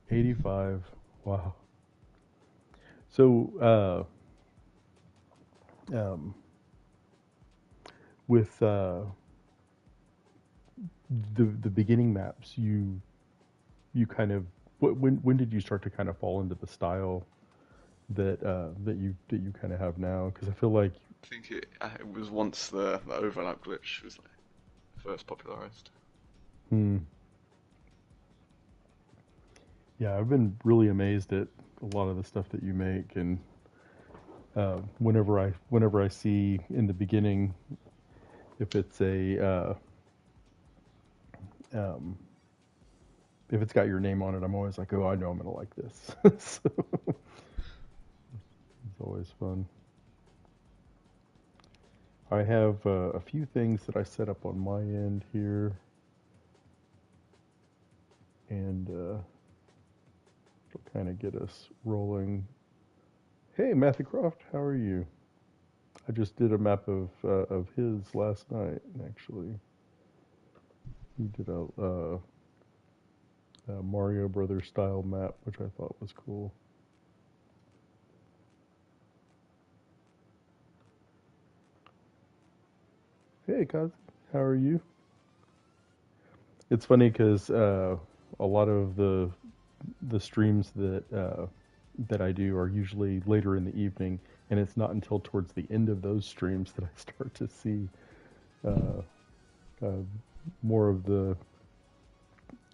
85. Wow. So, um, with the beginning maps, you kind of when did you start to kind of fall into the style that you kind of have now? Because I feel like I think it was once the overlap glitch was like first popularized. hmm, yeah, I've been really amazed at a lot of the stuff that you make, and whenever I see in the beginning if it's a um, if it's got your name on it, I'm always like, oh, I know I'm gonna like this. So it's always fun. I have a few things that I set up on my end here, and it'll kind of get us rolling. Hey, Matthew Croft, how are you? I just did a map of his last night, actually. He did a Mario Brothers style map, which I thought was cool. Hey, Kazi, how are you? It's funny because a lot of the streams that I do are usually later in the evening, and it's not until towards the end of those streams that I start to see uh, uh, more of the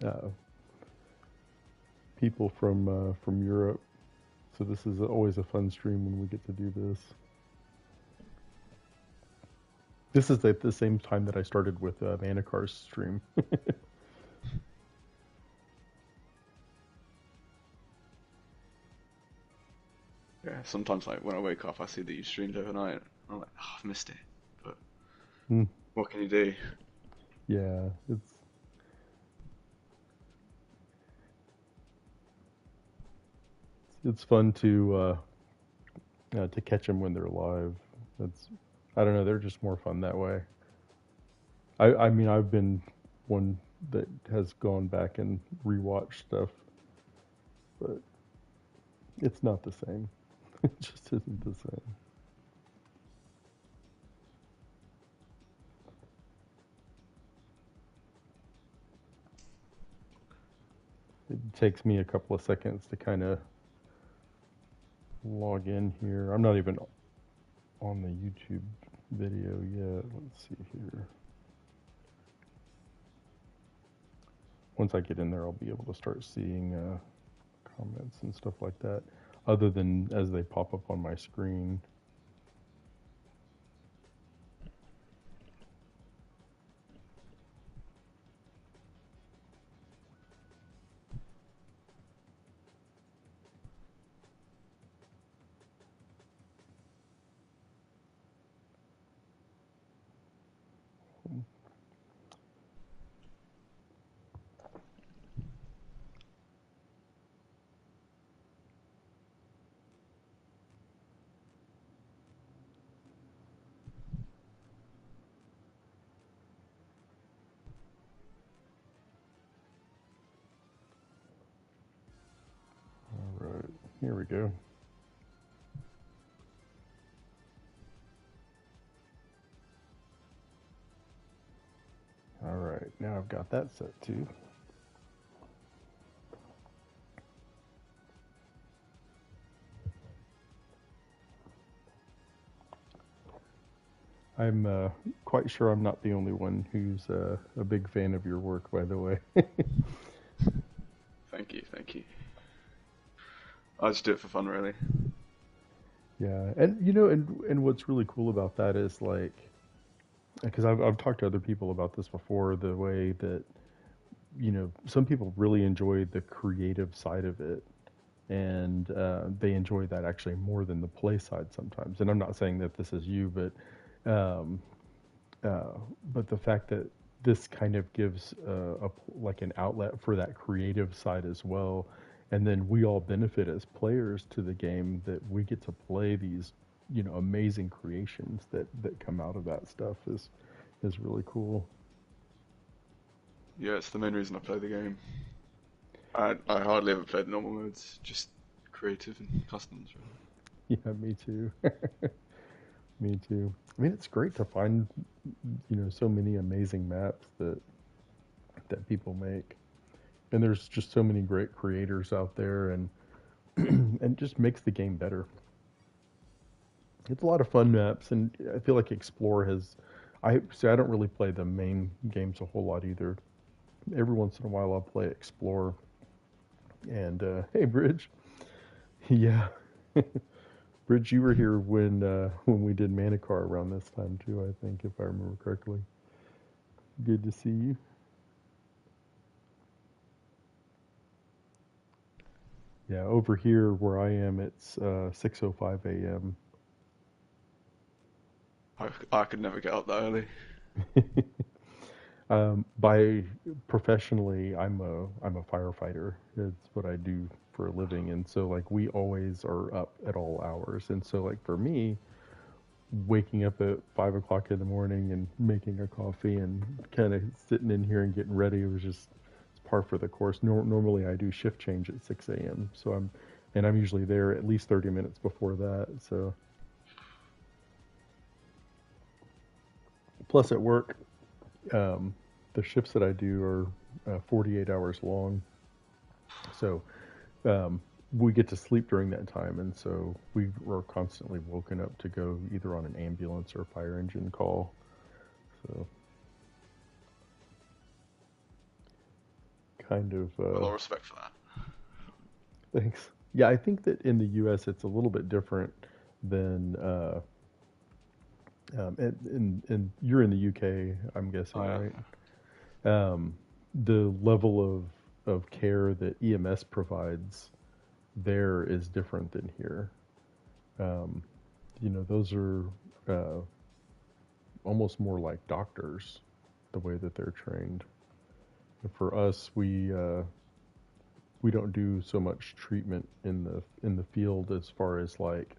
uh, people from Europe. So this is always a fun stream when we get to do this. This is at the same time that I started with Manicar's stream. Yeah, sometimes like when I wake up, I see that you streamed overnight. I'm like, oh, I've missed it. But Hmm. what can you do? Yeah, it's fun to catch them when they're live. It's I don't know, they're just more fun that way. I mean I've been one that has gone back and rewatched stuff, but it's not the same. It just isn't the same. It takes me a couple of seconds to kind of log in here. I'm not even on the YouTube video yet. Let's see here. Once I get in there, I'll be able to start seeing comments and stuff like that, other than as they pop up on my screen. All right, here we go. All right, now I've got that set too. I'm quite sure I'm not the only one who's a big fan of your work, by the way. Thank you, thank you. I just do it for fun, really. Yeah, and you know, and what's really cool about that is like, because I've talked to other people about this before, the way that some people really enjoy the creative side of it, and they enjoy that actually more than the play side sometimes. And I'm not saying that this is you, um, uh, but the fact that this kind of gives like an outlet for that creative side as well, and then we all benefit as players to the game that we get to play these amazing creations that come out of that stuff is really cool. Yeah, it's the main reason I play the game. I hardly ever played normal modes, just creative and customs, really. Yeah, me too. Me too. I mean, it's great to find, so many amazing maps that people make, and there's just so many great creators out there, and and it just makes the game better. It's a lot of fun maps, and I feel like Explore has. I don't really play the main games a whole lot either. Every once in a while, I'll play Explore. And hey, Bridge. Yeah, Bridge, you were here when we did Manicar around this time too. I think, if I remember correctly. Good to see you. Yeah, over here where I am, it's 6:05 a.m. I could never get up that early. By professionally, I'm a firefighter. It's what I do for a living, and so like we always are up at all hours. And so like for me, waking up at 5 o'clock in the morning and making a coffee and kind of sitting in here and getting ready was just it's par for the course. Normally I do shift change at 6 a.m. So I'm usually there at least 30 minutes before that. So plus at work, um, the shifts that I do are 48 hours long. So um, we get to sleep during that time, and so we were constantly woken up to go either on an ambulance or fire engine call. So kind of A lot of respect for that. thanks. Yeah, I think that in the U.S. it's a little bit different than and you're in the UK, I'm Oh guessing, yeah, right? The level of care that EMS provides there is different than here. Um, those are uh, almost more like doctors, the way that they're trained. And for us, we don't do so much treatment in the field as far as like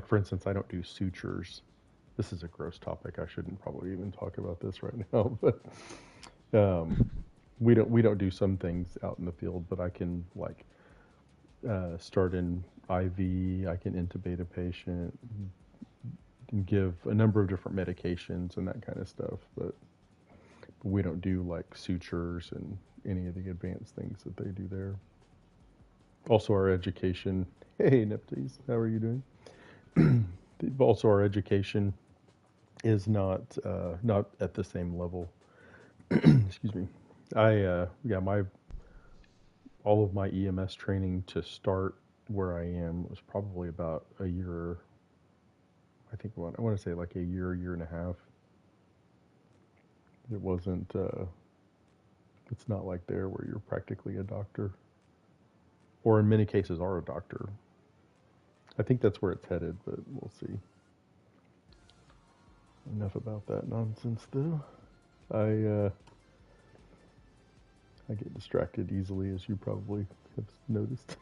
for instance, I don't do sutures. This is a gross topic. I shouldn't probably even talk about this right now, but um, we don't do some things out in the field, but I can like start in IV. I can intubate a patient, and give a number of different medications and that kind of stuff. But we don't do like sutures and any of the advanced things that they do there. Also, our education. Hey, Neptune, how are you doing? Also, our education is not at the same level. Excuse me. I yeah, my all of my EMS training to start where I am was probably about a year. I think what I want to say like a year and a half. It wasn't. It's not like there where you're practically a doctor, or in many cases are a doctor. I think that's where it's headed, but we'll see. Enough about that nonsense, though. I I get distracted easily, as you probably have noticed.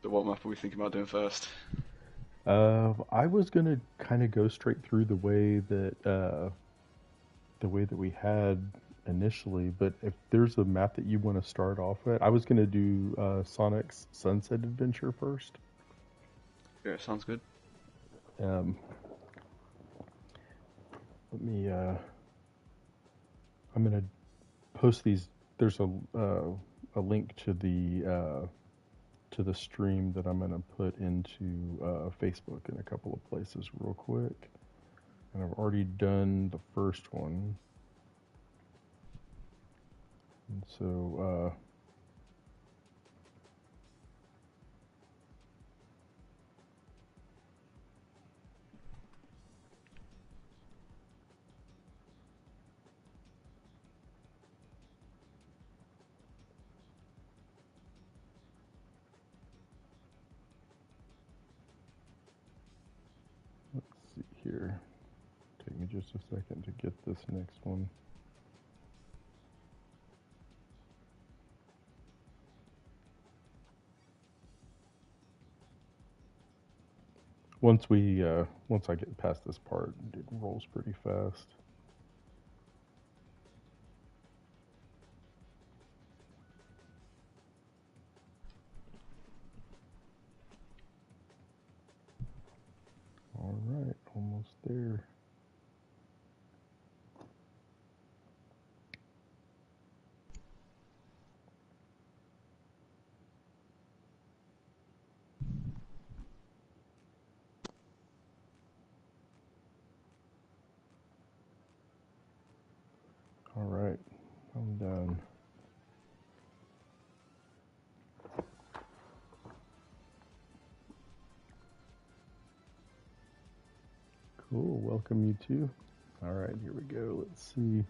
So what map are we thinking about doing first? I was gonna kind of go straight through the way that we had initially, but if there's a map that you want to start off at, I was gonna do Sonic's Sunset Adventure first. Yeah, sounds good. Um, let me. I'm gonna post these. There's a link to the stream that I'm gonna put into Facebook in a couple of places real quick. And I've already done the first one. And so let's see here. Take me just a second to get this next one. once I get past this part, it rolls pretty fast. All right, almost there. All right, I'm done. Cool, welcome you too. All right, here we go. Let's see.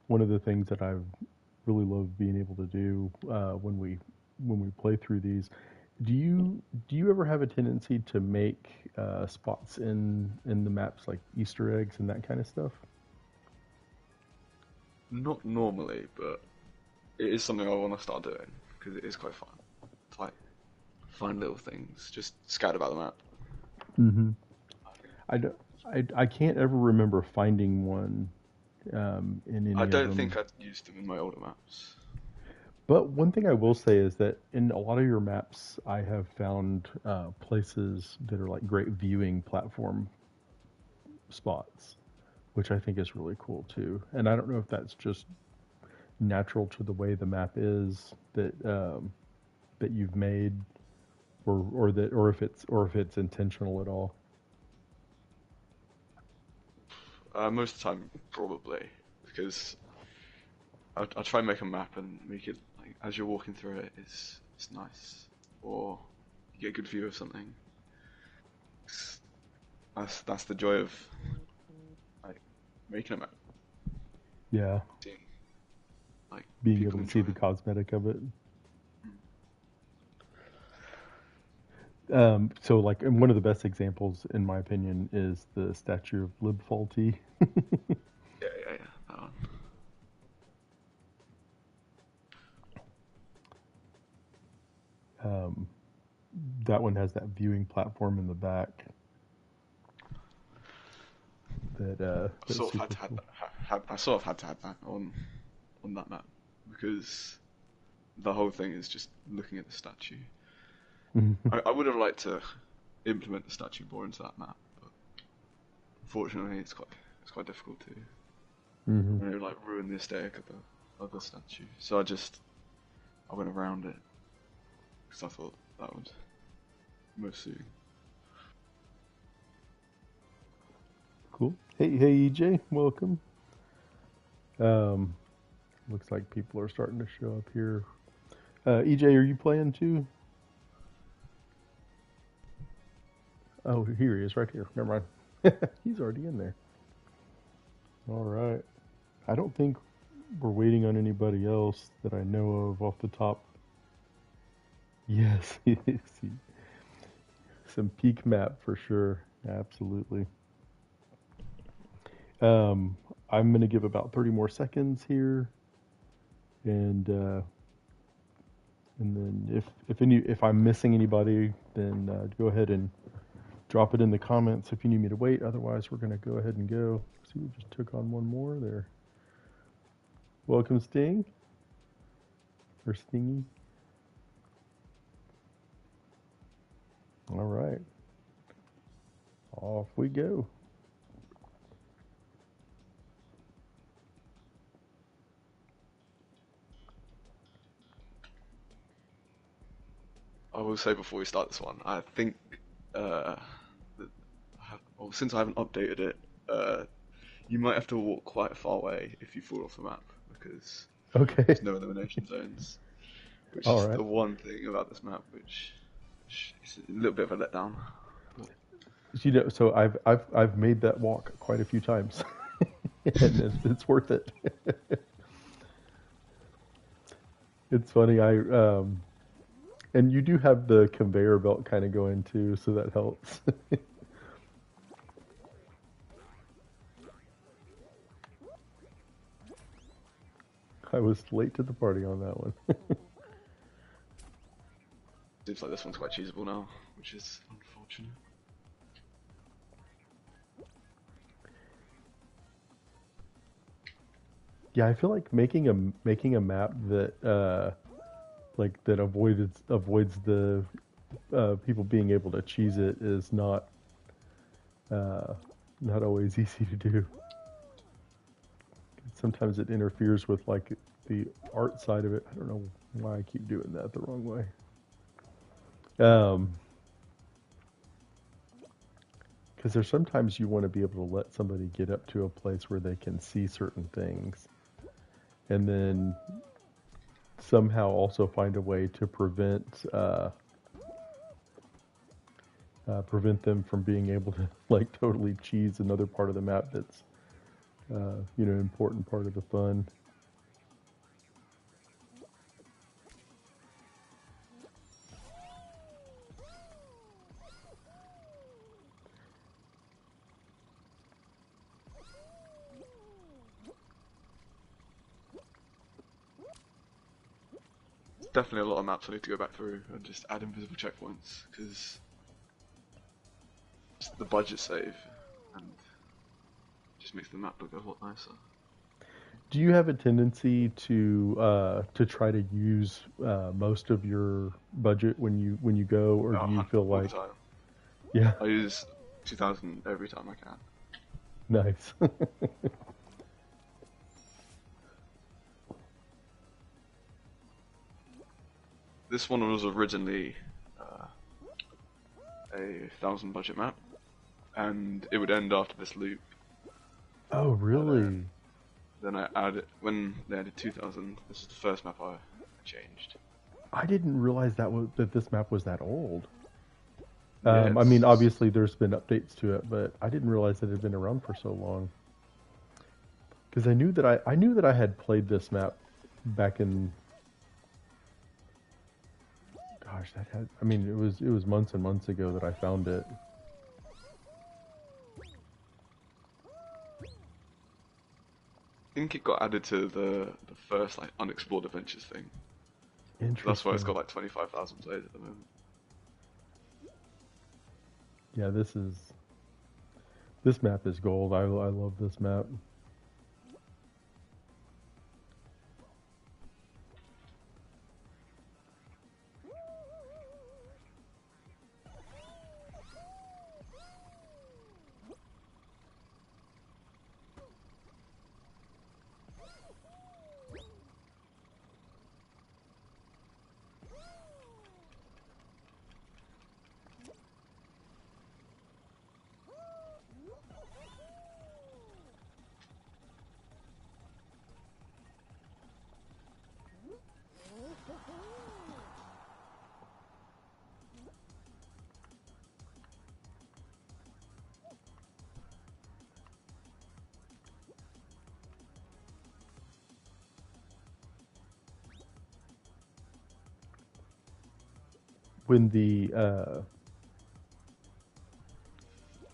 One of the things that I've really loved being able to do when we play through these, do you ever have a tendency to make spots in the maps like Easter eggs and that kind of stuff? Not normally, but it is something I want to start doing because it is quite fun. To, like find little things just scattered about the map. Mm-hmm. I, don't, I can't ever remember finding one in I any of don't them. think I'd used them in my older maps. But one thing I will say is that in a lot of your maps, I have found places that are like great viewing platform spots, which I think is really cool too. And I don't know if that's just natural to the way the map is that you've made, or if it's intentional at all. Most of the time, probably because I try and make a map and make it like as you're walking through it, it's nice, or you get a good view of something. That's the joy of like making a map, Yeah, seeing like being people able to see enjoy the it. cosmetic of it. So like, and one of the best examples, in my opinion, is the statue of Lib Faulty. Yeah, yeah, yeah. That one. um, that one has that viewing platform in the back I that's sort of had super to have cool. that, I sort of had to have that on that map because the whole thing is just looking at the statue. I would have liked to implement the statue more into that map, but unfortunately, it's quite difficult to. Hmm. And it would like ruin the aesthetic of the other statue. So I went around it because I thought that would most suit. Cool. Hey, EJ, welcome. Um, looks like people are starting to show up here. EJ, are you playing too? Oh, here he is, right here. Never mind. He's already in there. All right. I don't think we're waiting on anybody else that I know of off the top. Yes, some peak map for sure. Absolutely. Um, I'm gonna give about 30 more seconds here, and then if I'm missing anybody, then go ahead and drop it in the comments if you need me to wait. Otherwise, we're gonna go ahead and go. See, we just took on one more there. Welcome, Sting or Stingy. All right, off we go. I will say before we start this one, I think uh, that well, since I haven't updated it, you might have to walk quite far away if you fall off the map because Okay. there's no elimination zones, which All is right. the one thing about this map which is a little bit of a letdown. But So I've made that walk quite a few times, and it's worth it. It's funny. And you do have the conveyor belt kind of going too, so that helps. I was late to the party on that one. Seems like this one's quite cheesable now, which is unfortunate. Yeah, I feel like making a map that like that avoids the people being able to cheese it is uh, not always easy to do. Sometimes it interferes with like the art side of it. I don't know why I keep doing that the wrong way. Um, because there's sometimes you want to be able to let somebody get up to a place where they can see certain things, and then somehow also find a way to prevent them from being able to like totally cheese another part of the map that's important part of the fun. Definitely a lot of maps I need to go back through and just add invisible checkpoints, because the budget save and just makes the map look a lot nicer. Do you have a tendency to try to use most of your budget when you go, or do you feel All the like, time. yeah, I use 2000 every time I can. nice. This one was originally a 1000 budget map, and it would end after this loop. Oh, really? Then I added, when they added 2000, this is the first map I changed. I didn't realize that this map was that old. Yeah, I mean, obviously there's been updates to it, but I didn't realize it had been around for so long. Because I knew that I had played this map back in, gosh, I mean, it was months and months ago that I found it. I think it got added to the first like unexplored adventures thing. That's why it's got Interesting. like 25,000 players at the moment. Yeah, this map is gold. I love this map. When the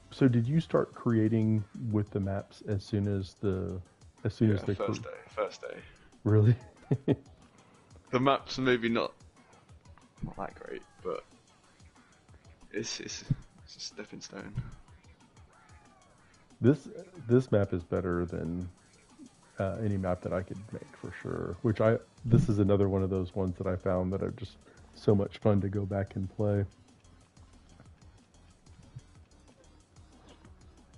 So did you start creating with the maps as soon as Yeah, they first day. really? The maps are maybe not that great, but it's a stepping stone. This this map is better than any map that I could make for sure. This is another one of those ones that I found that are just so much fun to go back and play.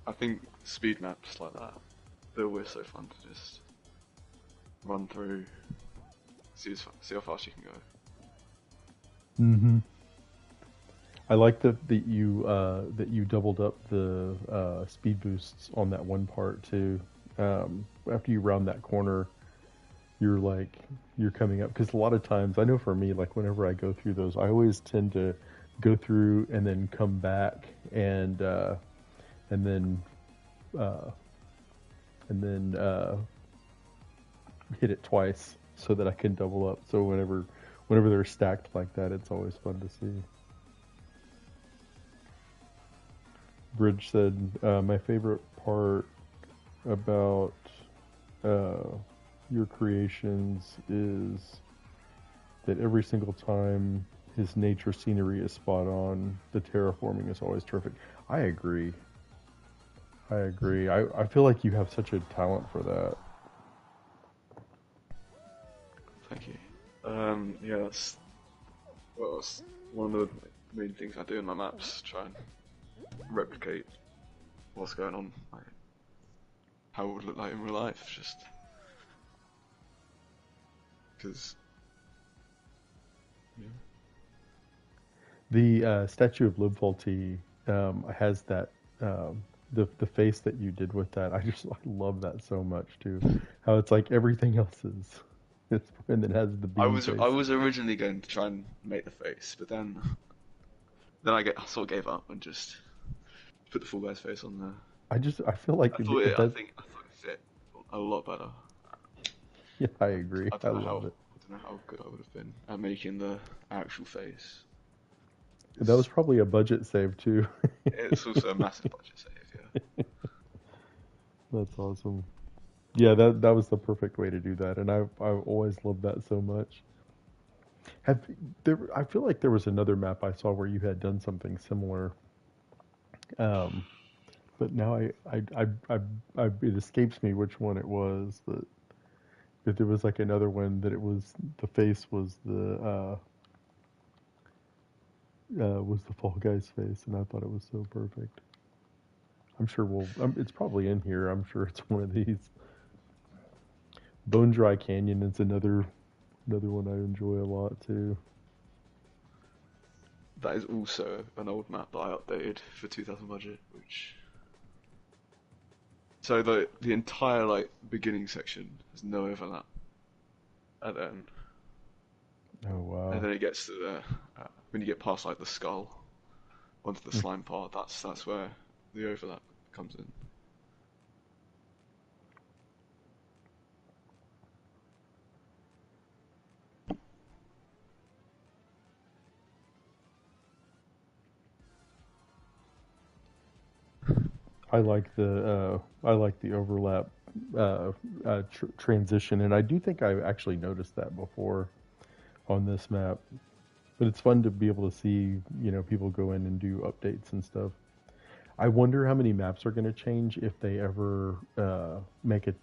I think speed maps like that, they're always so fun to just run through, see how fast you can go. Mm-hmm. I like that you doubled up the speed boosts on that one part too. After you round that corner, you're coming up because a lot of times I know for me, like whenever I go through those, I always tend to go through and then come back and then uh, and then hit it twice so that I can double up. So whenever they're stacked like that, it's always fun to see. Bridge said, my favorite part about uh, your creations is that every single time his nature scenery is spot on, the terraforming is always terrific. I agree. I agree. I feel like you have such a talent for that. Thank you. Yeah, that's well, that's one of the main things I do in my maps. Try and replicate what's going on, like how it would look like in real life. Just because, yeah. The statue of Libvolty has that the face that you did with that. I love that so much too. How it's like everything else is, it's, and it has the beam I face. was originally going to try and make the face, but then I sort of gave up and just put the full guy's face on there. I feel like that. I thought it fit a lot better. Yeah, I agree. I love it. I don't know how good I would have been at making the actual face. That was probably a budget save too. It's also a massive budget save, yeah. That's awesome. Yeah, that was the perfect way to do that, and I've always loved that so much. Have there? I feel like there was another map I saw where you had done something similar. Um, but now it escapes me which one it was. But there was like another one that it was the face was the Fall Guy's face, and I thought it was so perfect. I'm sure it's probably in here. I'm sure it's one of these. Bone Dry Canyon is another one I enjoy a lot too. That is also an old map that I updated for 2000 budget, which so the entire like beginning section has no overlap, and then Oh wow. it gets to the when you get past like the skull onto the slime part. That's where the overlap comes in. I like the overlap transition, and I do think I actually noticed that before on this map. But it's fun to be able to see, people go in and do updates and stuff. I wonder how many maps are going to change if they ever make it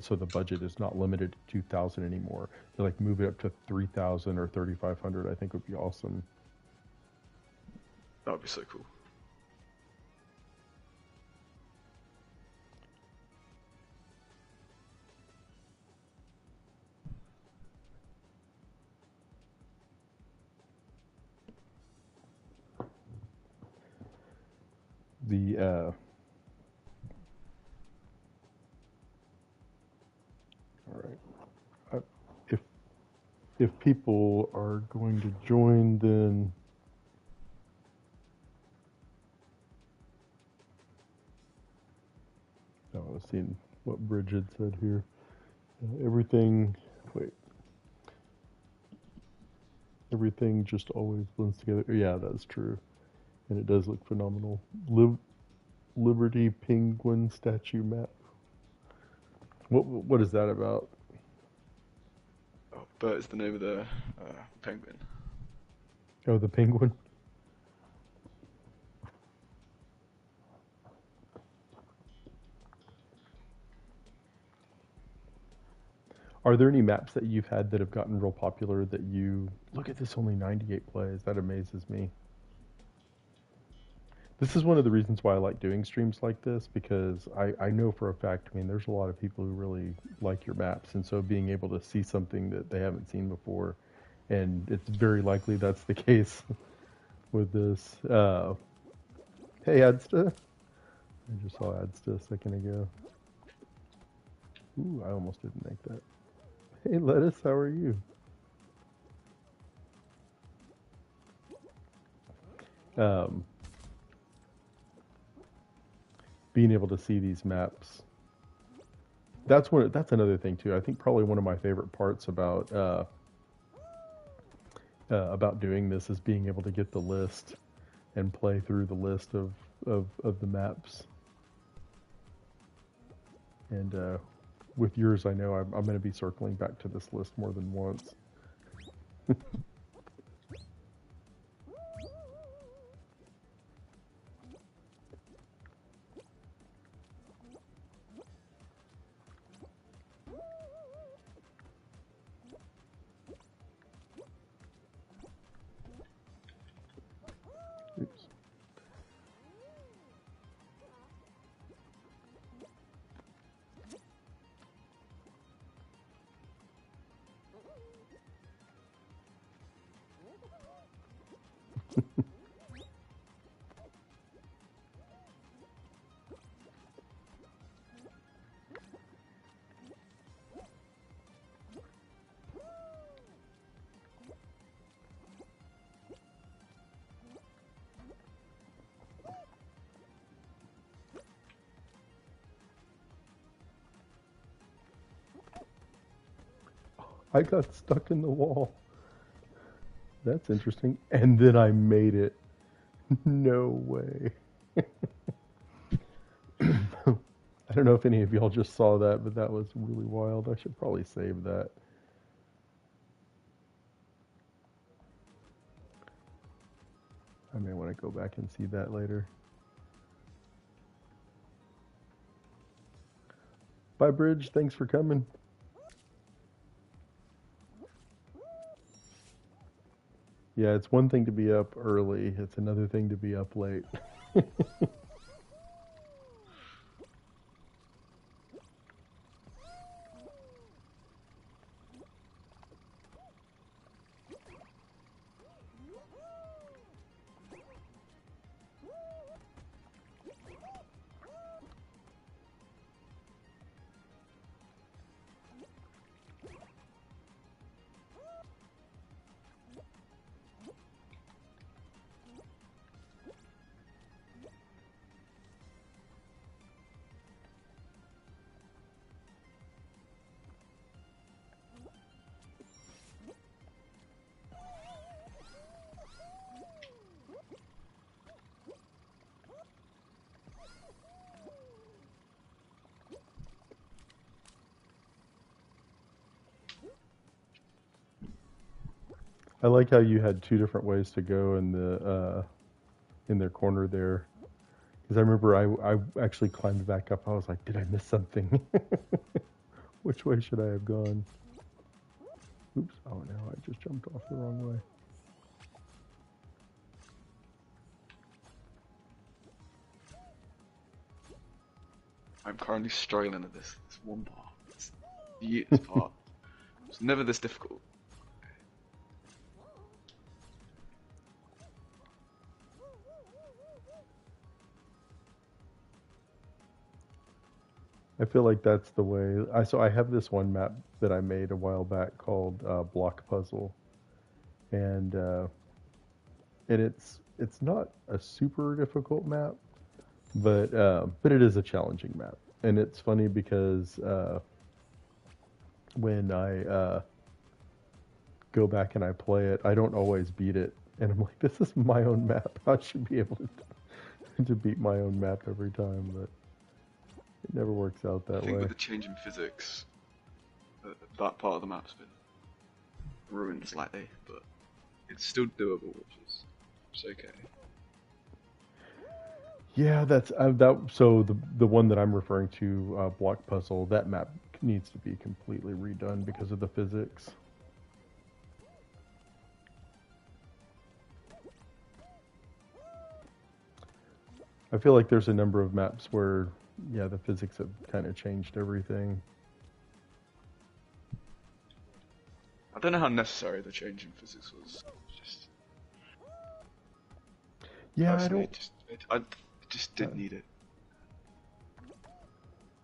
so the budget is not limited to 2,000 anymore. They like move it up to 3,000 or 3,500. I think would be awesome. That would be so cool. The All right. If people are going to join, then I was seeing what Bridget said here. Everything. Wait. Everything just always blends together. Yeah, that's true, and it does look phenomenal. Liberty Penguin statue map. What is that about? Oh, Bert is the name of the penguin. Oh, the penguin. Are there any maps that you've had that have gotten real popular that you look at this only 98 plays? That amazes me. This is one of the reasons why I like doing streams like this because I know for a fact, I mean, there's a lot of people who really like your maps. And so being able to see something that they haven't seen before, and it's very likely that's the case with this. Hey, Adsta. I just saw Adsta a second ago. Ooh, I almost didn't make that. Hey, Lettuce, how are you? Um, being able to see these maps. That's another thing too. I think probably one of my favorite parts about doing this is being able to get the list and play through the list of the maps. And with yours, I know I'm going to be circling back to this list more than once. Oops. I got stuck in the wall. That's interesting. And then I made it. No way. I don't know if any of y'all just saw that, but that was really wild. I should probably save that. I may want to go back and see that later. Bye, Bridge. Thanks for coming. Yeah, it's one thing to be up early. It's another thing to be up late. I like how you had two different ways to go in their corner there. Because I remember I actually climbed back up. I was like, did I miss something? Which way should I have gone? Oops. Oh no, I just jumped off the wrong way. I'm currently struggling at this one part. It's the part. It's never this difficult. I feel like that's the way. I have this one map that I made a while back called Block Puzzle, and it's not a super difficult map, but it is a challenging map, and it's funny because when I go back and I play it, I don't always beat it, and I'm like, this is my own map. I should be able to beat my own map every time, but it never works out I that think way. with the change in physics, that part of the map's been ruined slightly, but it's still doable, which is okay. Yeah, that's that. So the one that I'm referring to, Block Puzzle, that map needs to be completely redone because of the physics. I feel like there's a number of maps where, yeah, the physics have kind of changed everything. I don't know how necessary the change in physics was. Just Yeah, personally, I just uh, didn't need it.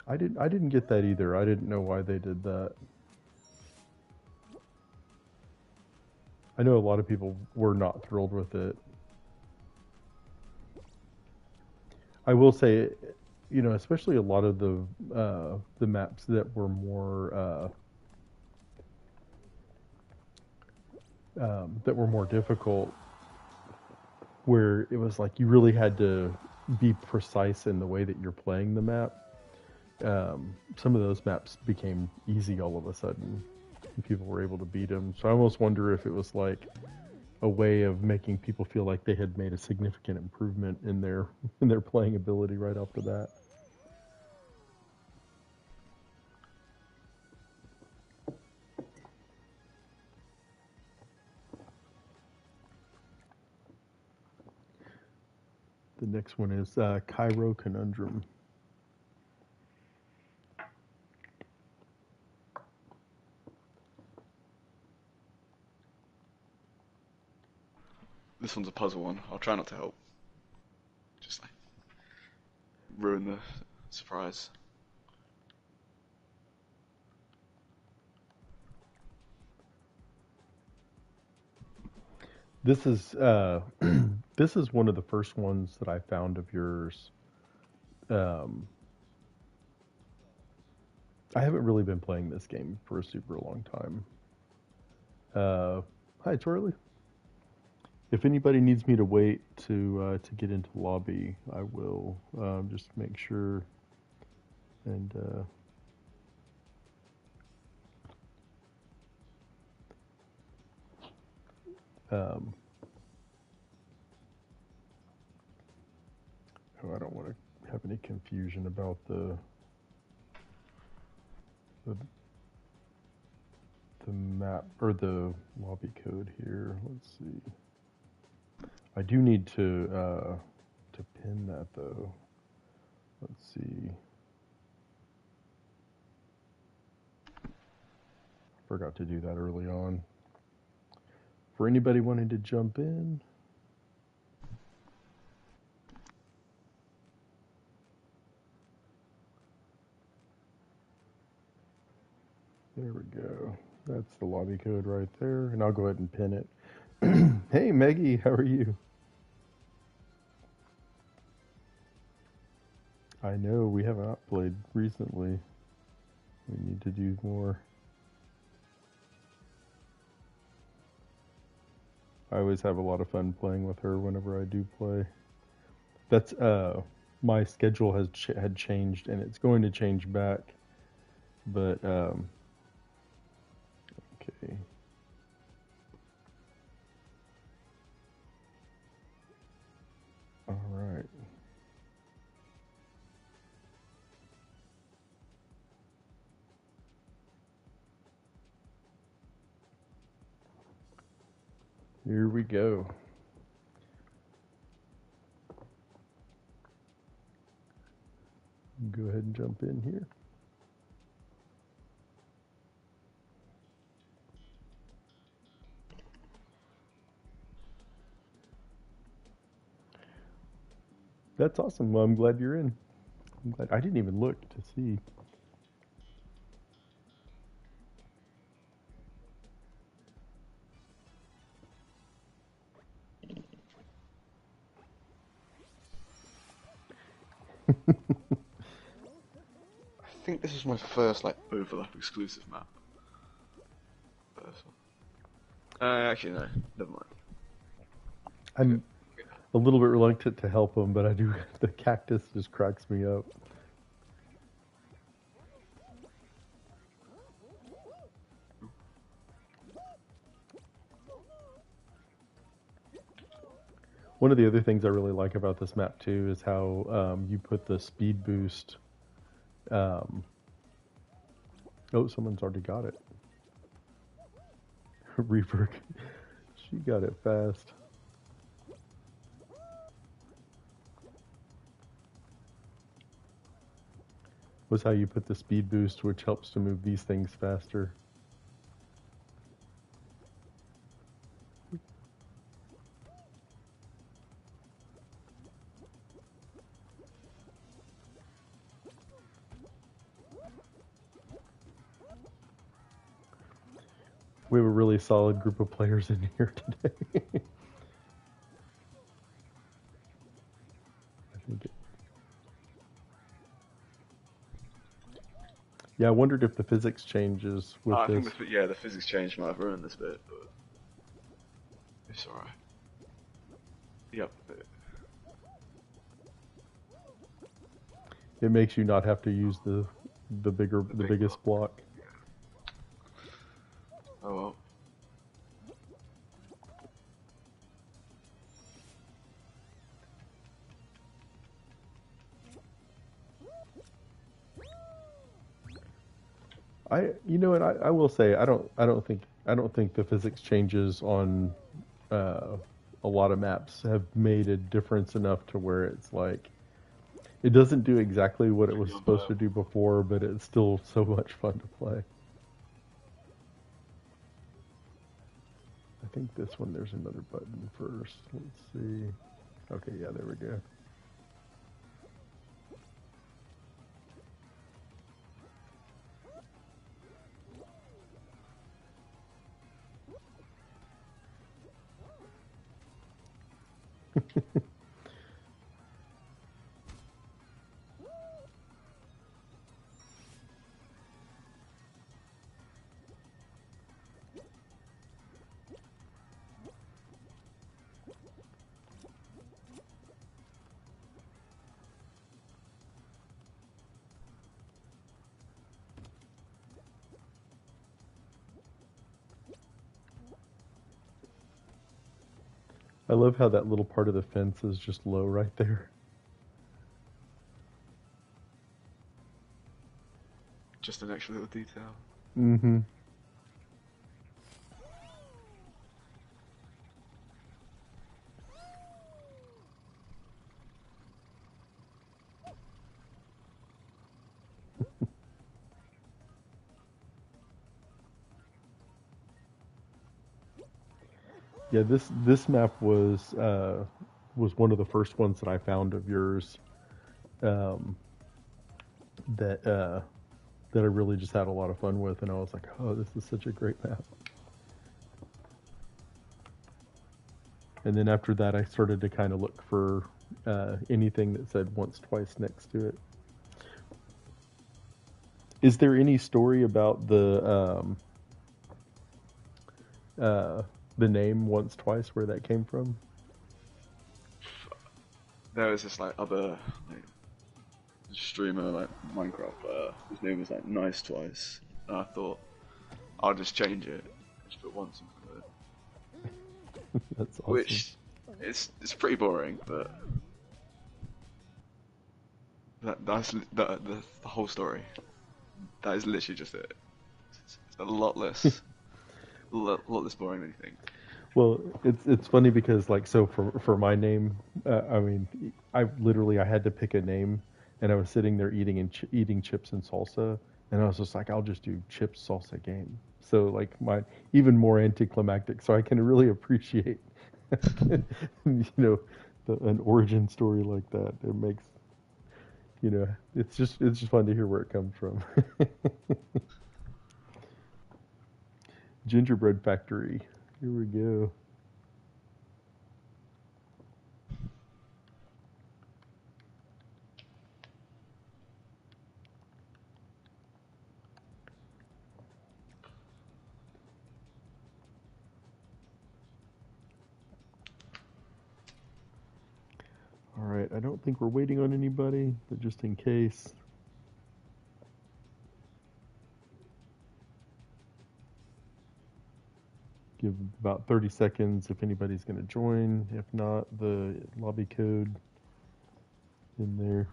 I didn't get that either. I didn't know why they did that. I know a lot of people were not thrilled with it. I will say, you know, especially a lot of the maps that were more difficult, where it was like you really had to be precise in the way that you're playing the map. some of those maps became easy all of a sudden. And people were able to beat them. So I almost wonder if it was like a way of making people feel like they had made a significant improvement in their in their playing ability right off the bat. The next one is Cairo Conundrum. This one's a puzzle one. I'll try not to help. Just like ruin the surprise. This is this is one of the first ones that I found of yours. Um, I haven't really been playing this game for a super long time. Hi, Twirly. If anybody needs me to wait to get into the lobby, I will just make sure and um, oh, I don't want to have any confusion about the the map or the lobby code here. Let's see. I do need to pin that though. Let's see. Forgot to do that early on. For anybody wanting to jump in, there we go. That's the lobby code right there, and I'll go ahead and pin it. Hey Maggie, how are you? I know we have not played recently. We need to do more. I always have a lot of fun playing with her whenever I do play. That's my schedule has had changed and it's going to change back. But okay. All right. Here we go. Go ahead and jump in here. That's awesome. Well, I'm glad you're in. I'm glad. I didn't even look to see. I think this is my first like overlap exclusive map. First one. Actually no, never mind. I'm a little bit reluctant to help him, but I do. The cactus just cracks me up. One of the other things I really like about this map too is how you put the speed boost. Um, oh, someone's already got it. Reaper, she got it fast. Was how you put the speed boost, which helps to move these things faster. We have a really solid group of players in here today. I think yeah, I wondered if the physics changes with I this. think the physics change might have ruined this bit, but it's alright. Yep. It makes you not have to use The the big biggest block. block. Oh well. I will say I don't think the physics changes on uh, a lot of maps have made a difference enough to where it's like it doesn't do exactly what it was Really supposed to unplayable. do before, but it's still so much fun to play. I think this one there's another button first. Let's see. Okay, yeah, there we go. I love how that little part of the fence is just low right there. Just an extra little detail. Mm-hmm. Yeah, this map was one of the first ones that I found of yours um, that that I really just had a lot of fun with, and I was like, oh, this is such a great map. And then after that, I started to kind of look for anything that said once, twice next to it. Is there any story about uh, the name once, twice, where that came from? There was this like other like streamer like Minecraft player. His name was like Nice Twice, and I thought I'll just change it. Just put once in front of it, That's awesome. which it's pretty boring, but that's the whole story. That is literally just it. It's a lot less boring than you think. Well, it's funny because like so for my name, I mean, I had to pick a name, and I was sitting there eating chips and salsa, and I was just like, I'll just do chips salsa game. So like my even more anticlimactic. So I can really appreciate, an origin story like that. It makes it's just fun to hear where it comes from. Gingerbread Factory. Here we go. All right, I don't think we're waiting on anybody, but just in case, give about 30 seconds if anybody's going to join. If not, the lobby code in there.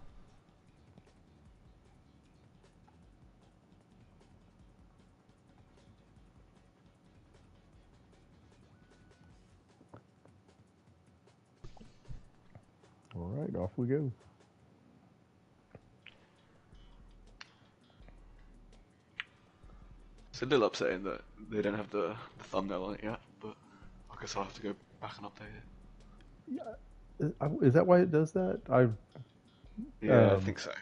All right, off we go. It's a little upsetting that they don't have the thumbnail on it yet, but I guess I'll have to go back and update it. Is that why it does that? Yeah, I Um, think so.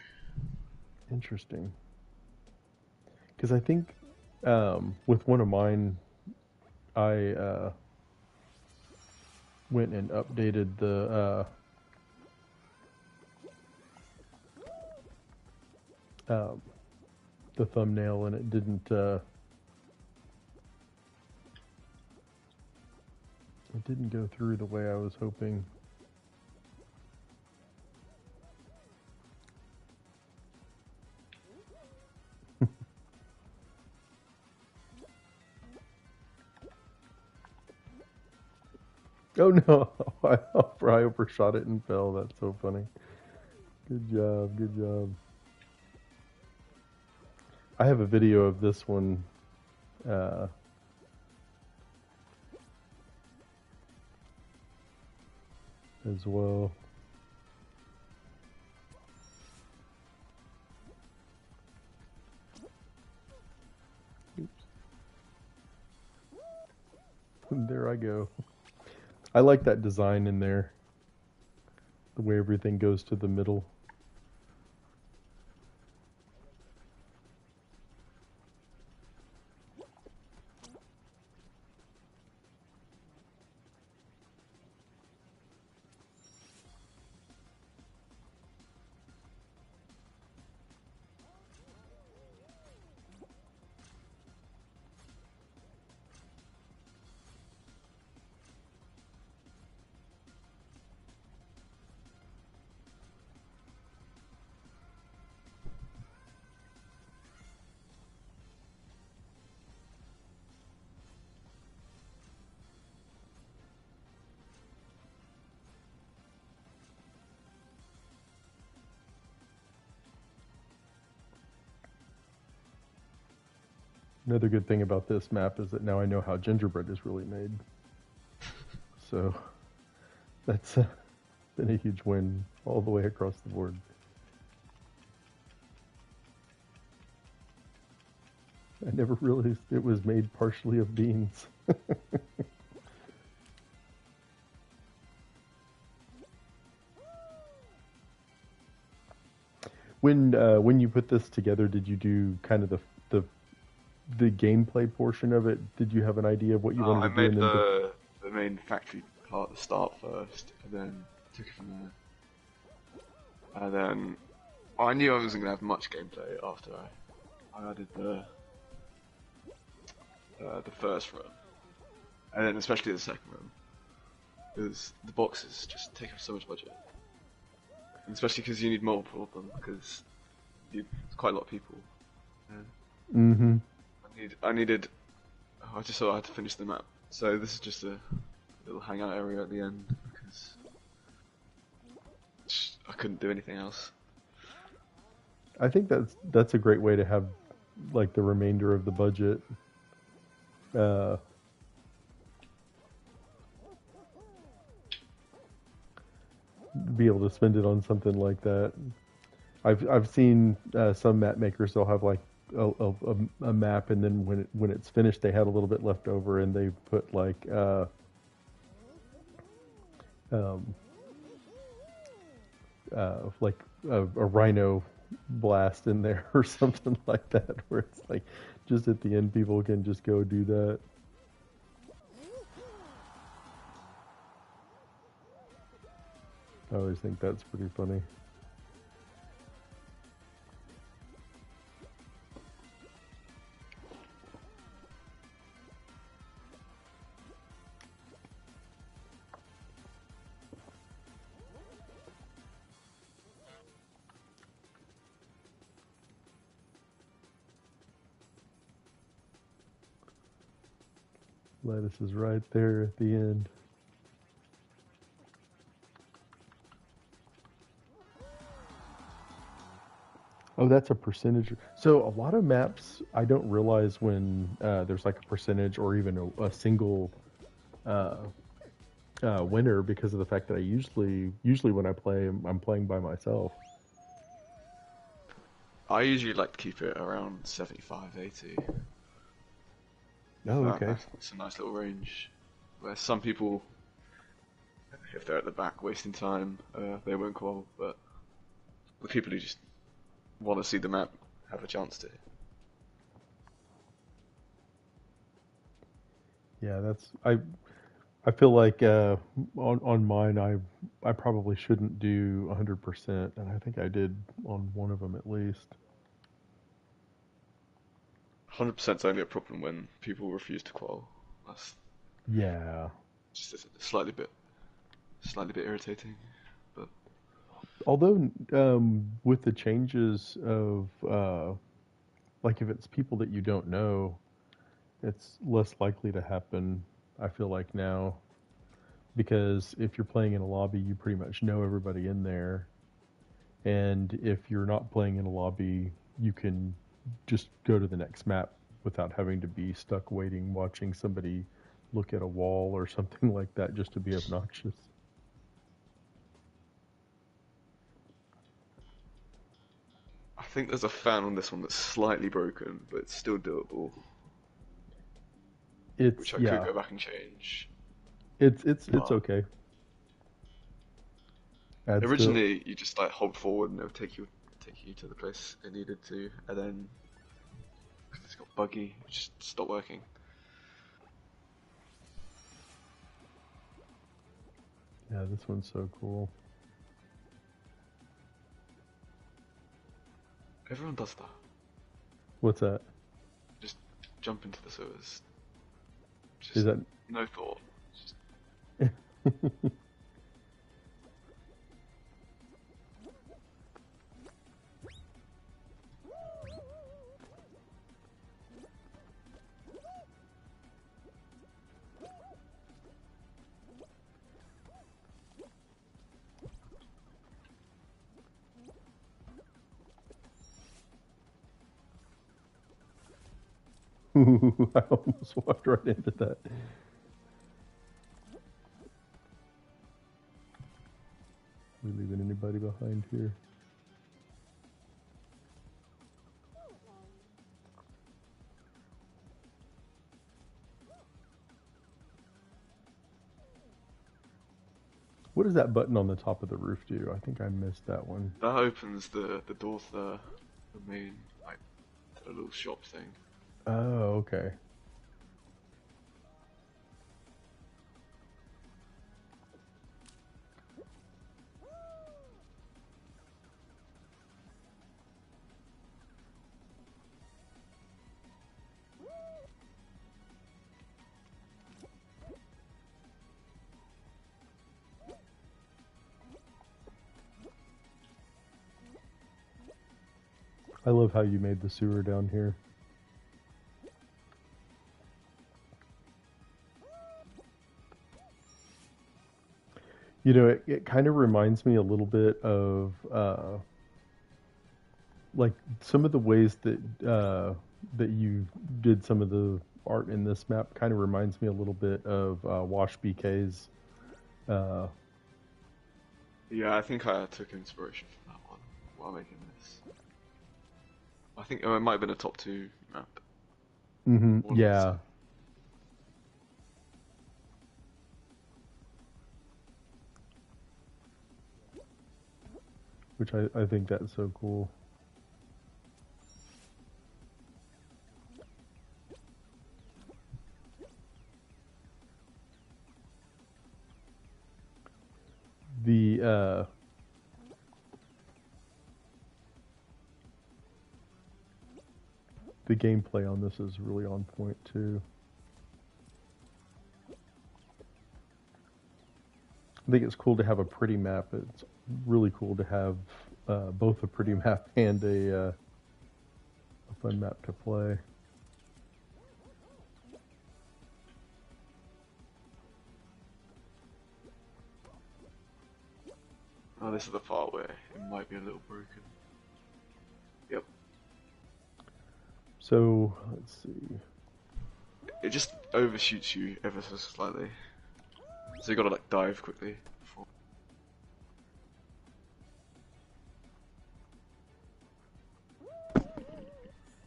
Interesting. Because I think with one of mine, I went and updated um, the thumbnail, and it didn't go through the way I was hoping. Oh no, I overshot it and fell. That's so funny. Good job, good job. I have a video of this one uh, as well. Oops, there I go. I like that design in there, the way everything goes to the middle. Another good thing about this map is that now I know how gingerbread is really made. So that's been a huge win all the way across the board. I never realized it was made partially of beans. When you put this together, did you do kind of the the gameplay portion of it? Did you have an idea of what you wanted I to do, made and then the main factory part at the start first, and then took it from there. And then I knew I wasn't gonna have much gameplay after I added the first run, and then especially the second run, because the boxes just take up so much budget, and especially because you need multiple of them because it's quite a lot of people. Yeah. mm-hmm. I needed. I just thought I had to finish the map, so this is just a little hangout area at the end because I couldn't do anything else. I think that's a great way to have like the remainder of the budget. Uh, be able to spend it on something like that. I've seen some map makers, they'll have like a map, and then when it's finished, they had a little bit left over, and they put um, like a rhino blast in there or something like that, where it's like just at the end, people can just go do that. I always think that's pretty funny. Lettuce is right there at the end. Oh, that's a percentage. So a lot of maps, I don't realize when there's like a percentage or even a single uh, winner, because of the fact that I usually when I play, I'm playing by myself. I usually like to keep it around 75, 80. Oh, okay. That's a nice little range. Where some people, if they're at the back wasting time, they won't call. But the people who just want to see the map have a chance to. Yeah, that's I feel like on mine I probably shouldn't do 100%, and I think I did on one of them at least. 100% is only a problem when people refuse to qual. That's Yeah. just slightly bit irritating. But Although with the changes of like if it's people that you don't know, it's less likely to happen. I feel like now. because if you're playing in a lobby, you pretty much know everybody in there, and if you're not playing in a lobby, you can just go to the next map without having to be stuck waiting, watching somebody look at a wall or something like that just to be obnoxious. I think there's a fan on this one that's slightly broken, but it's still doable, It's which I could yeah, go back and change. it's But okay. Adds to originally, you just like hold forward and it would take you to the place it needed to, and then because it's got buggy, it just stopped working. yeah, this one's so cool. Everyone does that. What's that? Just jump into the sewers. Is Just that no thought. Just Ooh, I almost walked right into that. We leaving anybody behind here? What does that button on the top of the roof do? I think I missed that one. that opens the door to the main like to the little shop thing. Oh, okay. I love how you made the sewer down here. You know, it kind of reminds me a little bit of like some of the ways that that you did some of the art in this map. Kind of reminds me a little bit of Wash BK's. Uh, Yeah, I think I took inspiration from that one while making this. I think it might have been a top two map. One of the yeah, two. which I think that's so cool. The the gameplay on this is really on point too. I think it's cool to have a pretty map. It's really cool to have both a pretty map and a fun map to play. Oh, this is the part where it might be a little broken. Yep. So let's see. It just overshoots you ever so slightly. So you gotta like dive quickly before.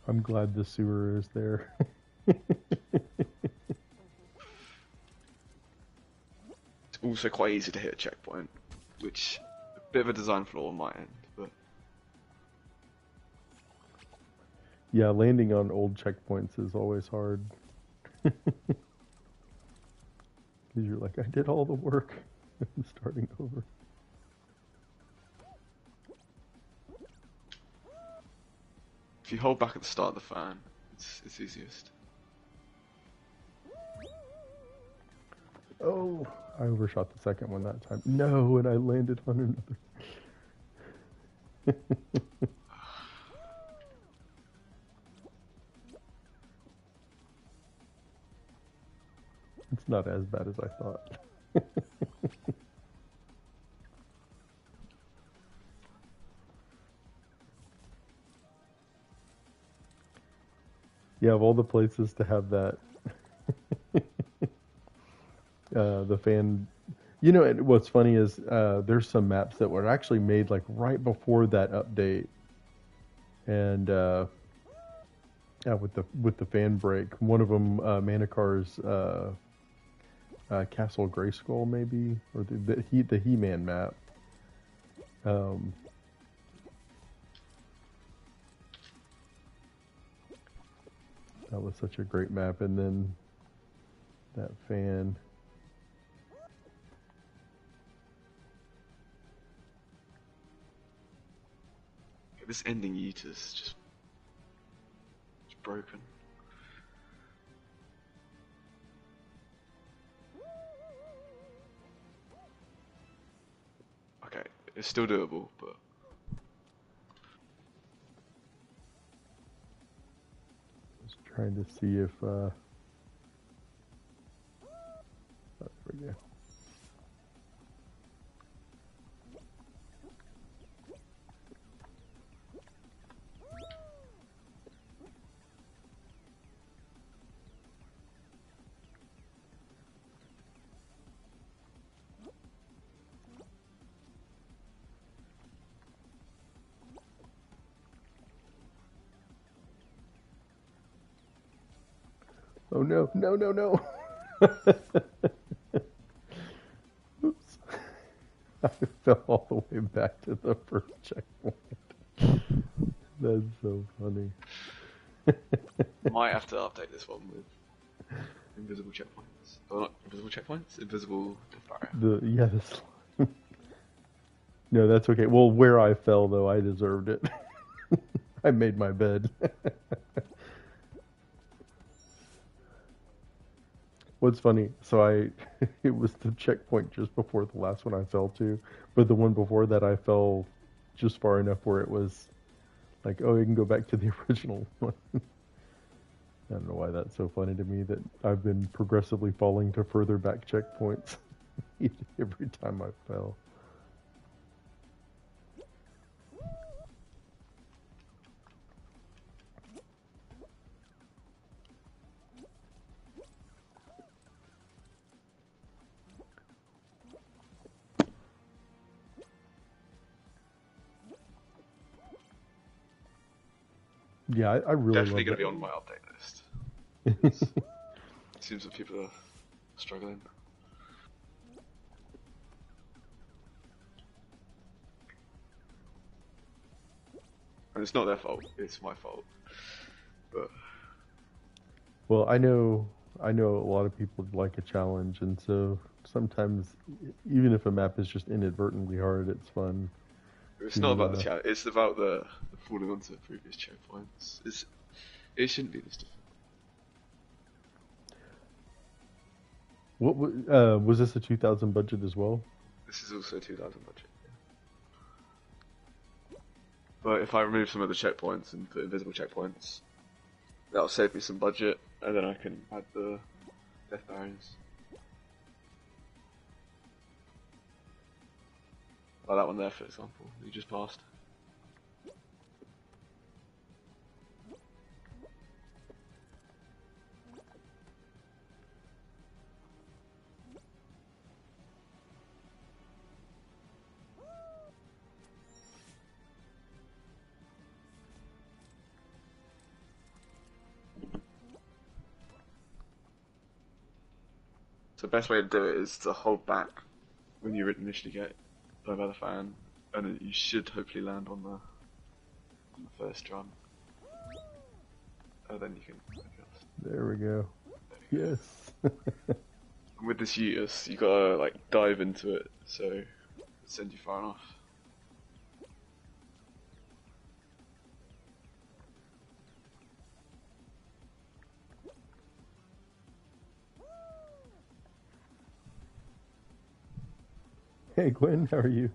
I'm glad the sewer is there. It's also quite easy to hit a checkpoint, which a bit of a design flaw on my end, but Yeah, landing on old checkpoints is always hard. Because you're like, I did all the work. I'm starting over. if you hold back at the start of the fan, it's easiest. Oh, I overshot the second one that time. No, and I landed on another. It's not as bad as I thought. Yeah, of all the places to have that, the fan. You know, and what's funny is there's some maps that were actually made like right before that update, and yeah, with the fan break. One of them, Manikar's Castle Grayskull, maybe, or the He-Man map. Um, that was such a great map, and then that fan. This ending Yeetus just broken. Okay, it's still doable, but Just trying to see if. Oh, there we go. Oh no, no, no, no. Oops. I fell all the way back to the first checkpoint. That's so funny. might have to update this one with invisible checkpoints. Or not invisible checkpoints, invisible death barrier. Yeah, this. No, that's okay. Well, where I fell though, I deserved it. I made my bed. What's funny? So it was the checkpoint just before the last one I fell to, but the one before that I fell just far enough where it was like, oh, you can go back to the original one. I don't know why that's so funny to me that I've been progressively falling to further back checkpoints every time I fell. Yeah, I really Definitely love going that. to be on my update list. It seems that people are struggling. And it's not their fault, it's my fault. But Well, I know a lot of people like a challenge, and so sometimes, even if a map is just inadvertently hard, it's fun it's not to. about the challenge, it's about the falling onto previous checkpoints. It shouldn't be this difficult. Was this a 2000 budget as well? This is also 2000 budget. But if I remove some of the checkpoints and put invisible checkpoints, that'll save me some budget, and then I can add the death barriers. Like that one there, for example, you just passed. So the best way to do it is to hold back when you initially get blown by the fan, and then you should hopefully land on the first run. And then you can adjust. There we go. There you go. Yes. And with this Utis, you gotta like dive into it, so it'll send you far enough. Hey Gwen, how are you?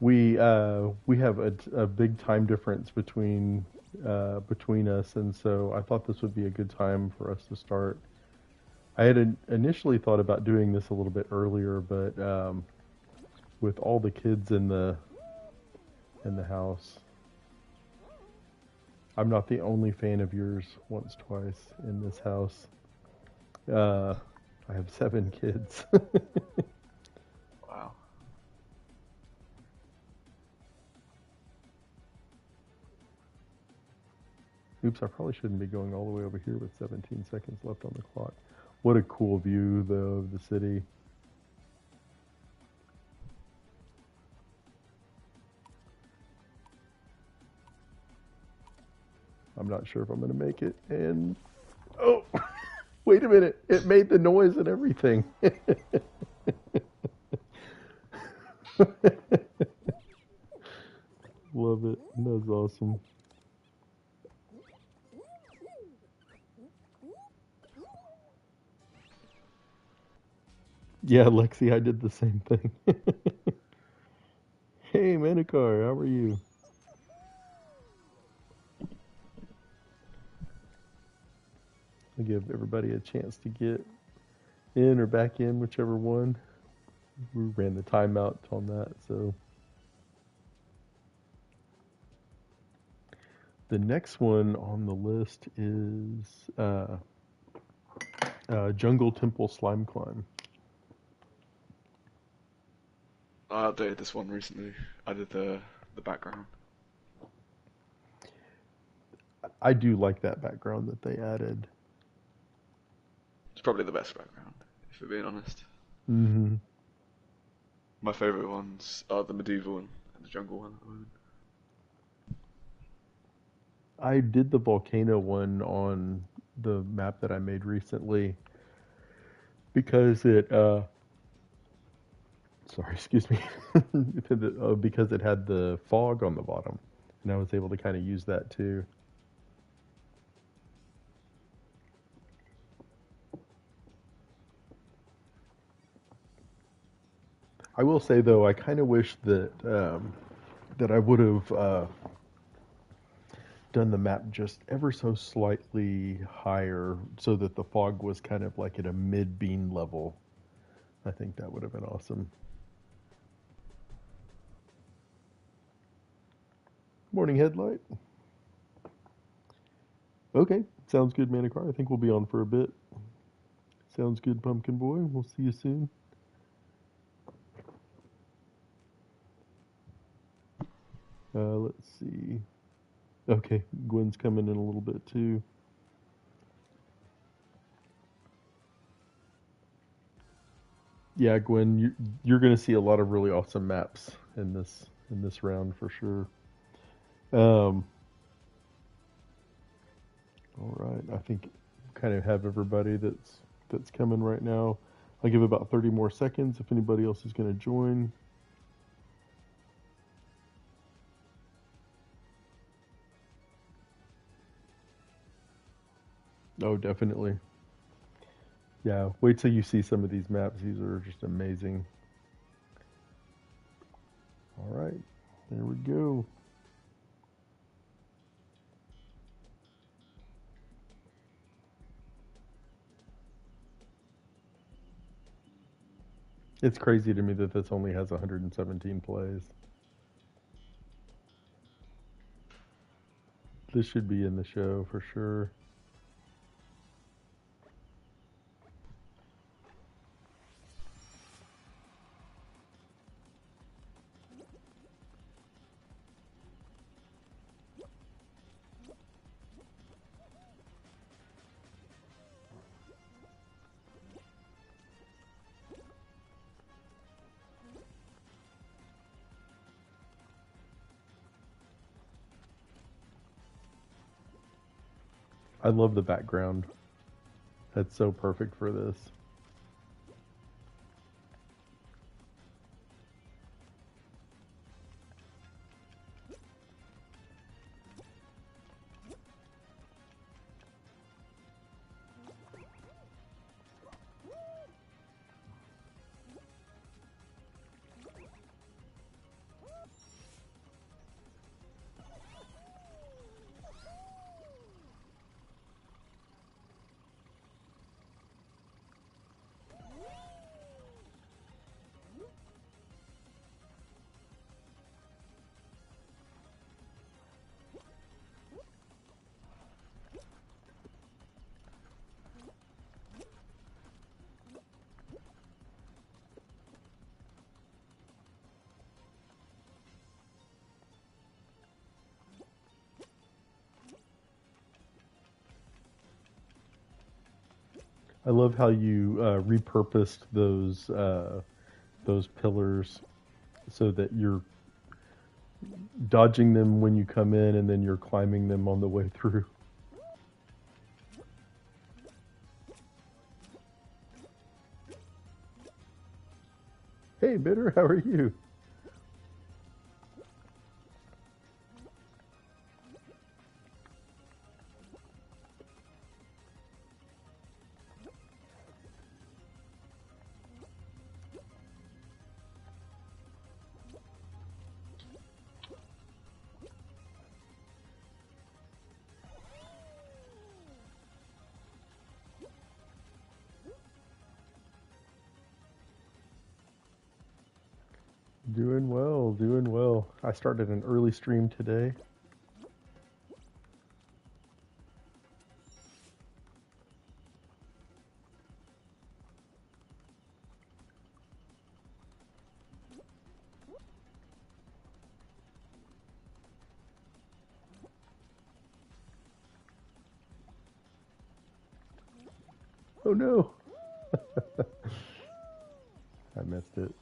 We have a big time difference between us, and so I thought this would be a good time for us to start. I had initially thought about doing this a little bit earlier, but with all the kids in the house, I'm not the only fan of yours once twice in this house. Uh, I have 7 kids. Wow. Oops, I probably shouldn't be going all the way over here with 17 seconds left on the clock. What a cool view, though, of the city. I'm not sure if I'm going to make it. And, oh, wait a minute. It made the noise and everything. Love it. That's awesome. Yeah, Lexi, I did the same thing. Hey, Manikar, how are you? I'll give everybody a chance to get in or back in, whichever one. We ran the timeout on that, so. The next one on the list is Jungle Temple Slime Climb. I updated this one recently. I did the background. I do like that background that they added. It's probably the best background, if we're being honest. Mm-hmm. My favourite ones are the medieval one and the jungle one at the moment. I did the volcano one on the map that I made recently because it sorry, excuse me, because it had the fog on the bottom, and I was able to kind of use that too. I will say though, I kind of wish that I would have done the map just ever so slightly higher, so that the fog was kind of like at a mid bean level. I think that would have been awesome. Morning headlight. Okay, sounds good, Manikar. I think we'll be on for a bit. Sounds good, Pumpkin Boy. We'll see you soon. Let's see. Okay, Gwen's coming in a little bit too. Yeah, Gwen, you're going to see a lot of really awesome maps in this round for sure. Um, all right, I think kind of have everybody that's coming right now. I'll give about 30 more seconds if anybody else is going to join. Oh, definitely. Yeah, wait till you see some of these maps. These are just amazing. All right, there we go. It's crazy to me that this only has 117 plays. This should be in the show for sure. I love the background. That's so perfect for this. I love how you repurposed those pillars so that you're dodging them when you come in, and then you're climbing them on the way through. Hey, Bitter, how are you? Doing well, doing well. I started an early stream today. Oh no, I missed it.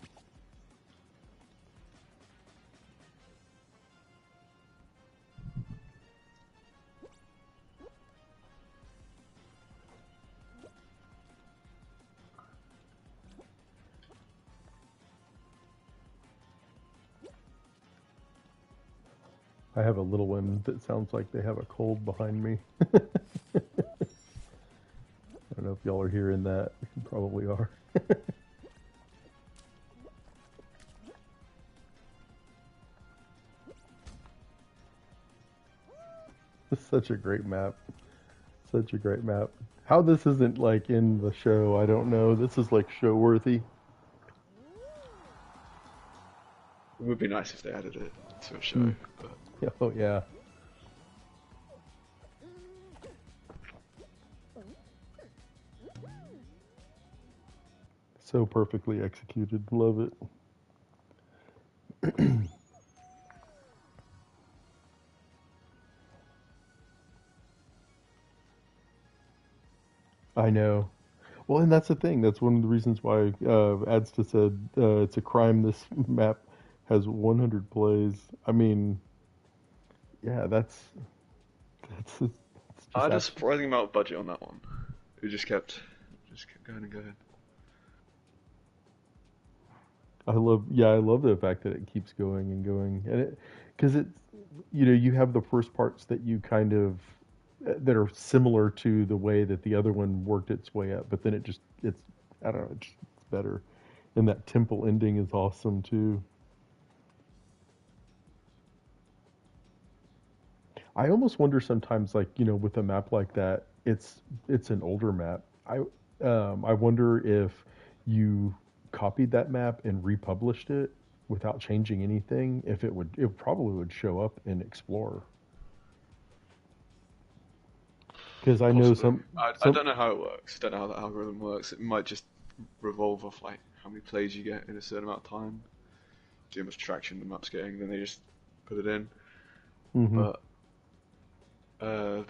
I have a little one that sounds like they have a cold behind me. I don't know if y'all are hearing that. You probably are. It's such a great map. Such a great map. How this isn't like in the show, I don't know. This is like show worthy. It would be nice if they added it to a Mm. show, but Oh yeah. So perfectly executed. Love it. I know. Well, and that's the thing. That's one of the reasons why Adsta said it's a crime this map has 100 plays. I mean, yeah, that's I just had a absolutely. surprising amount of budget on that one. It just kept going and going. I love the fact that it keeps going and going, and it because it's you have the first parts that you kind of that are similar to the way that the other one worked its way up, but then it's I don't know, it's better, and that temple ending is awesome too. I almost wonder sometimes, like with a map like that, it's an older map. I wonder if you copied that map and republished it without changing anything, if it probably would show up in Explorer. Because I know Possibly. some I some don't know how it works. Don't know how that algorithm works. It might just revolve off like how many plays you get in a certain amount of time, see how much traction the map's getting, then they just put it in. hmm But uh,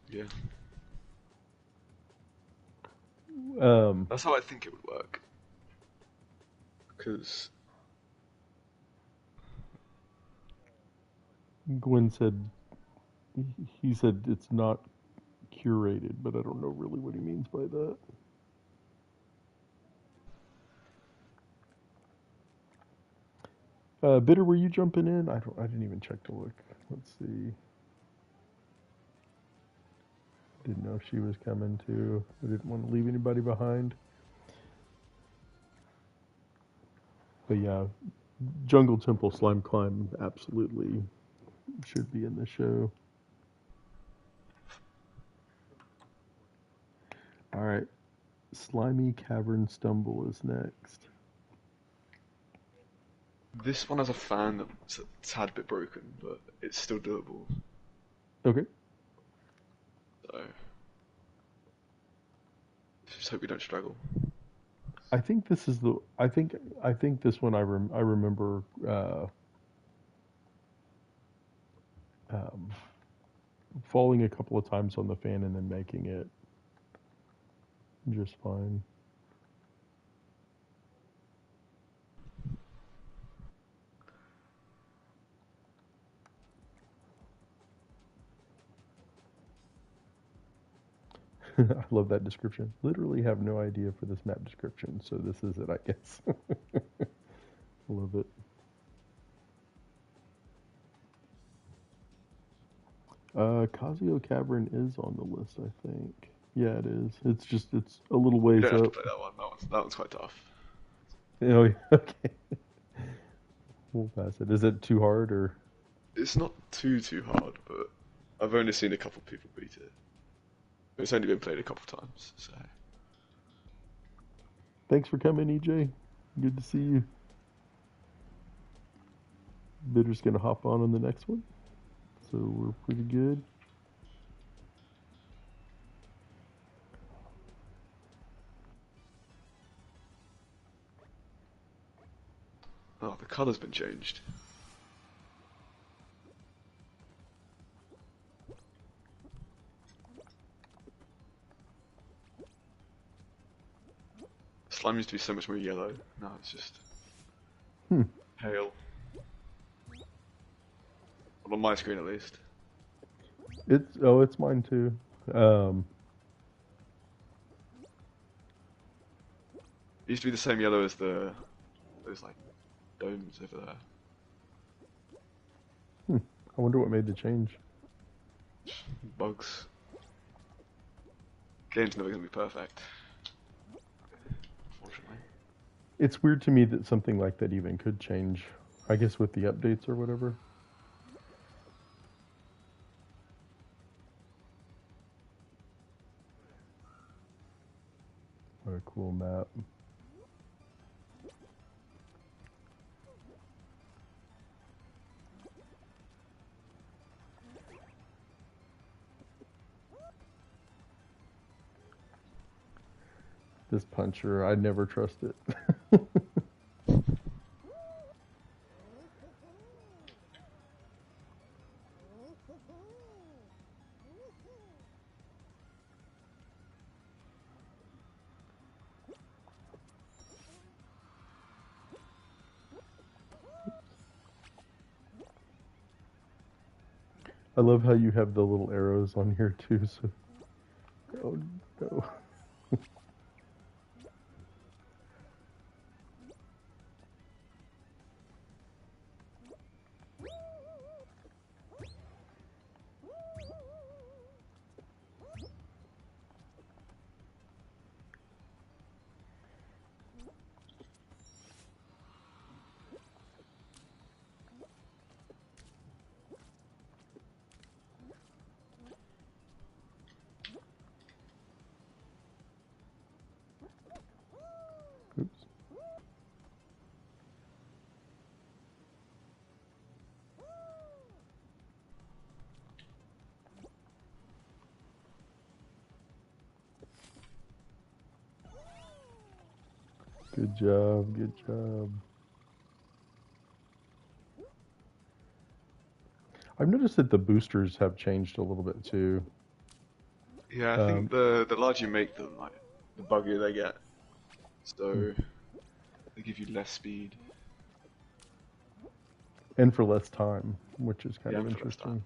yeah, um, that's how I think it would work. Because Gwen said he said it's not curated, but I don't know really what he means by that. Bitter, were you jumping in? I didn't even check to look. Let's see. Didn't know if she was coming too. I didn't want to leave anybody behind. But yeah, Jungle Temple Slime Climb absolutely should be in the show. All right, Slimy Cavern Stumble is next. this one has a fan that's a tad bit broken, but it's still doable. Okay. So just hope we don't struggle. I think this is the. I think this one I remember um, falling a couple of times on the fan and then making it. just fine. I love that description. Literally have no idea for this map description, so this is it, I guess. Love it. Casio Cavern is on the list, I think. Yeah, it is. It's a little You ways don't have to up. play that one. That one's quite tough. Oh, yeah, okay. We'll pass it. Is it too hard or? It's not too hard, but I've only seen a couple of people beat it. It's only been played a couple of times, so. Thanks for coming, EJ. Good to see you. Bitter's gonna hop on the next one, so we're pretty good. Oh, the colour's been changed. Slime used to be so much more yellow. Now it's just Hmm. pale. Well, on my screen at least. It's mine too. It used to be the same yellow as those like domes over there. I wonder what made the change. Bugs. Game's never gonna be perfect. Unfortunately. It's weird to me that something like that even could change. I guess with the updates or whatever. What a cool map. This puncher, I'd never trust it. I love how you have the little arrows on here too. So, oh no. Oops. Good job. Good job. I've noticed that the boosters have changed a little bit too. Yeah, I think Um, the larger you make them, like the buggier they get. hmm. So they give you less speed. And for less time, which is kind Yeah, of and for less time. interesting.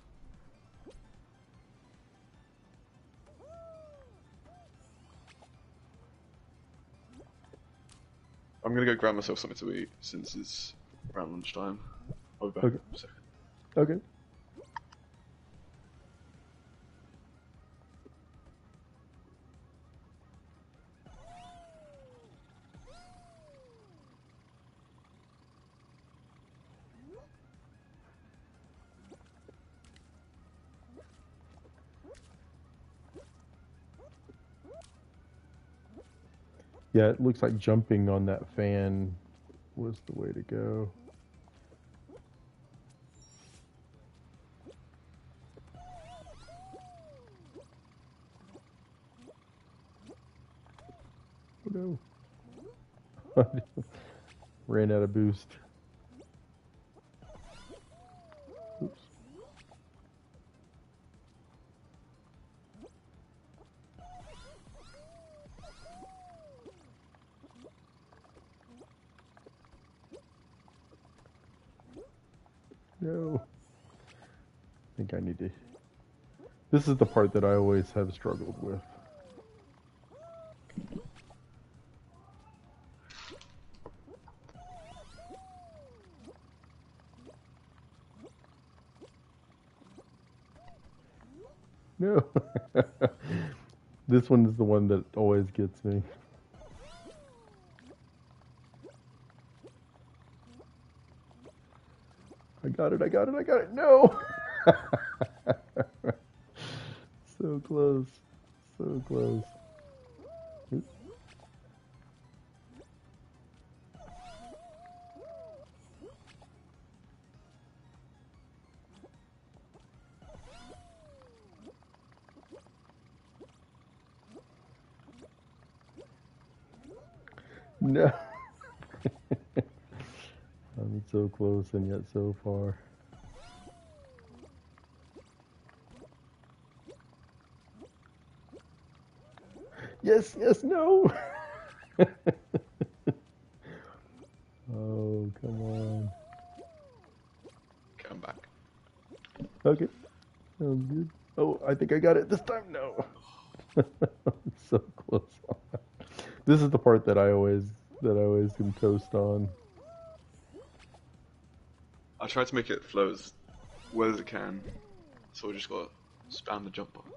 I'm gonna go grab myself something to eat since it's around lunchtime. I'll be back Okay. in a second. Okay. Yeah, it looks like jumping on that fan was the way to go. Oh no. Ran out of boost. Oops. think I need to. This is the part that I always have struggled with. No. This one is the one that always gets me. I got it, I got it, I got it. No! So close. So close. No. I'm so close and yet so far. Yes, yes, no. Oh, come on. Come back. Okay, sounds good. Oh, I think I got it this time. No. So close. This is the part that I always can toast on. I try to make it flow as well as it can, so I just gotta spam the jump button.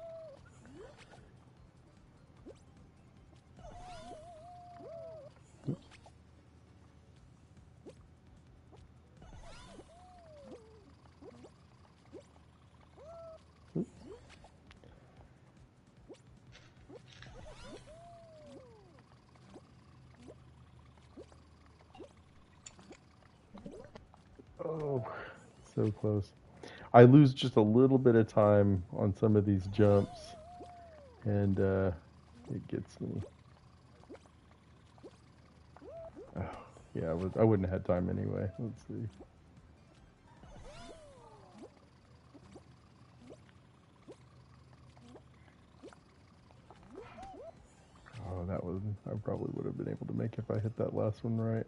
Oh, so close. I lose just a little bit of time on some of these jumps, and it gets me. Oh, yeah, I wouldn't have had time anyway. Let's see. Oh, that was. I probably would have been able to make if I hit that last one right.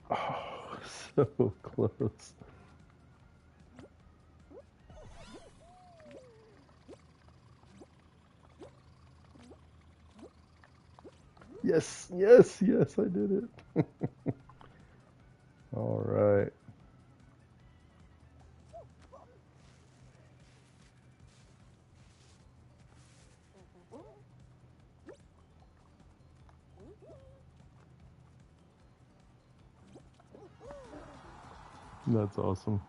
Oh, so close. Yes, yes, yes, I did it. All right. That's awesome.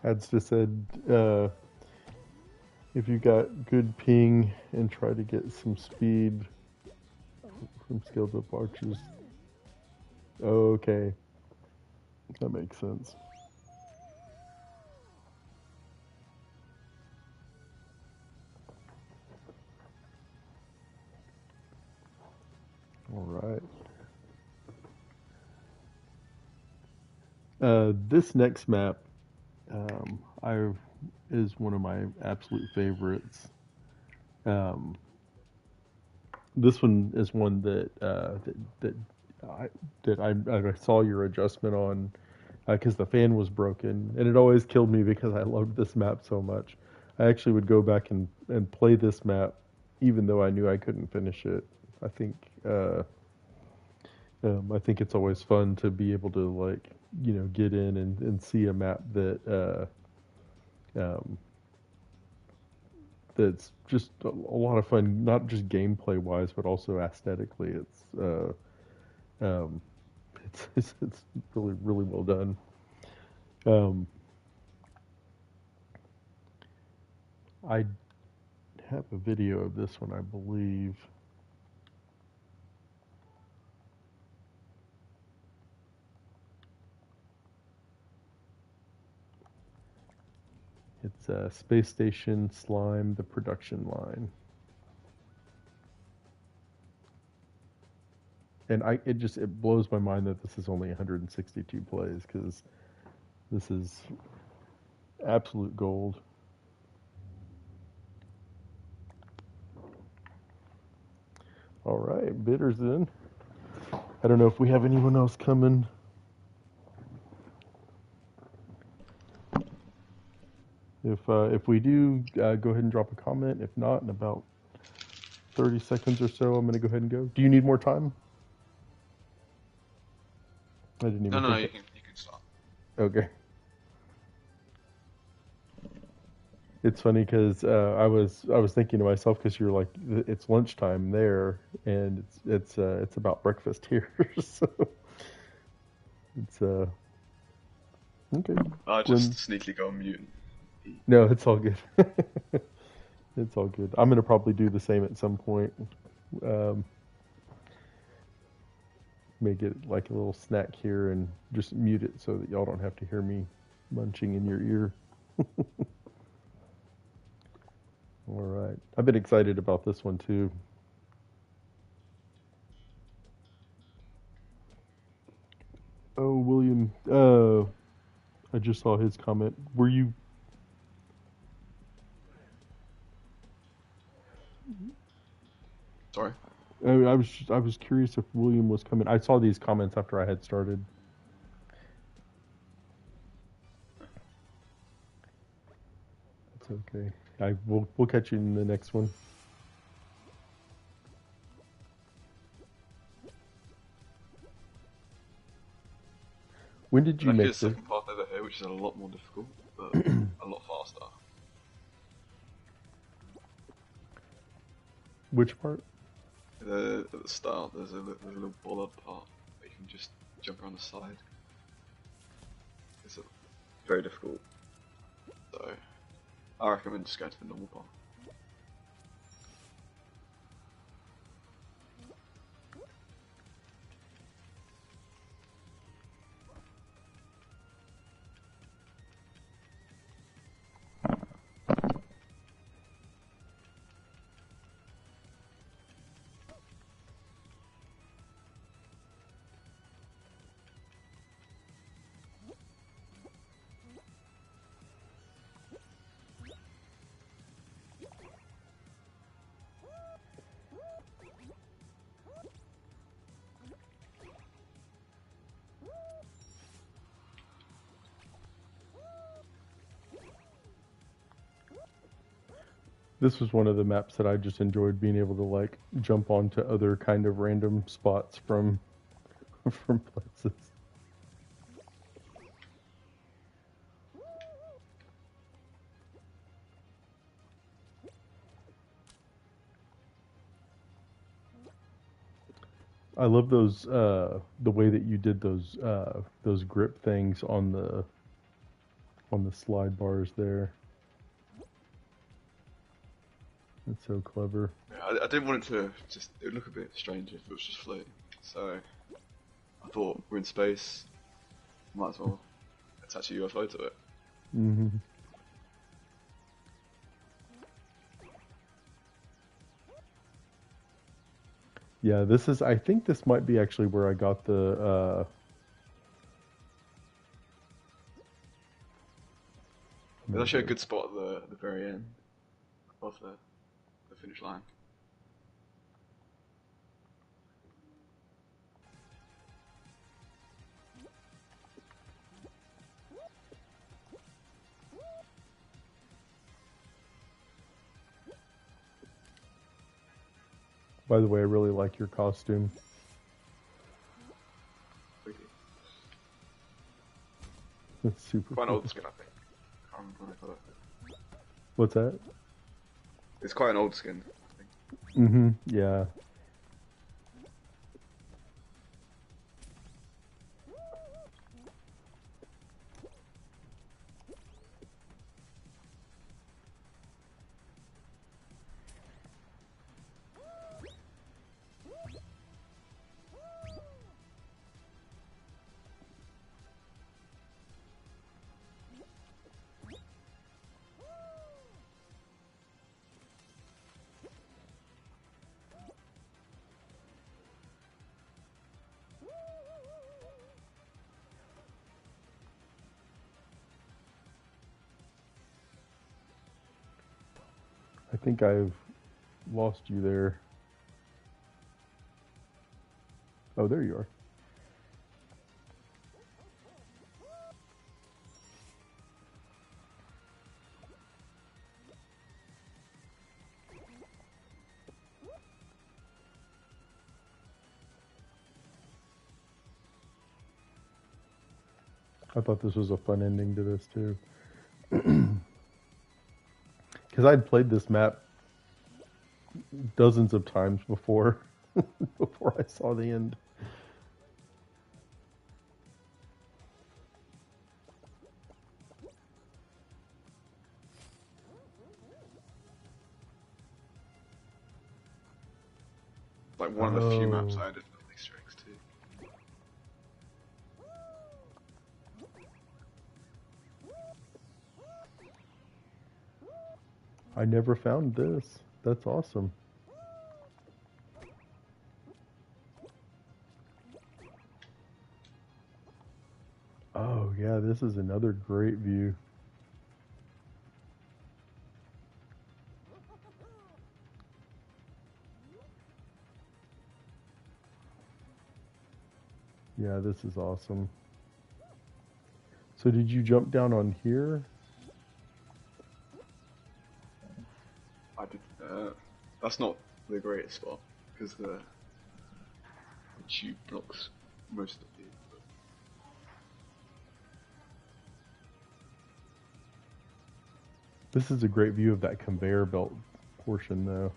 Ads just said if you got good ping and try to get some speed from scaled up archers. Oh, okay, that makes sense. All right. This next map, I is one of my absolute favorites. Um, this one is one I, I saw your adjustment on because the fan was broken, and it always killed me because I loved this map so much. I actually would go back and play this map, even though I knew I couldn't finish it. I think uh, I think it's always fun to be able to like get in and see a map um, that's just a lot of fun, not just gameplay wise, but also aesthetically. Um, it's really really well done. Um, I have a video of this one, I believe. It's Space Station Slime, the production line. And it blows my mind that this is only 162 plays because this is absolute gold. right, bidders then. I don't know if we have anyone else coming. If we do, go ahead and drop a comment. If not, in about 30 seconds or so, I'm going to go ahead and go. Do you need more time? I didn't No, even no, no, think that. you can start. Okay. It's funny because I was thinking to myself because you're like it's lunchtime there and it's about breakfast here, so it's okay. I just When sneakily go on mute and eat. no, it's all good. It's all good. I'm gonna probably do the same at some point. Um, May get like a little snack here and just mute it so that y'all don't have to hear me munching in your ear. All right. I've been excited about this one too. Oh, William. I just saw his comment. Were you? Sorry. I was curious if William was coming. I saw these comments after I had started. It's okay. We'll catch you in the next one. When did There's you actually a make this? second path over here, which is a lot more difficult, but a lot faster. Which part? At the start, there's a little bollard part where you can just jump around the side. It's very difficult, so I recommend just going to the normal path. This was one of the maps that I just enjoyed being able to like jump onto other kind of random spots from from places. I love those the way that you did those grip things on the slide bars there. That's so clever. Yeah, I didn't want it to it would look a bit strange if it was just floating. So I thought we're in space, might as well attach a UFO to it. Hmm. Yeah, this is. I think this might be actually where I got the. There's actually a good spot at the very end, above the finish line. By the way, I really like your costume. Thank you. It's super Quite an cool. old skin, I think. I can't remember when I got it. What's that? It's quite an old skin, I think. Mm-hmm. Yeah. I think I've lost you there. Oh, there you are. I thought this was a fun ending to this too. Because I'd played this map dozens of times before before I saw the end. Like one of the few maps Oh, I added little Easter eggs to. I never found this. That's awesome. Oh, yeah, this is another great view. Yeah, this is awesome. So did you jump down on here? I did. That's not the greatest spot because the tube blocks most of the view. This is a great view of that conveyor belt portion, though.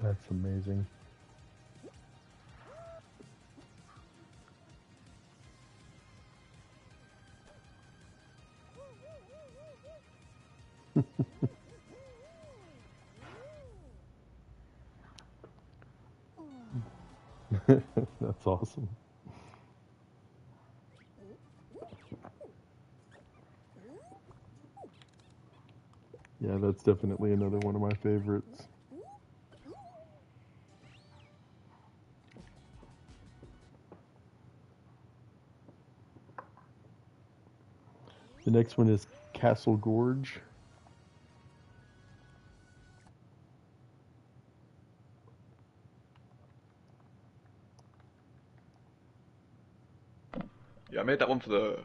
That's amazing. That's awesome. Yeah, that's definitely another one of my favorites. The next one is Castle Gorge. Yeah, I made that one for the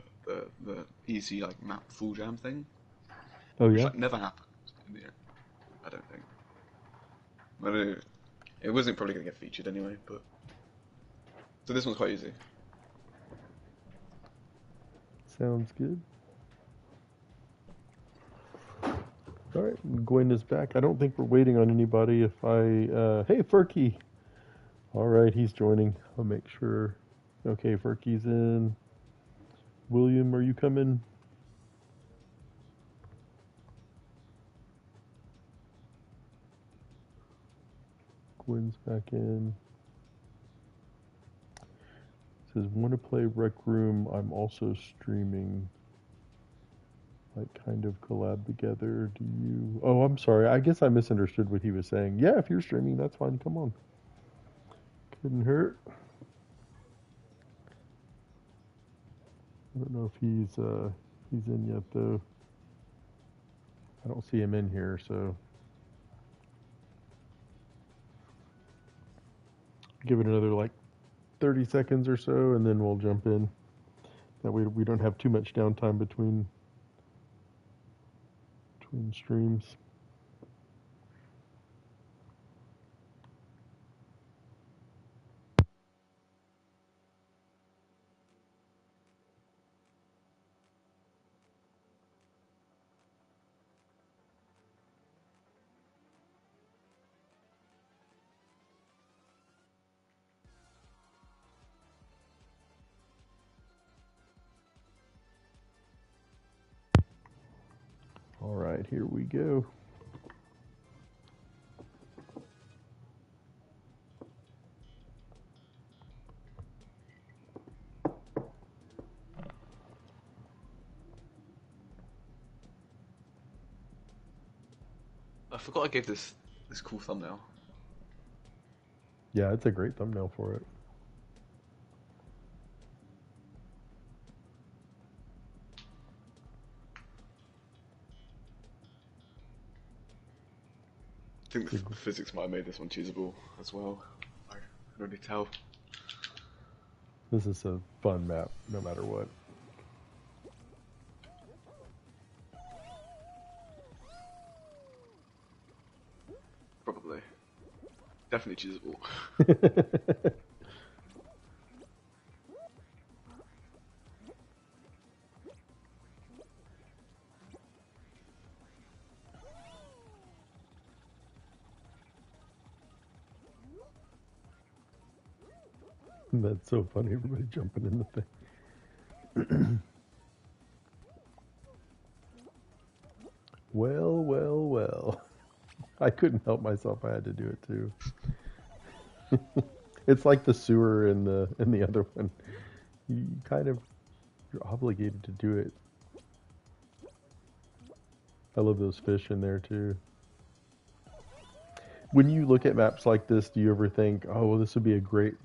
easy like map full jam thing, Oh, which yeah? like never happened in the end. I don't think. I know it wasn't probably gonna get featured anyway, but so this one's quite easy. Sounds good. All right, Gwen is back. I don't think we're waiting on anybody. Hey, Furky. All right, he's joining. I'll make sure. Okay, Furky's in. William, are you coming? Gwen's back in. Says, want to play Rec Room? I'm also streaming. Like, kind of collab together. Do you? Oh, I'm sorry. I guess I misunderstood what he was saying. Yeah, if you're streaming, that's fine. Come on. Couldn't hurt. I don't know if he's in yet though. I don't see him in here, so give it another like 30 seconds or so, and then we'll jump in. That way we don't have too much downtime between streams. All right, here we go. I forgot I gave this cool thumbnail. Yeah, it's a great thumbnail for it. think the physics might have made this one choosable as well. I can already tell. This is a fun map, no matter what. Probably. Definitely choosable. That's so funny, everybody jumping in the thing. Well, well, well. I couldn't help myself. I had to do it too. It's like the sewer in the other one. You kind of you're obligated to do it. I love those fish in there too. When you look at maps like this, do you ever think, "Oh, well, this would be a great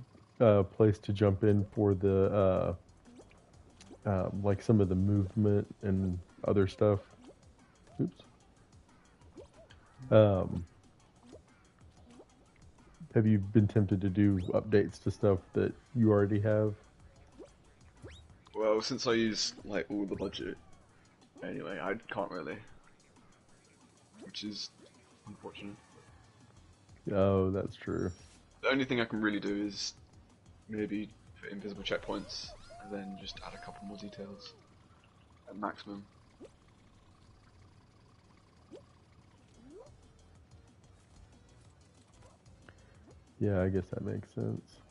place to jump in for the like some of the movement and other stuff?" Oops. Um, have you been tempted to do updates to stuff that you already have? Well, since I use like all the budget anyway, I can't really, which is unfortunate. Oh, that's true. The only thing I can really do is maybe put invisible checkpoints and then just add a couple more details at maximum. Yeah, I guess that makes sense.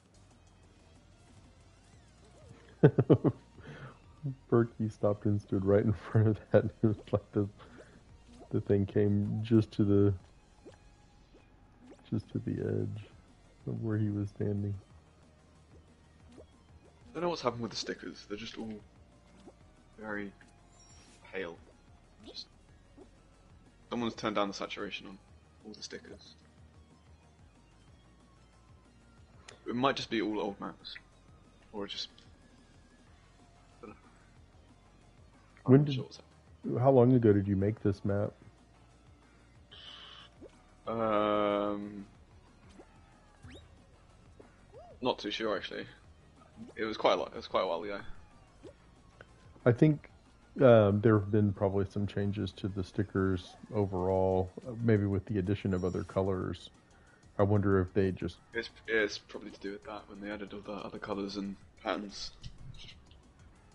Berkey stopped and stood right in front of that. It was like the thing came just to the edge of where he was standing. I don't know what's happened with the stickers. They're just all very pale. Just someone's turned down the saturation on all the stickers. It might just be all old maps, or just. I don't know. When did? How long ago did you make this map? Not too sure actually. It was quite a lot. It was quite a while ago. I think there have been probably some changes to the stickers overall, maybe with the addition of other colors. I wonder if they just... It's probably to do with that, when they added all the other colours and patterns.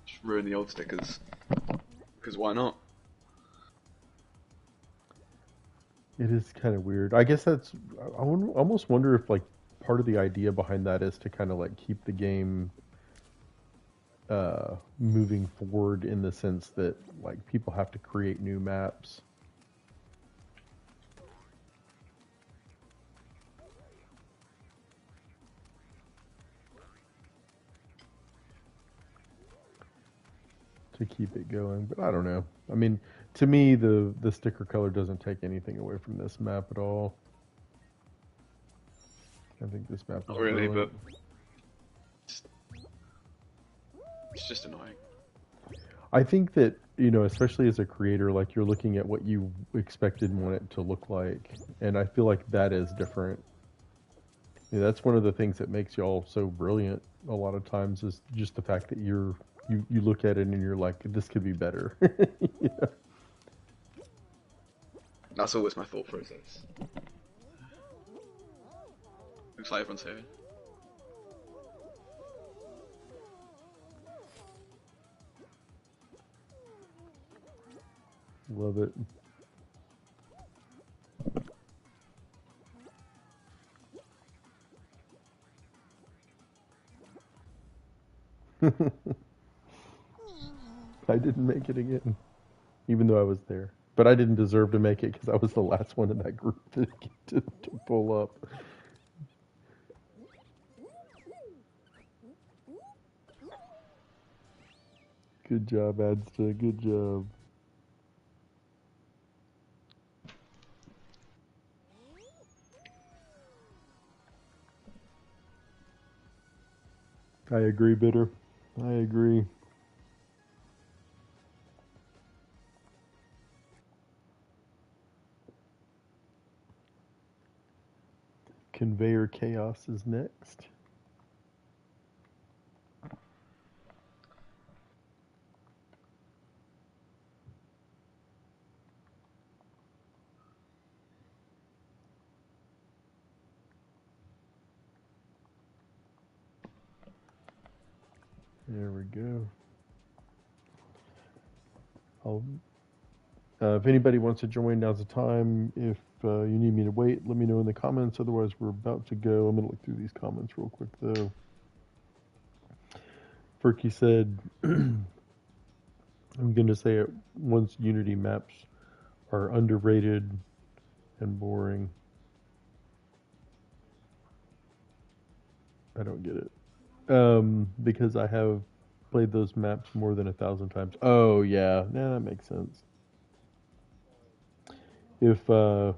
Just ruin the old stickers. Because why not? It is kind of weird. I guess that's... almost wonder if like part of the idea behind that is to kind of like keep the game moving forward, in the sense that like people have to create new maps. To keep it going, but I don't know. I mean, to me, the sticker color doesn't take anything away from this map at all. I think this map is Not really, brilliant. but it's just annoying. I think that, you know, especially as a creator, like you're looking at what you expected and want it to look like, and I feel like that is different. You know, that's one of the things that makes y'all so brilliant a lot of times, is just the fact that you look at it and you're like, this could be better. Yeah. That's always my thought process. Looks like everyone's here. Love it. I didn't make it again, even though I was there. But I didn't deserve to make it because I was the last one in that group to pull up. Good job, Adsta. Good job. I agree, Bitter. I agree. Conveyor Chaos is next. There we go. If anybody wants to join, now's the time. If you need me to wait, let me know in the comments. Otherwise, we're about to go. I'm going to look through these comments real quick, though. Ferky said, I'm going to say it once, Unity maps are underrated and boring. I don't get it. Because I have played those maps more than 1,000 times. Oh, yeah. That makes sense. If there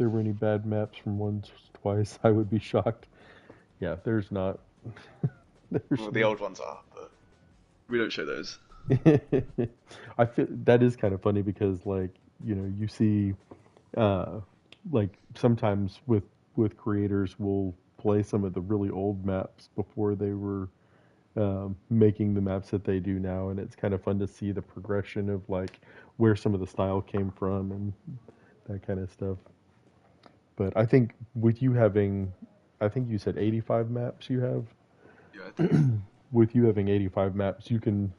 were any bad maps from Once Twice, I would be shocked. Yeah, there's not. Well, there's the not. old ones are, but we don't show those. I feel that is kind of funny because, like, you see, uh, like sometimes with creators will play some of the really old maps before they were making the maps that they do now, and it's kind of fun to see the progression of like where some of the style came from and that kind of stuff. But I think with you having, I think you said 85 maps you have. Yeah, I think. With you having 85 maps, you can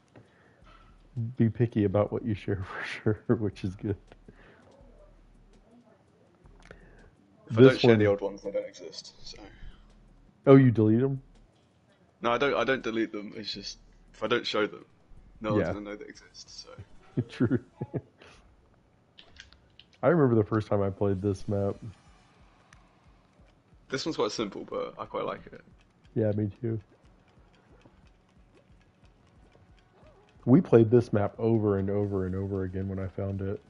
be picky about what you share for sure, which is good. If I don't This share the one, old ones, they don't exist. So oh, you delete them? no, I don't. I don't delete them. It's just if I don't show them, no one's Yeah, gonna know they exist. So true. I remember the first time I played this map. this one's quite simple, but I quite like it. Yeah, me too. We played this map over and over and over again when I found it.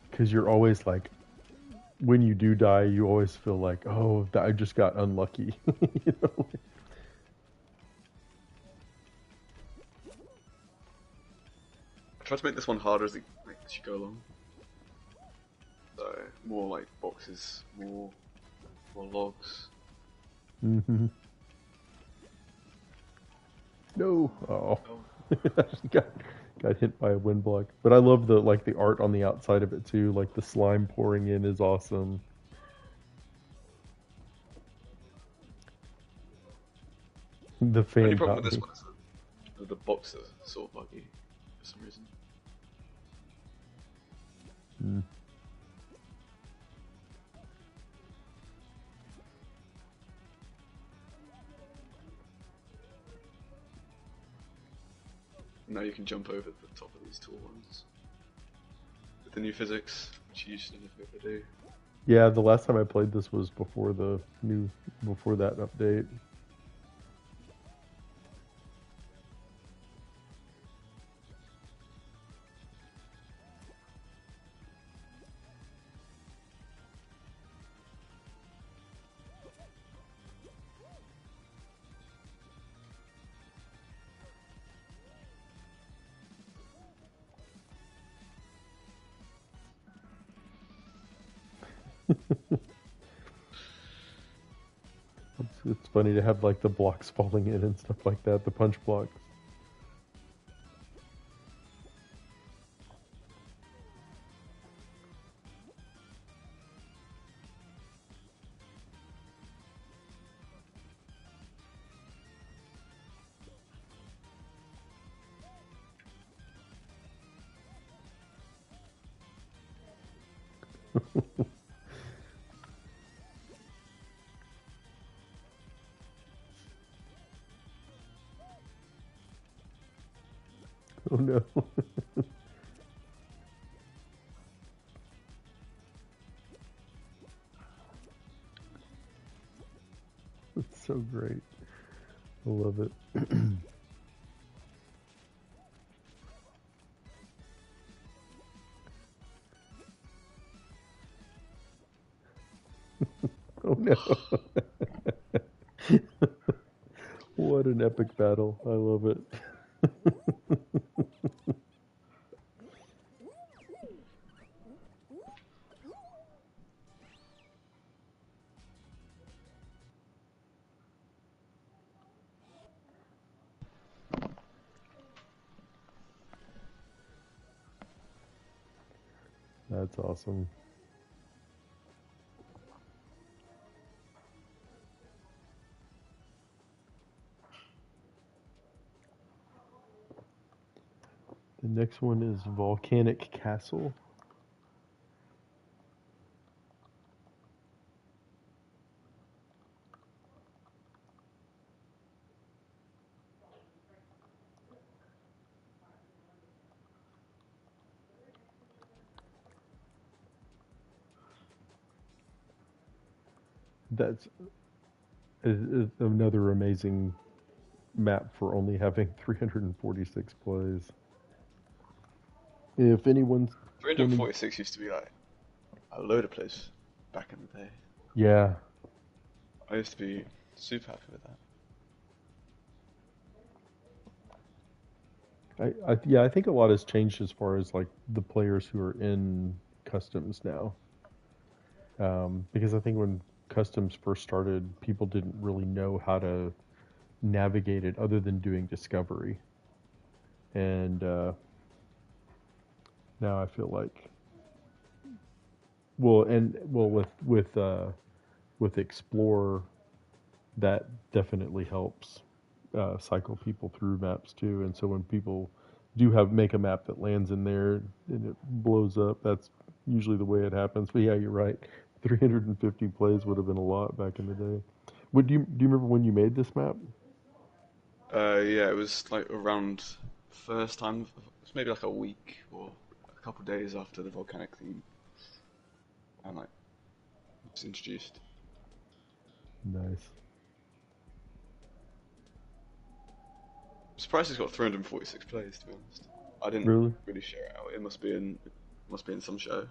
Because you're always like, when you do die, you always feel like, oh, I just got unlucky. you know? I try to make this one harder as you go along. So more like boxes, more logs. Mm-hmm. No. Oh. Oh, I just got hit by a wind block. But I love the art on the outside of it too. Like the slime pouring in is awesome. The only fan problem got with this me. one is that the box is sort of buggy for some reason. Mm. Now you can jump over the top of these tall ones with the new physics, which you used to never be able to do. Yeah, the last time I played this was before that update. It's funny to have like the blocks falling in and stuff like that, the punch blocks. Oh no. It's so great. I love it. Oh no. What an epic battle. I love it. That's awesome. The next one is Volcanic Castle. That's another amazing map for only having 346 plays. If anyone's wanting, 346 used to be like a load of plays back in the day. yeah, I used to be super happy with that. I think a lot has changed as far as like the players who are in customs now. Because I think when customs first started, people didn't really know how to navigate it other than doing discovery. And now I feel like, with explore, that definitely helps cycle people through maps too. And so when people do make a map that lands in there and it blows up, that's usually the way it happens. But yeah, you're right. 350 plays would have been a lot back in the day. Do you remember when you made this map? Yeah, it was like around first time. It was maybe like a week or a couple of days after the volcanic theme, and like it was introduced. Nice. I'm surprised it's got 346 plays. To be honest, I didn't Really? really share it out. It must be in some show.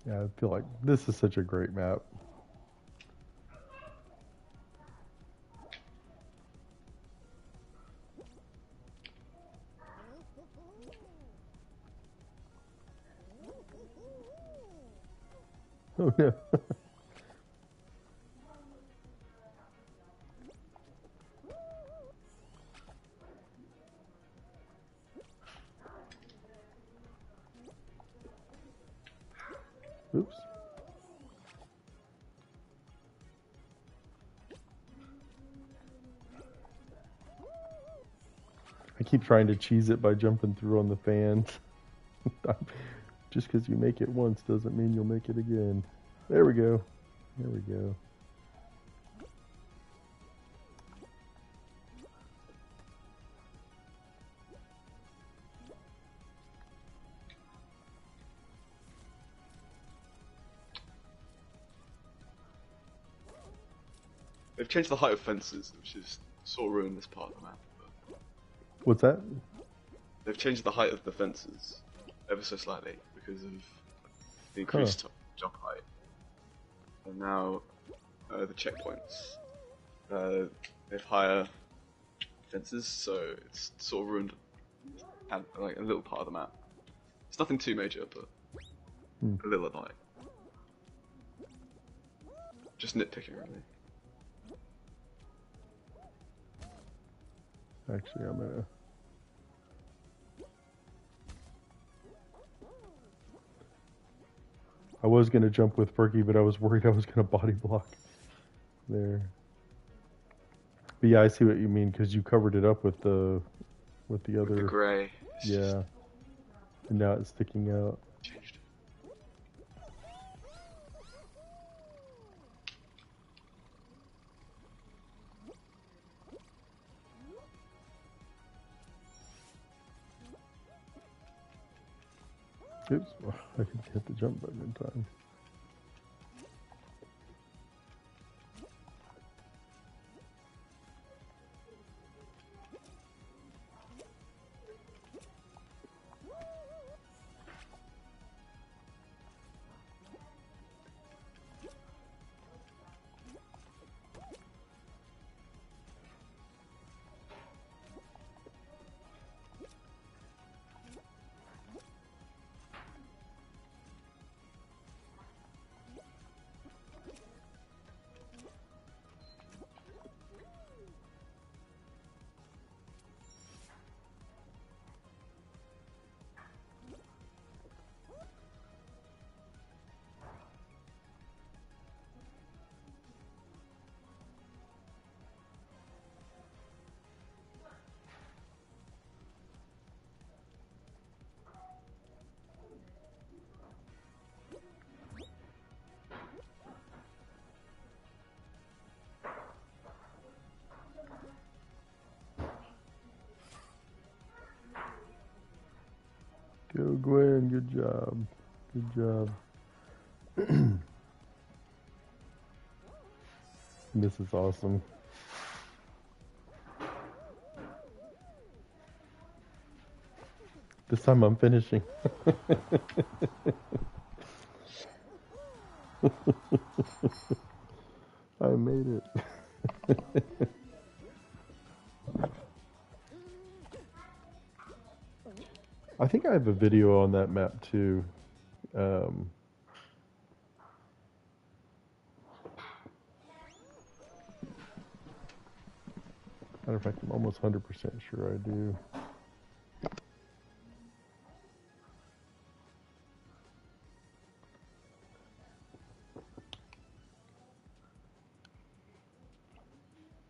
Yeah, I feel like this is such a great map. Oh no. Oops. I keep trying to cheese it by jumping through on the fans. Just because you make it once doesn't mean you'll make it again. There we go. There we go. They've changed the height of fences, which is sort of ruined this part of the map. But What's that? they've changed the height of the fences ever so slightly because of the Huh. increased jump height. And now the checkpoints, they have higher fences, so it's sort of ruined like a little part of the map. It's nothing too major, but Hmm. a little annoying. Just nitpicking, really. Actually, I'm gonna. I was gonna jump with Perky, but I was worried I was gonna body block there. But yeah, I see what you mean because you covered it up with the With the other. grey, it's just Yeah, and now it's sticking out. changed. Oops, I didn't hit the jump button in time. Gwen, good job. Good job. This is awesome. This time I'm finishing. I made it. I think I have a video on that map too. Um, Matter of fact, I'm almost 100% sure I do.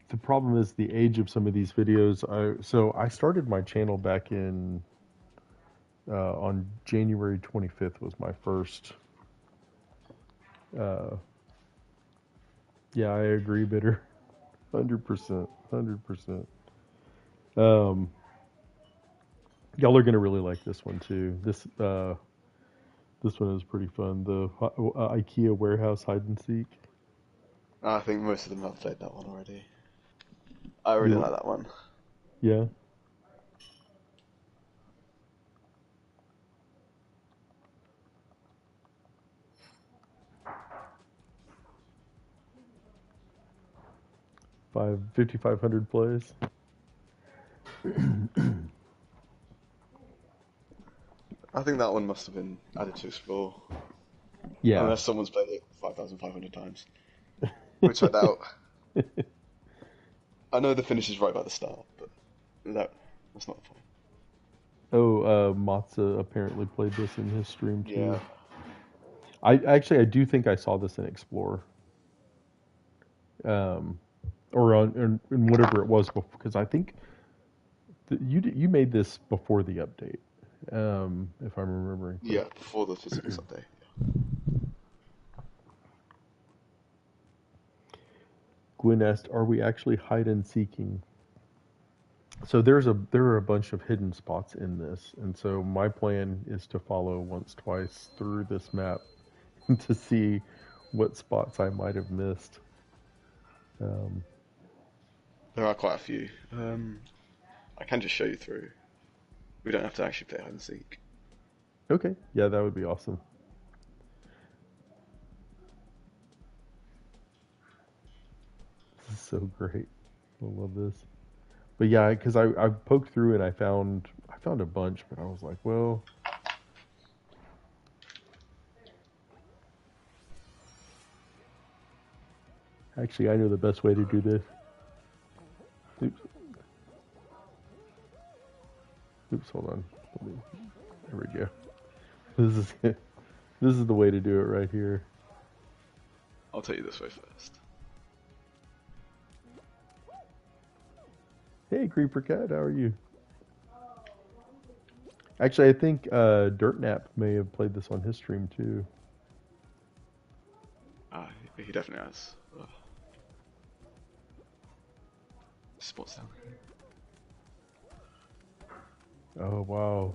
The problem is the age of some of these videos. So I started my channel back in on January 25th was my first. Uh, yeah, I agree, bitter. 100%, 100%. Um, y'all are gonna really like this one too. This one is pretty fun. The IKEA warehouse hide and seek. I think most of them have played that one already. I really You, like that one. yeah. 5,500 plays. I think that one must have been added to Explore, Yeah. unless someone's played it 5,500 times, which I doubt. I know the finish is right by the start, but that's not the point. Oh, Matza apparently played this in his stream too. Yeah, I do think I saw this in Explore, um, or on in whatever it was before, because I think you made this before the update, if I'm remembering yeah, correct. before the physics update. Gwen asked, "Are we actually hide and seeking?" So there are a bunch of hidden spots in this, and so my plan is to follow once twice through this map to see what spots I might have missed. Um, There are quite a few. I can just show you through. We don't have to actually play hide and seek. okay, yeah, that would be awesome. This is so great. I love this. But yeah, because I poked through and I found a bunch, but I was like, well, actually, I know the best way to do this. Oops, oops, hold on. There we go. This is this is the way to do it right here. I'll take you this way first. Hey, Creeper Cat, how are you? Actually, I think Dirtnap may have played this on his stream too. He definitely has. Spots down here. Oh wow,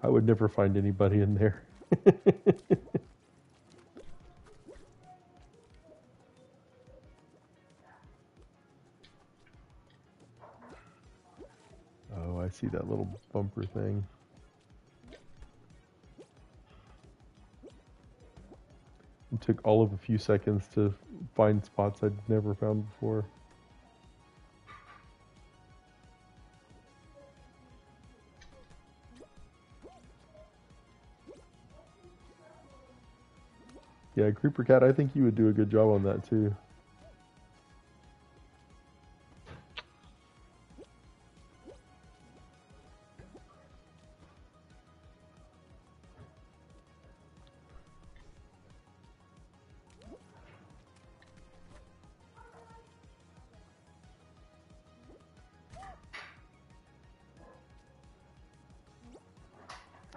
I would never find anybody in there. Oh, I see that little bumper thing. It took all of a few seconds to find spots I'd never found before. Yeah, Creeper Cat, I think you would do a good job on that too.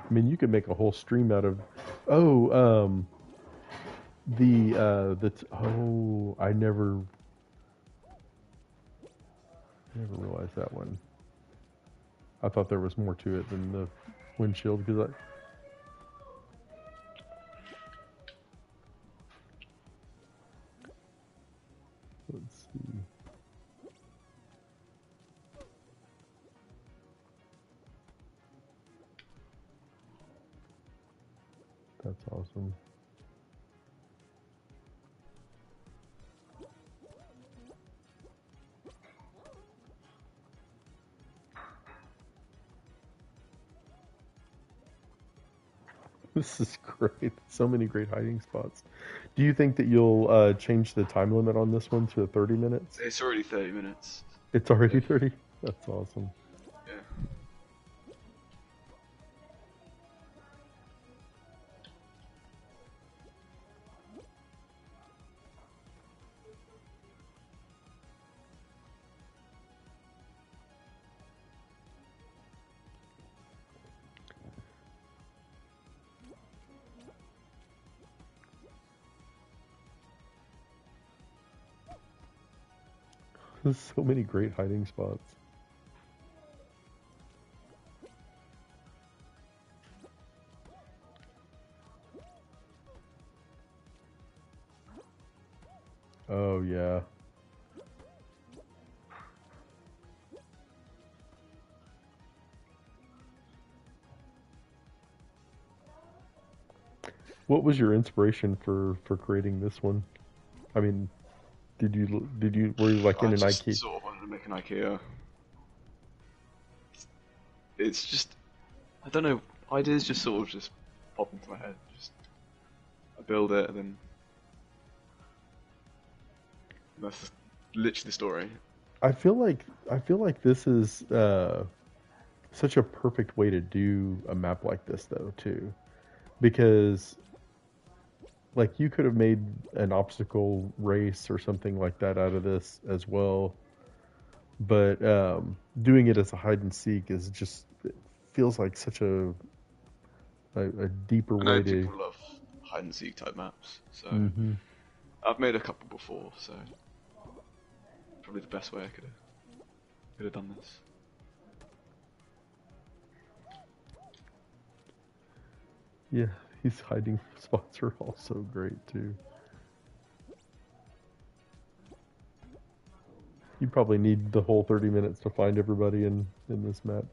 I mean, you could make a whole stream out of. Oh, oh, I never realized that one. I thought there was more to it than the windshield because I. Let's see. That's awesome. This is great. So many great hiding spots. Do you think that you'll change the time limit on this one to 30 minutes? It's already 30 minutes. It's already If 30? That's awesome. yeah. There's so many great hiding spots. Oh, yeah. What was your inspiration for creating this one? I mean, were you like I in an just IKEA? sort of wanted to make an IKEA. It's just, I don't know, ideas just sort of just pop into my head. Just I build it and then that's literally the story. I feel like this is such a perfect way to do a map like this though too, because like you could have made an obstacle race or something like that out of this as well, but doing it as a hide and seek is just it feels like such a deeper I know way to. people love hide and seek type maps, so Hmm. I've made a couple before, so probably the best way I could have done this. Yeah, these hiding spots are also great too. You probably need the whole 30 minutes to find everybody in this map.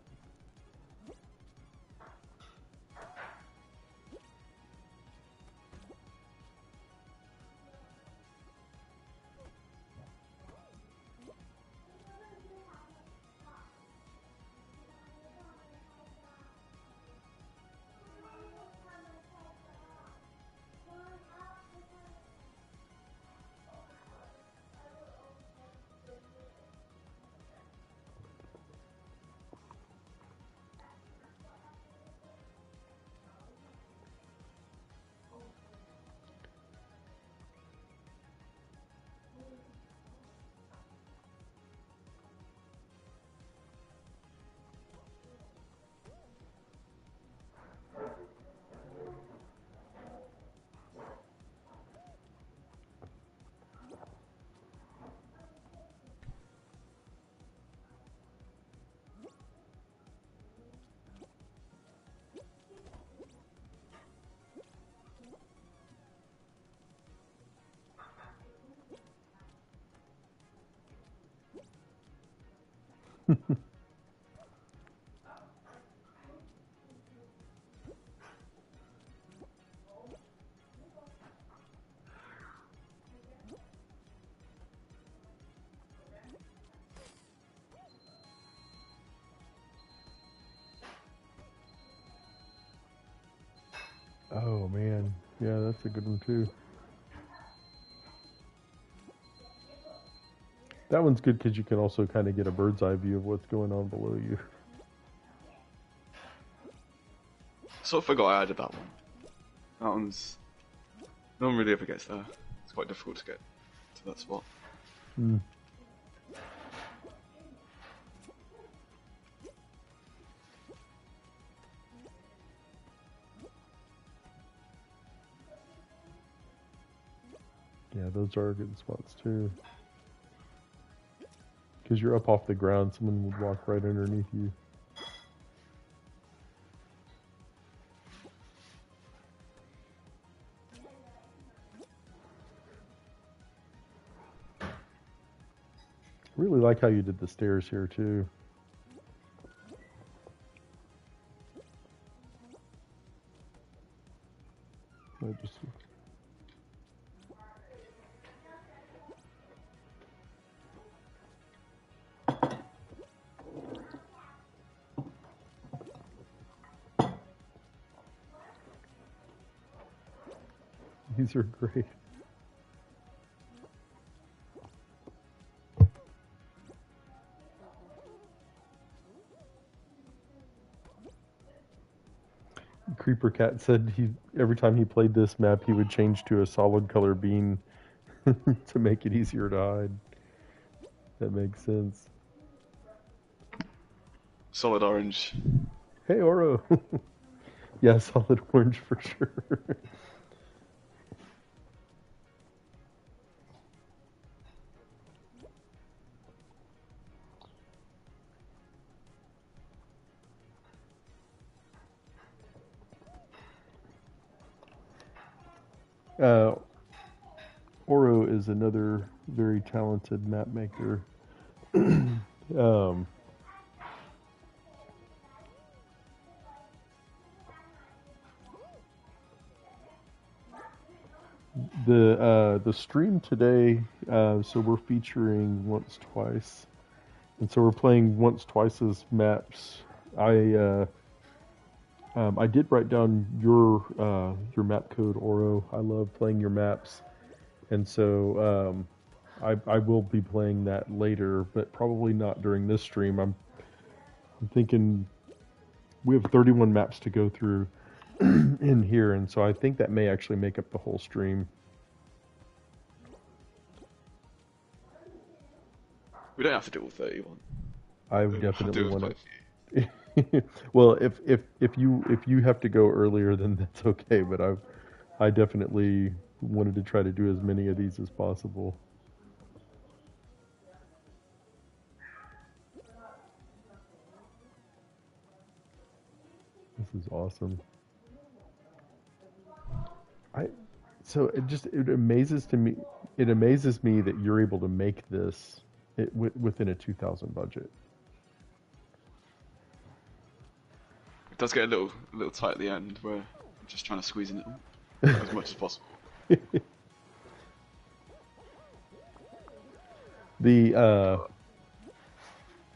Oh man, yeah, that's a good one too. That one's good because you can also kind of get a bird's eye view of what's going on below you. Sort of forgot I added that one. That one's no one really ever gets there. It's quite difficult to get to that spot. Hmm. Yeah, those are good spots too. Because you're up off the ground, someone would walk right underneath you. Really like how you did the stairs here too. I just these are great. Creeper Cat said he every time he played this map he would change to a solid color bean to make it easier to hide. That makes sense. Solid orange. Hey Oro. Yeah, solid orange for sure. uh, Oro is another very talented map maker. um, the stream today, so we're featuring Once Twice, and so we're playing Once Twice's maps. I did write down your map code, Oro. I love playing your maps, and so I will be playing that later, but probably not during this stream. I'm thinking we have 31 maps to go through in here, and so I think that may actually make up the whole stream. We don't have to do all 31. I I'll definitely do it with want quite to. Well, if you have to go earlier, then that's okay. But I definitely wanted to try to do as many of these as possible. This is awesome. I so it amazes to me. It amazes me that you're able to make this within a 2,000 budget. It does get a little tight at the end where I'm just trying to squeeze in as much as possible. The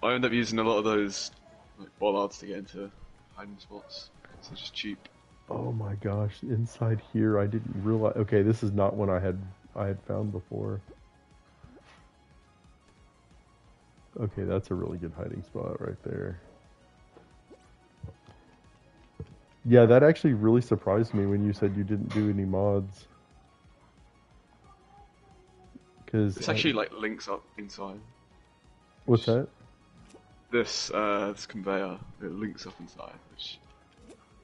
I end up using a lot of those like bollards to get into hiding spots because they're just cheap. Oh my gosh, inside here I didn't realize. Okay, this is not one I had found before. Okay, that's a really good hiding spot right there. Yeah, that actually really surprised me when you said you didn't do any mods. Because This actually like links up inside. what's that? This conveyor, it links up inside, which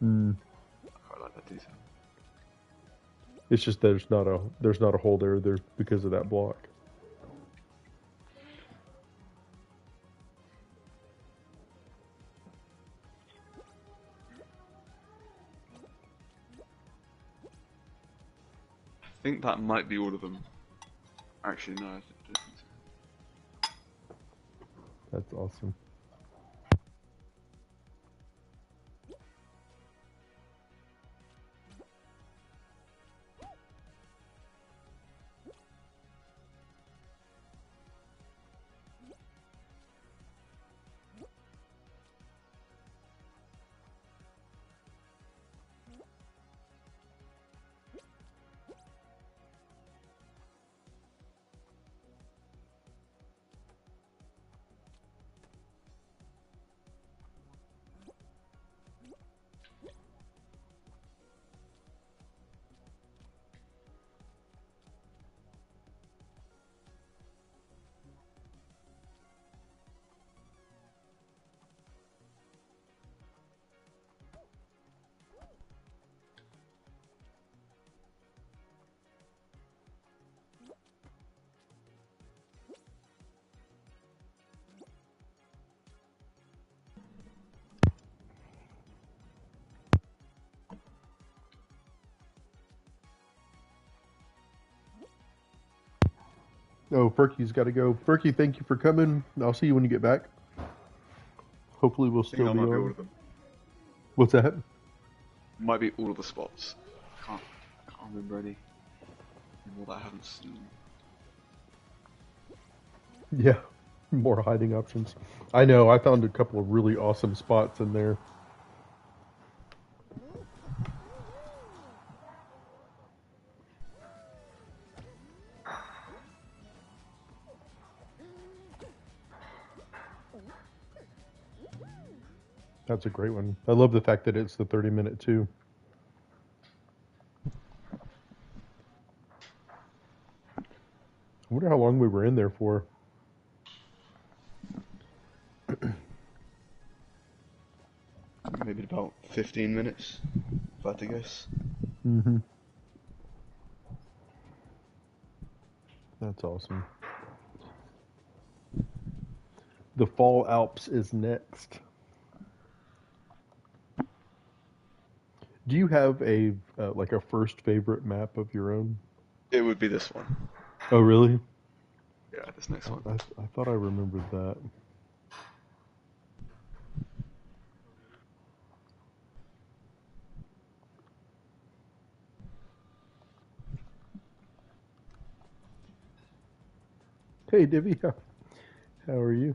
Mm, I quite like that detail. it's just there's not a hole there because of that block. I think that might be all of them. Actually, no, I don't think so. That's awesome. Oh, Ferky's got to go. Ferky, thank you for coming. I'll see you when you get back. Hopefully, we'll I think still that be might be all on. of them. What's that? Might be all of the spots. I can't remember any more that I haven't seen. Yeah, more hiding options. I know. I found a couple of really awesome spots in there. That's a great one. I love the fact that it's the 30-minute too. I wonder how long we were in there for. Maybe about 15 minutes, if I had to guess. Mm-hmm. That's awesome. The Fall Alps is next. Do you have a like a first favorite map of your own? It would be this one. Oh, really? Yeah, this next one. I thought I remembered that. Hey, Divvy, how are you?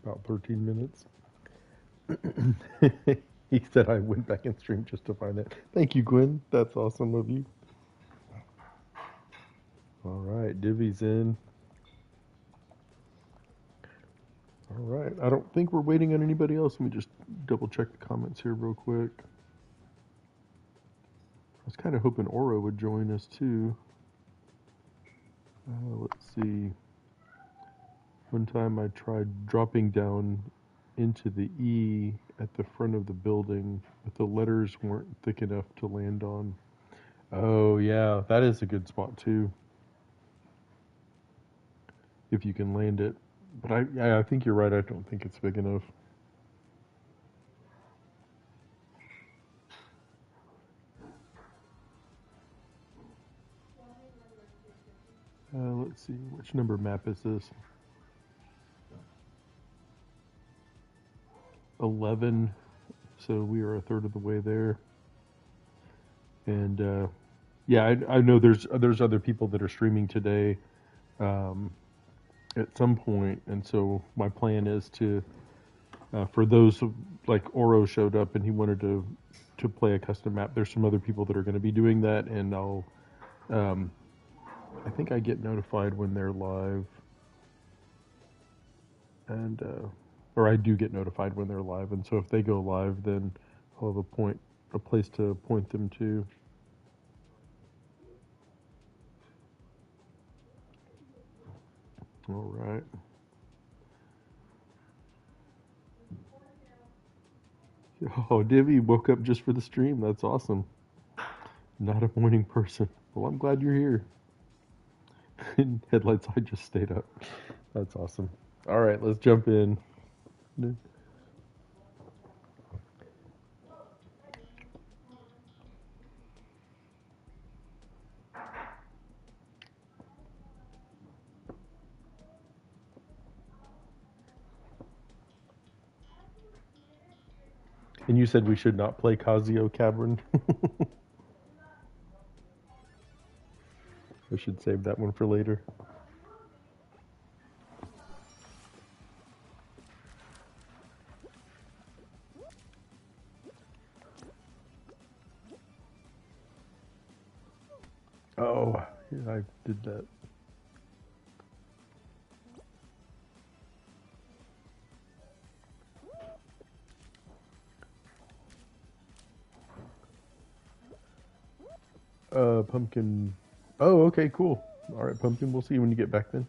About 13 minutes. He said I went back in stream just to find it. Thank you, Gwen. That's awesome of you. All right, Divvy's in. All right. I don't think we're waiting on anybody else. Let me just double check the comments here real quick. I was kind of hoping Oro would join us too. Let's see. One time I tried dropping down into the E at the front of the building, but the letters weren't thick enough to land on. Oh, yeah, that is a good spot too, if you can land it. But I think you're right. I don't think it's big enough. Let's see. Which number map is this? 11. So we are a third of the way there. And yeah, I know there's other people that are streaming today um, at some point, and so my plan is to for those like Oro showed up and he wanted to play a custom map. There's some other people that are going to be doing that, and um, I think I get notified when they're live, and or I do get notified when they're live, and so if they go live, then I'll have a place to point them to. All right. Oh, Divvy woke up just for the stream. That's awesome. Not a morning person. Well, I'm glad you're here. In headlights, I just stayed up. That's awesome. All right, let's jump in. And you said we should not play Casio Cavern. I should save that one for later. Oh, yeah, I did that. Pumpkin. Oh, okay, cool. All right, Pumpkin. We'll see you when you get back then.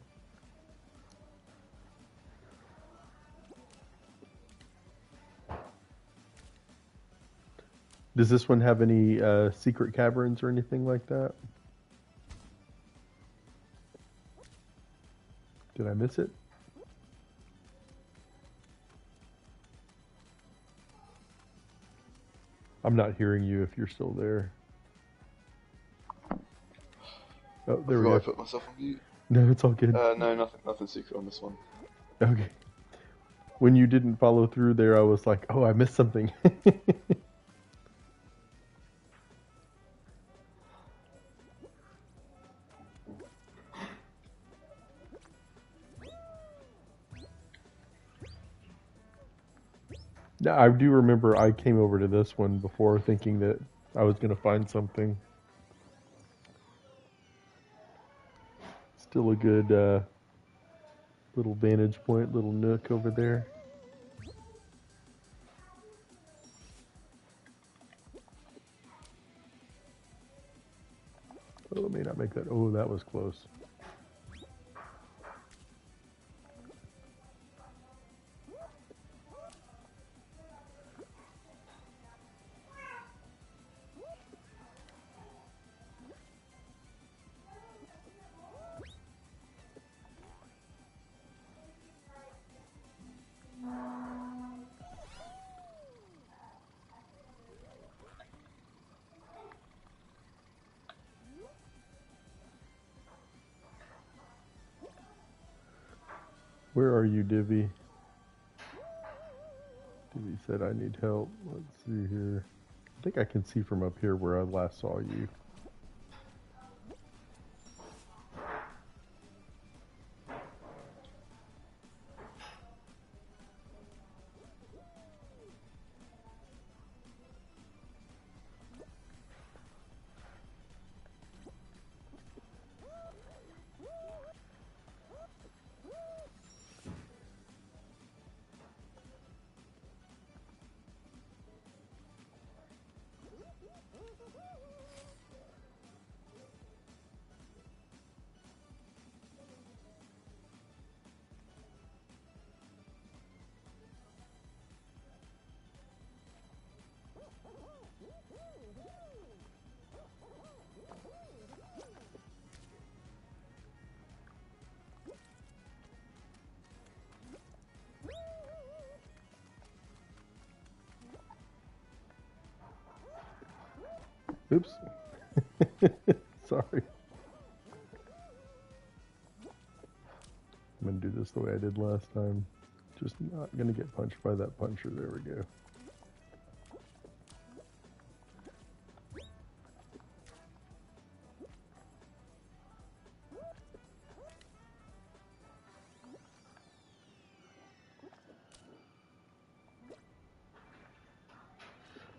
Does this one have any secret caverns or anything like that? Did I miss it? I'm not hearing you if you're still there. Oh, I there we forgot I go. put myself on mute. No, it's all good. No, nothing secret on this one. Okay. When you didn't follow through there, I was like, oh, I missed something. No, I do remember I came over to this one before thinking that I was going to find something. Still a good little vantage point, little nook over there. Oh, it may not make that. Oh, that was close. Where are you, Divvy? Divvy said I need help. Let's see here. I think I can see from up here where I last saw you. Oops. Sorry. I'm going to do this the way I did last time. Just not going to get punched by that puncher. There we go.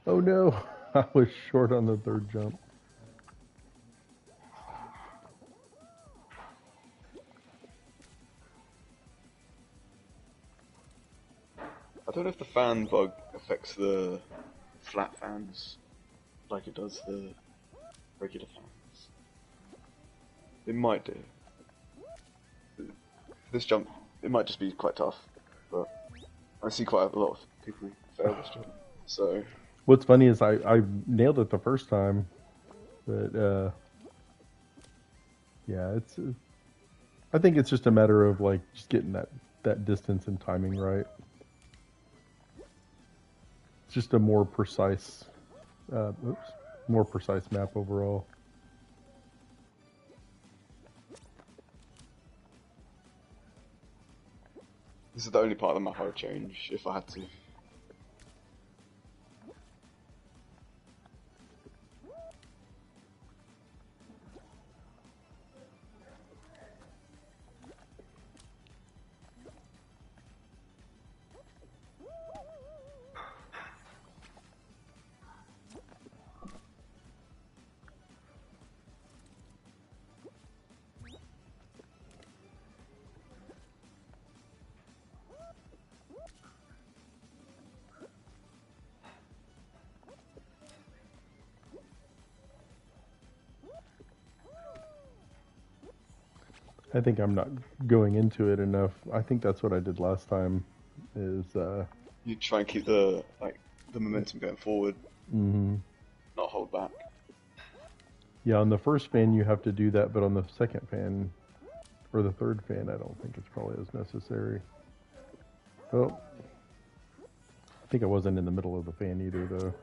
Oh no, I was short on the third jump. I don't know if the fan bug affects the flat fans like it does the regular fans. It might do. This jump, it might just be quite tough, but I see quite a lot of people fail this jump. So What's funny is I nailed it the first time, but yeah, it's. I think it's just a matter of like just getting that distance and timing right. It's just a more precise, more precise map overall. this is the only part of the map I would change if I had to. I think I'm not going into it enough. I think that's what I did last time. Is You try and keep the momentum going forward, mm-hmm. not hold back. Yeah, on the first fan you have to do that, but on the second fan or the third fan, I don't think it's probably as necessary. Oh, I think I wasn't in the middle of the fan either, though.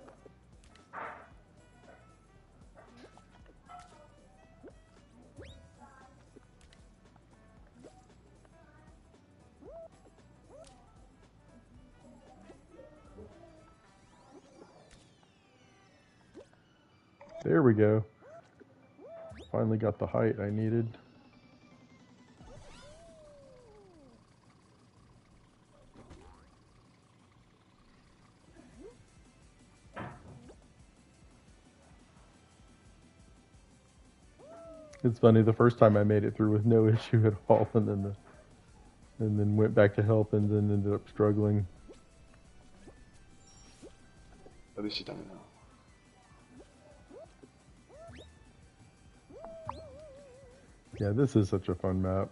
There we go. Finally got the height I needed. It's funny, the first time I made it through with no issue at all, and then went back to help and then ended up struggling. At least you've done it now. Yeah, this is such a fun map.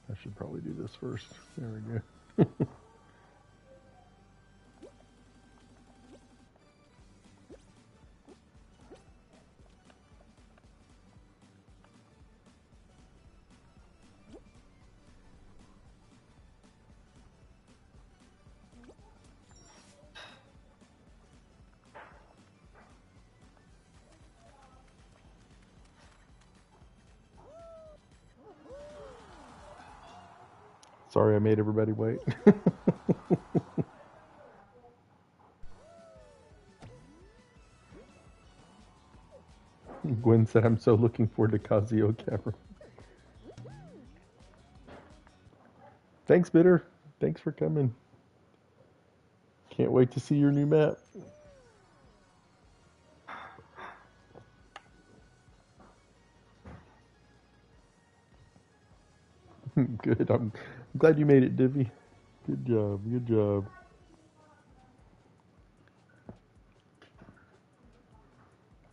I should probably do this first. There we go. Sorry I made everybody wait. Gwen said, I'm so looking forward to Kazuo camera. Thanks, Bitter. Thanks for coming. Can't wait to see your new map. Good. I'm glad you made it, Divvy. Good job. Good job.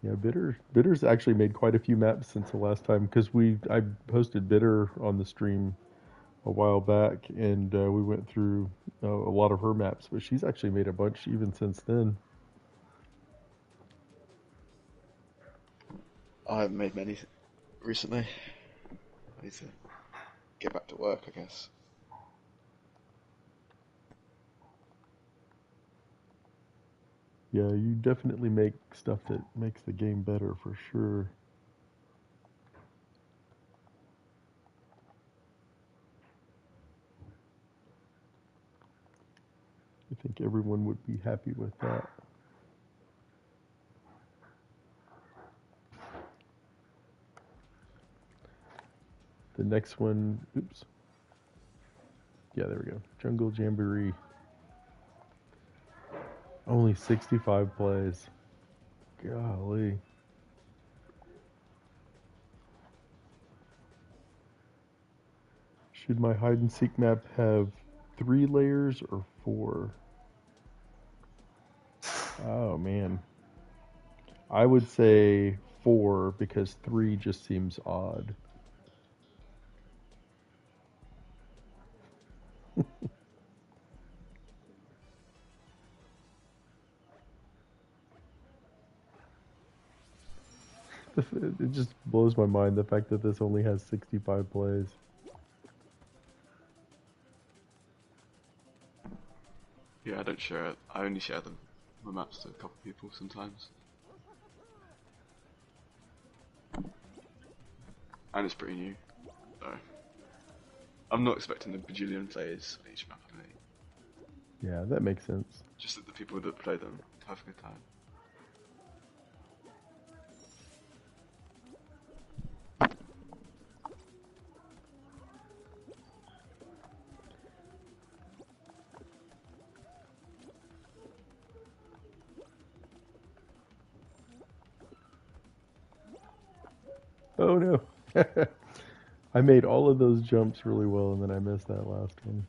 Yeah, Bitter's actually made quite a few maps since the last time because I posted Bitter on the stream a while back, and we went through a lot of her maps, but she's actually made a bunch even since then. I haven't made many recently. I need to get back to work, I guess. Yeah, you definitely make stuff that makes the game better for sure. I think everyone would be happy with that. The next one, oops. Yeah, there we go. Jungle Jamboree. Only 65 plays. Golly. Should my hide and seek map have 3 layers or 4? Oh man. I would say 4 because 3 just seems odd. It just blows my mind the fact that this only has 65 plays. Yeah, I don't share it. I only share them, my maps, to a couple of people sometimes. And it's pretty new, so I'm not expecting the bajillion plays on each map I make. Yeah, that makes sense. Just that the people that play them have a good time. Oh no. I made all of those jumps really well and then I missed that last one.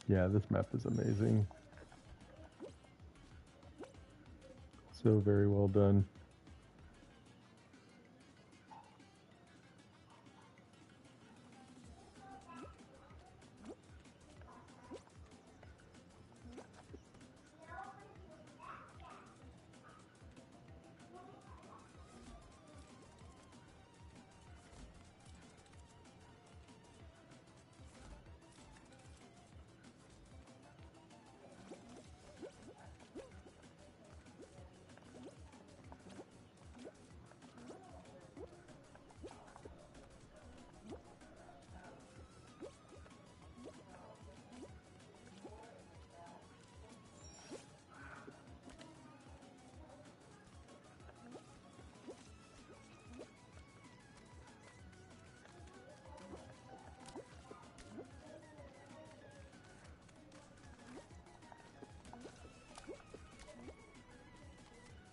Yeah, this map is amazing. So very well done.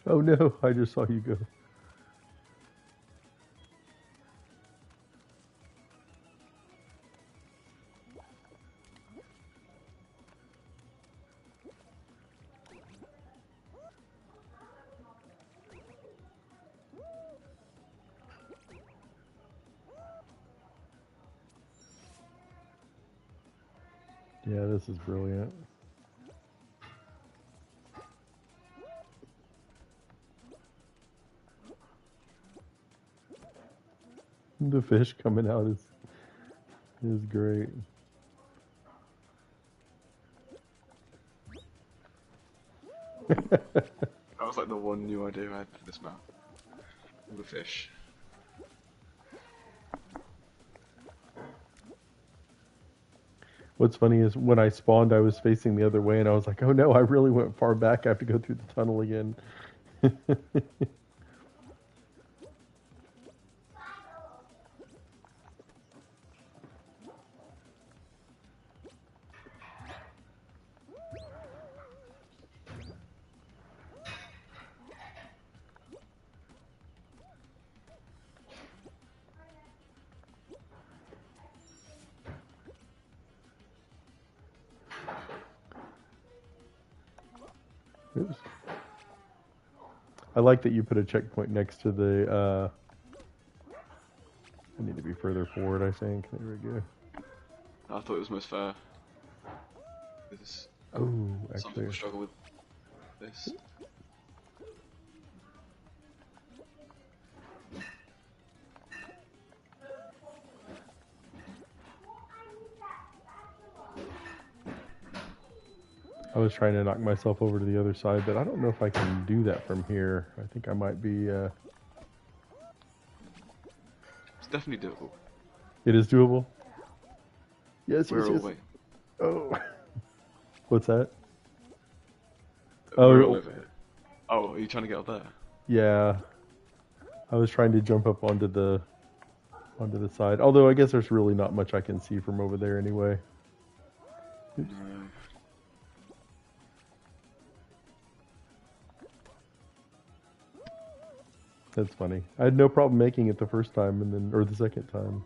Oh no, I just saw you go. Yeah, this is brilliant. The fish coming out is great. That was like the one new idea I had for this map. All the fish. What's funny is when I spawned, I was facing the other way, and I was like, "Oh no, I really went far back. I have to go through the tunnel again." Oops. I like that you put a checkpoint next to the. I need to be further forward, I think. There we go. I thought it was most fair. Because Oh, some actually. people struggle with this. I was trying to knock myself over to the other side, but I don't know if I can do that from here. I think I might be. It's definitely doable. It is doable. Yes, We're yes, all yes. wait. Oh. What's that? We're all Oh, over here. Oh, are you trying to get up there? yeah. I was trying to jump up onto the side. Although I guess there's really not much I can see from over there anyway. Oops. No. That's funny. I had no problem making it the first time and then or the second time.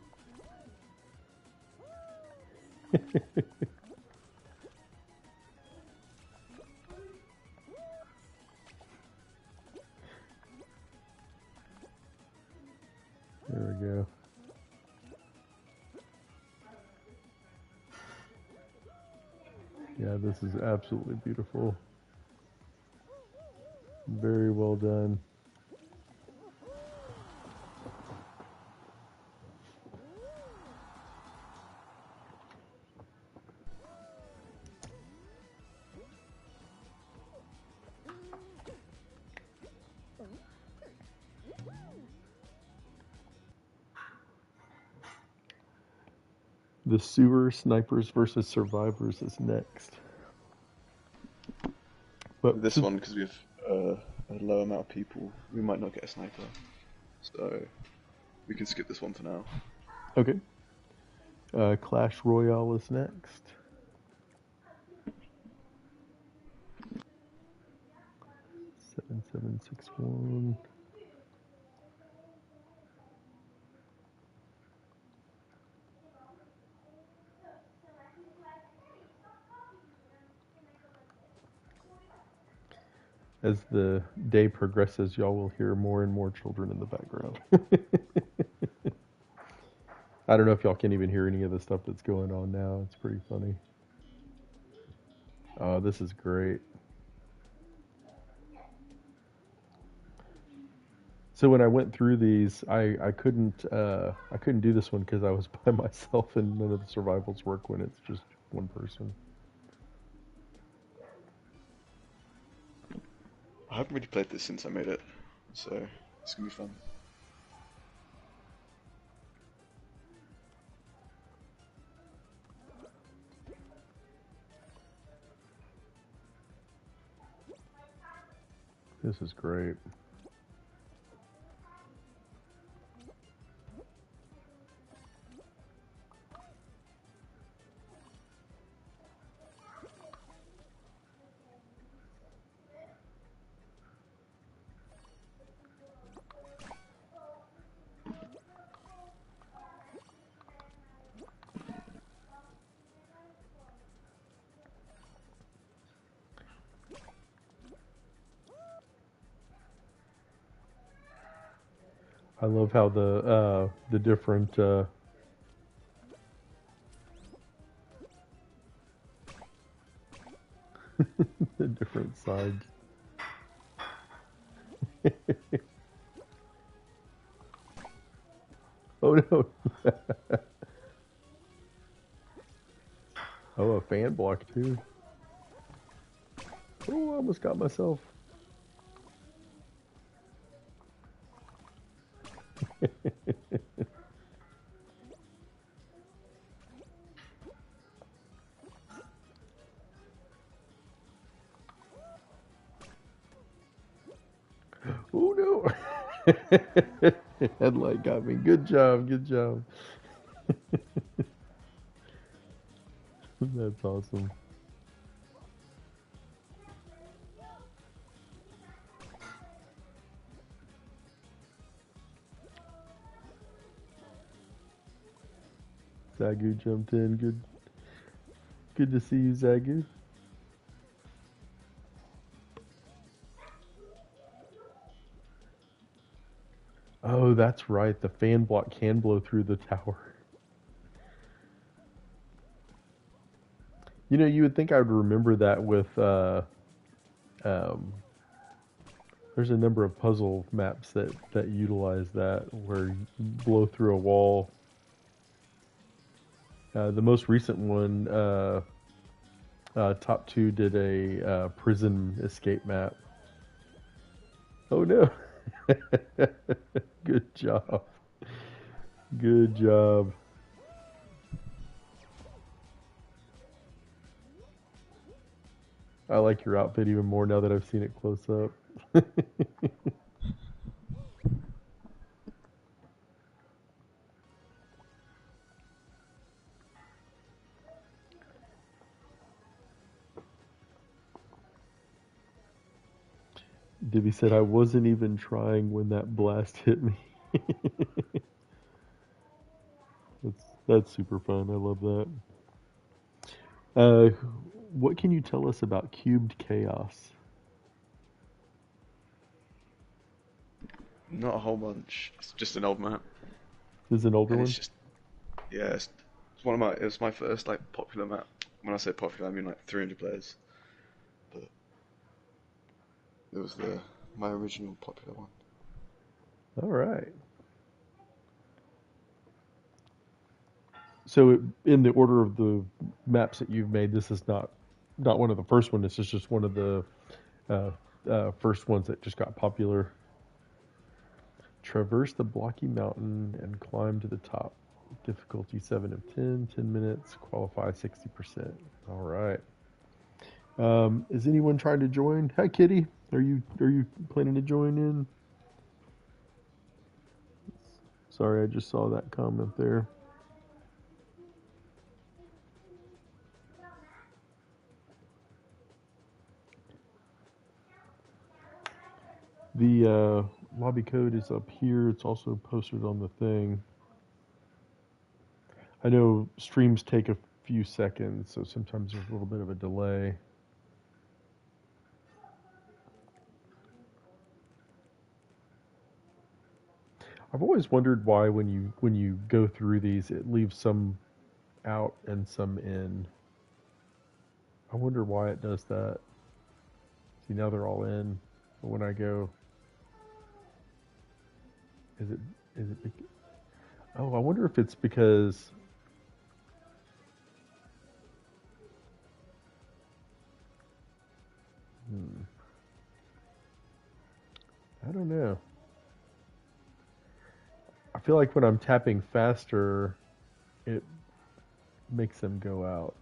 There we go. Yeah, this is absolutely beautiful. Very well done. The sewer snipers versus survivors is next. But With this one, because we have a low amount of people, we might not get a sniper. So we can skip this one for now. okay. Clash Royale is next. 7761. As the day progresses, y'all will hear more and more children in the background. I don't know if y'all can even hear any of the stuff that's going on now. It's pretty funny. Oh, this is great. So when I went through these, I couldn't do this one because I was by myself and none of the survivals work when it's just one person. I haven't really played this since I made it, so it's gonna be fun. This is great. I love how the different the different sides. Oh no! Oh, a fan block too. Oh, I almost got myself. Oh no! Headlight got me. Good job. Good job. That's awesome. Zagu jumped in. Good. Good to see you, Zagu. Oh, that's right. The fan block can blow through the tower. You know, you would think I would remember that with. Um, there's a number of puzzle maps that utilize that, where you blow through a wall. The most recent one, Top Two, did a prison escape map. Oh no! Good job. Good job. I like your outfit even more now that I've seen it close up. Dibby said I wasn't even trying when that blast hit me. That's super fun. I love that. Uh, what can you tell us about cubed chaos? Not a whole bunch. It's just an old map, This is an older and one. it's just yeah. It's one of my. It was my first like popular map. When I say popular, I mean like 300 players. But it was the my original popular one. All right. So in the order of the maps that you've made, this is not one of the first ones. This is just one of the uh, first ones that just got popular. Traverse the blocky mountain and climb to the top. Difficulty 7 of 10, 10 minutes, qualify 60%. All right. Is anyone trying to join? Hi, Kitty. Are you planning to join in? Sorry, I just saw that comment there. The lobby code is up here. It's also posted on the thing. I know streams take a few seconds, so sometimes there's a little bit of a delay. I've always wondered why when you go through these, it leaves some out and some in. I wonder why it does that. See, now they're all in, but when I go, is it is it? Oh, I wonder if it's because. Hmm, I don't know. I feel like when I'm tapping faster, it makes them go out.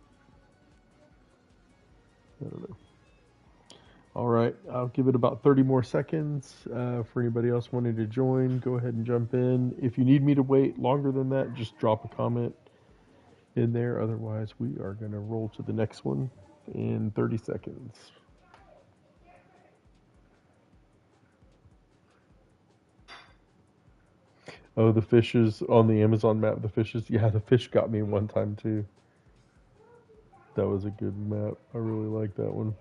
I don't know. All right, I'll give it about 30 more seconds for anybody else wanting to join. Go ahead and jump in. If you need me to wait longer than that, just drop a comment in there. Otherwise, we are going to roll to the next one in 30 seconds. Oh, the fishes on the Amazon map. The fishes. Yeah, the fish got me one time too. That was a good map. I really like that one.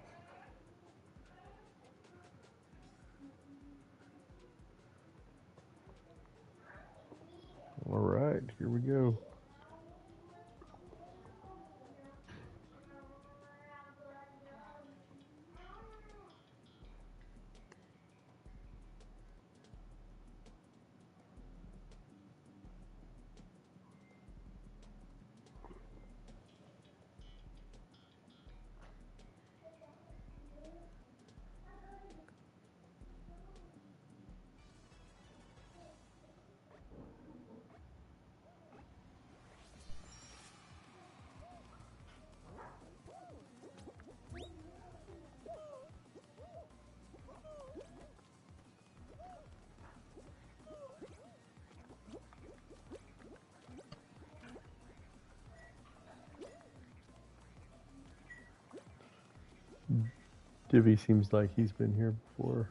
Here we go. Divvy seems like he's been here before.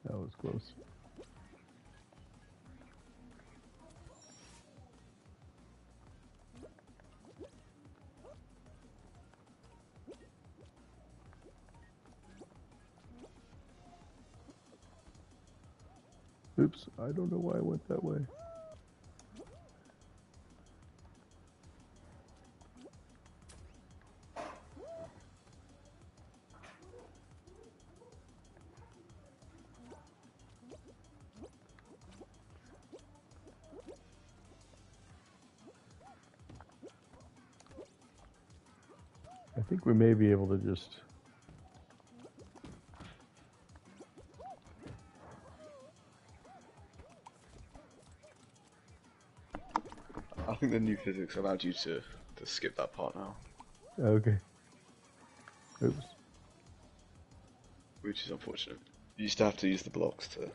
That was close. Oops, I don't know why I went that way. I think we may be able to just... I think the new physics allowed you to skip that part now. Okay. Oops. Which is unfortunate. You used to have to use the blocks to...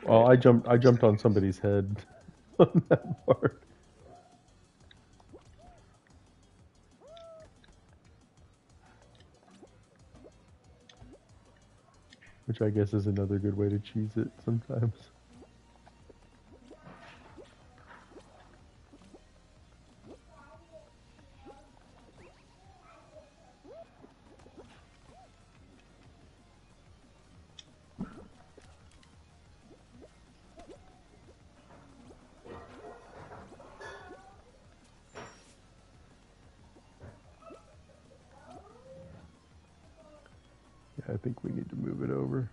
Oh, I jumped on somebody's head on that part. Which I guess is another good way to cheese it sometimes. Yeah, I think we need to move it over.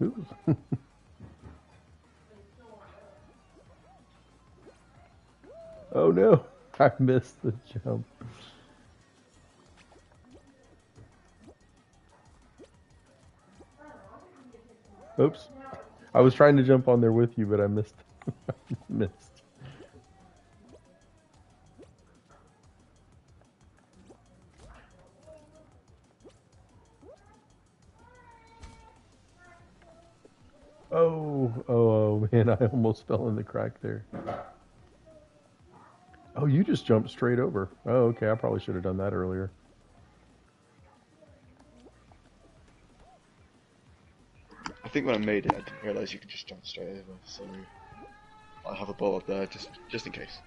Oops. Oh no, I missed the jump. Oops. I was trying to jump on there with you, but I missed. Missed. Oh man, I almost fell in the crack there. Oh, you just jumped straight over. Oh, okay, I probably should have done that earlier. I think when I made it, I didn't realise you could just jump straight over, so I have a ball up there just in case.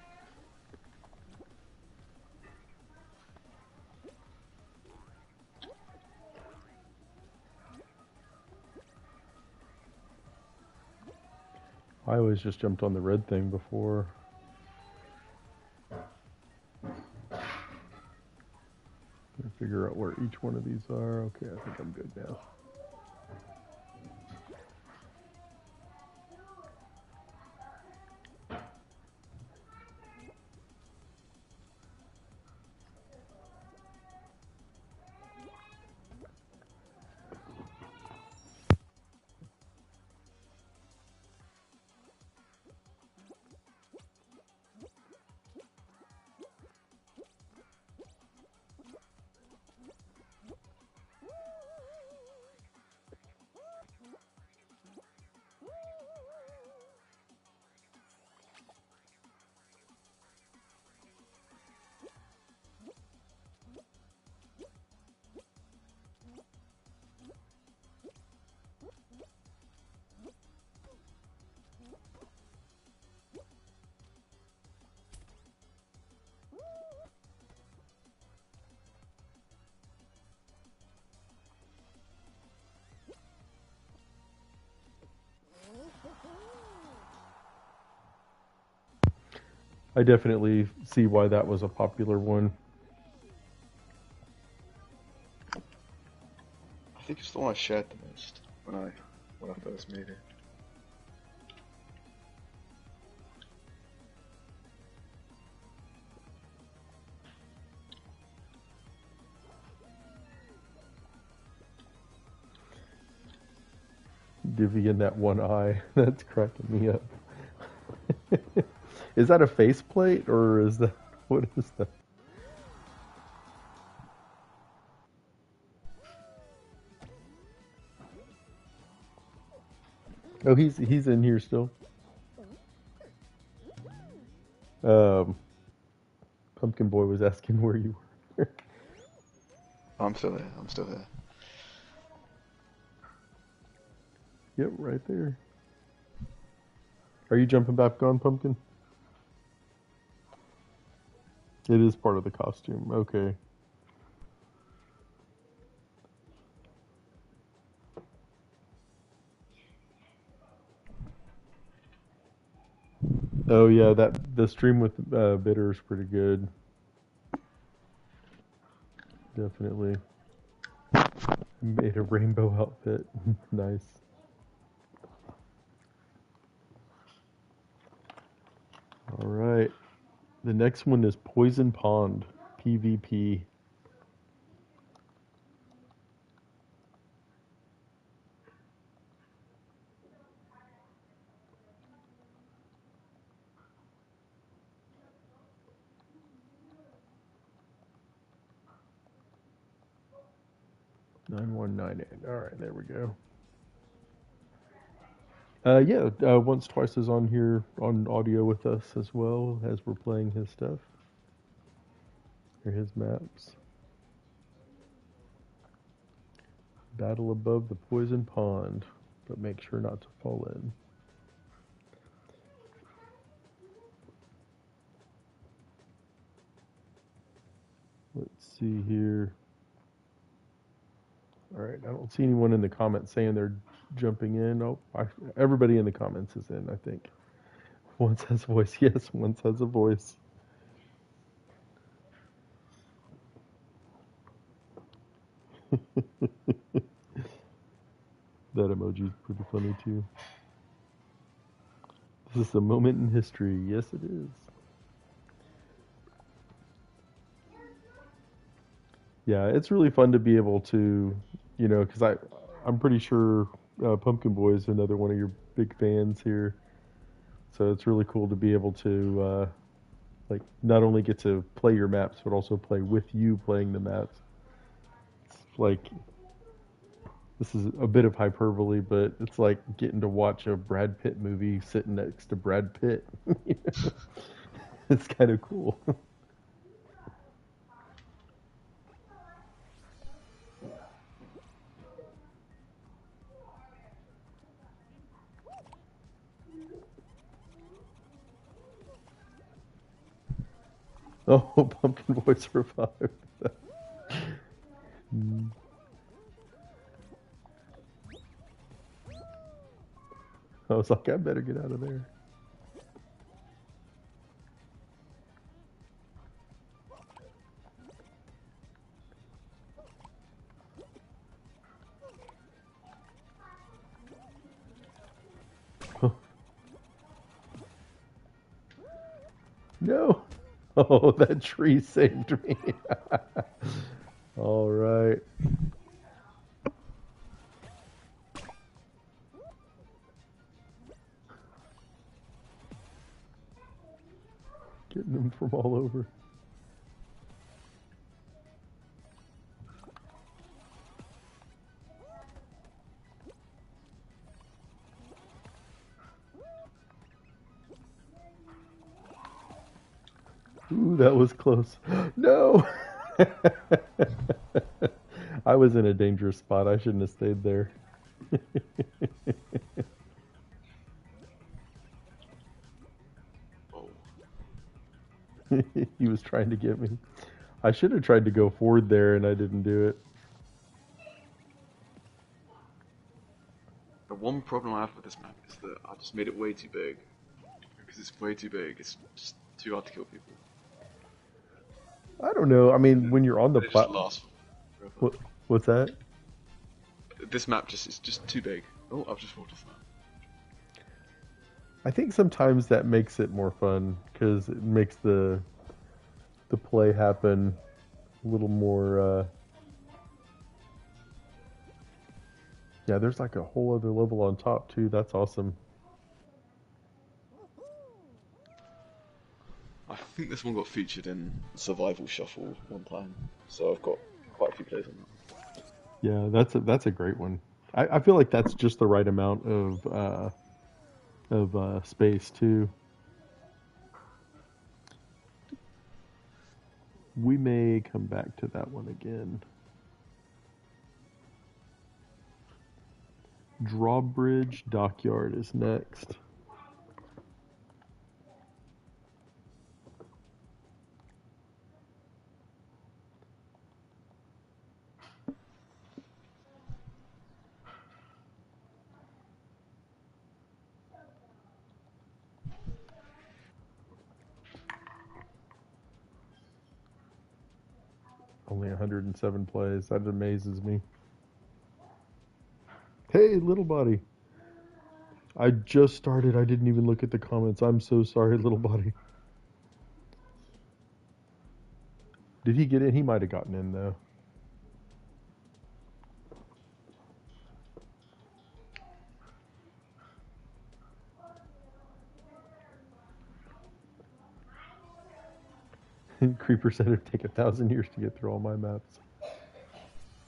I always just jumped on the red thing before. Figure out where each one of these are. Okay, I think I'm good now. I definitely see why that was a popular one. I think it's the one I shared the most when I first made it. Divvy in that one eye. That's cracking me up. Is that a faceplate or is that what is that? Oh, he's in here still. Um, Pumpkin Boy was asking where you were. I'm still here. I'm still here. Yep, right there. Are you jumping back on Pumpkin? It is part of the costume. Okay. Oh yeah, that the stream with Bitter is pretty good. Definitely made a rainbow outfit. Nice. All right. The next one is Poison Pond PvP. Nine one nine eight. All right, there we go. Yeah, once twice is on here on audio with us as well as we're playing his stuff or his maps. Battle above the poison pond, but make sure not to fall in. Let's see here. All right, I don't see anyone in the comments saying they're jumping in. Oh, everybody in the comments is in, I think. Once has a voice. Yes, once has a voice. That emoji is pretty funny too. This is a moment in history. Yes, it is. Yeah, it's really fun to be able to, because I'm pretty sure Pumpkin Boy is another one of your big fans here. So it's really cool to be able to like not only get to play your maps, but also play with you playing the maps. It's like this is a bit of hyperbole, but it's like getting to watch a Brad Pitt movie sitting next to Brad Pitt. It's kind of cool. Oh, Pumpkin Boy survived. Mm. I was like, I better get out of there. No. Oh, that tree saved me. All right. Getting them from all over. Ooh, that was close. No. I was in a dangerous spot. I shouldn't have stayed there. Oh, He was trying to get me. I should have tried to go forward there and I didn't do it. the one problem I have with this map is that I just made it way too big. Because it's way too big, it's just too hard to kill people. I don't know. I mean, when you're on the They just platform, last forever. what's that? This map just is just too big. Oh, I've just walked off that. I think sometimes that makes it more fun because it makes the play happen a little more. Yeah, there's like a whole other level on top too. That's awesome. I think this one got featured in Survival Shuffle one time, so I've got quite a few plays on that. Yeah, that's a great one. I feel like that's just the right amount of space too. We may come back to that one again. Drawbridge Dockyard is next. Only 107 plays. That amazes me. Hey, little body. I just started. I didn't even look at the comments. I'm so sorry, little body. Did he get in? He might have gotten in though. Creeper said it'd take 1,000 years to get through all my maps.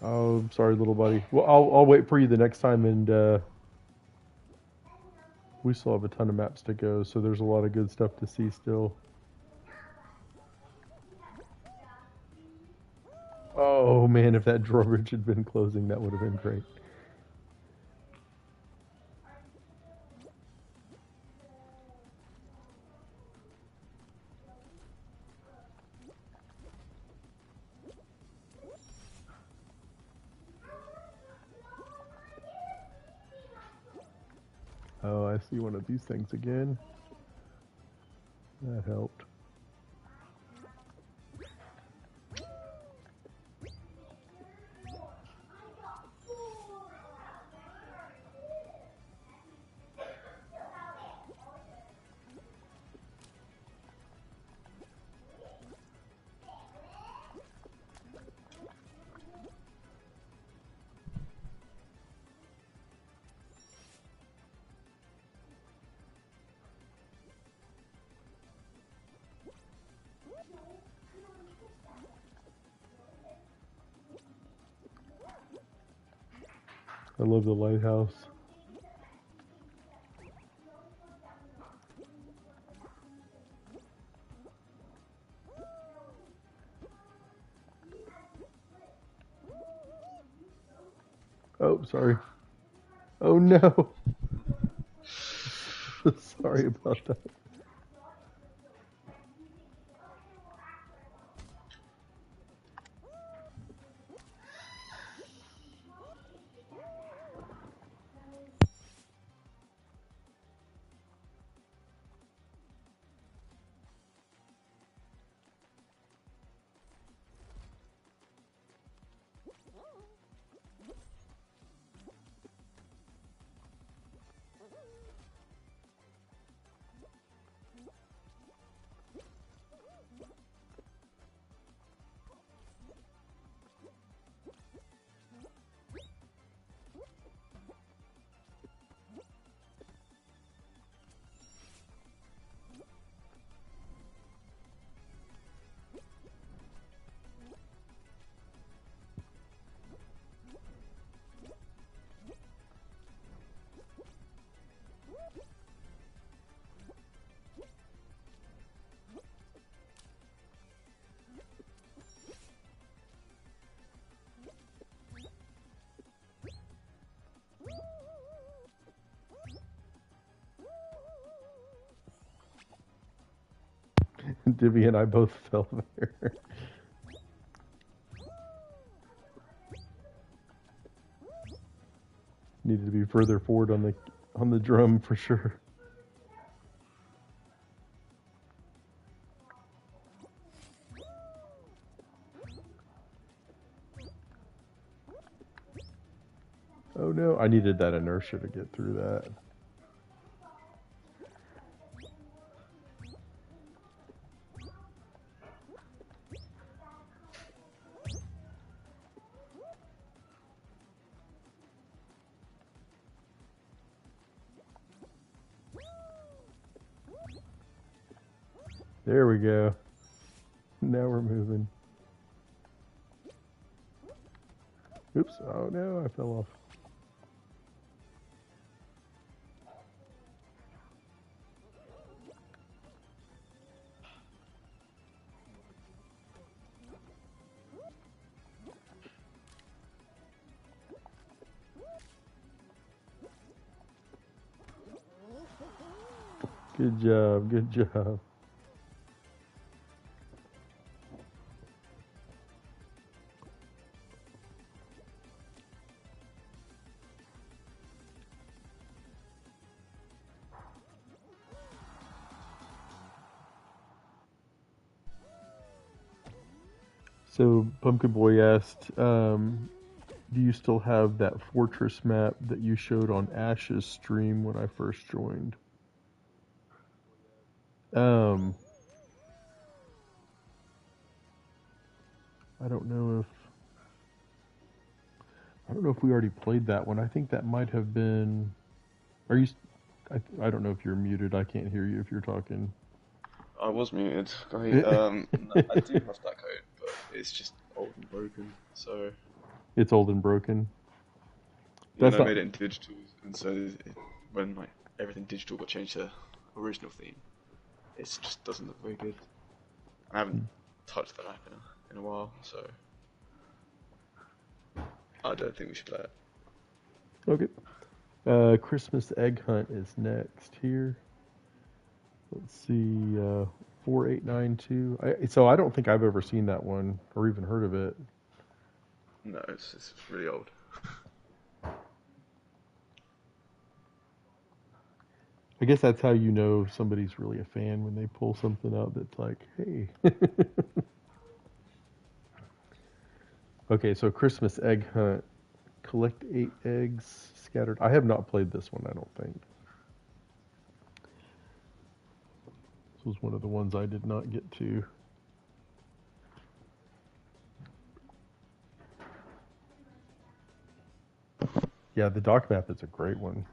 Oh, I'm sorry, little buddy. Well, I'll wait for you the next time, and we still have a ton of maps to go, so there's a lot of good stuff to see still. Oh man, if that drawbridge had been closing, that would have been great. Oh, I see one of these things again. That helped. I love the lighthouse. Oh, sorry. Oh no. Sorry about that. Divvy and I both fell there. Needed to be further forward on the drum for sure. Oh no, I needed that inertia to get through that. There we go. Now we're moving. Oops. Oh no, I fell off. Good job. Good job. So Pumpkin Boy asked, do you still have that fortress map that you showed on Ash's stream when I first joined? Um, I don't know if we already played that one. I think that might have been. Are you? I don't know if you're muted. I can't hear you if you're talking. I was muted. Great. No, I do have that code, but it's just old and broken. So It's old and broken. yeah, That's no, I not. made it in digital, and so when like everything digital got changed to original theme, it just doesn't look very good. I haven't touched the map in a while, so I don't think we should play it. Okay. Christmas Egg Hunt is next here. Let's see. 4892. So I don't think I've ever seen that one or even heard of it. No, it's really old. I guess that's how you know somebody's really a fan when they pull something out that's like, hey. Okay, so Christmas Egg Hunt. Collect 8 eggs scattered. I have not played this one, I don't think. This was one of the ones I did not get to. Yeah, the dock map is a great one.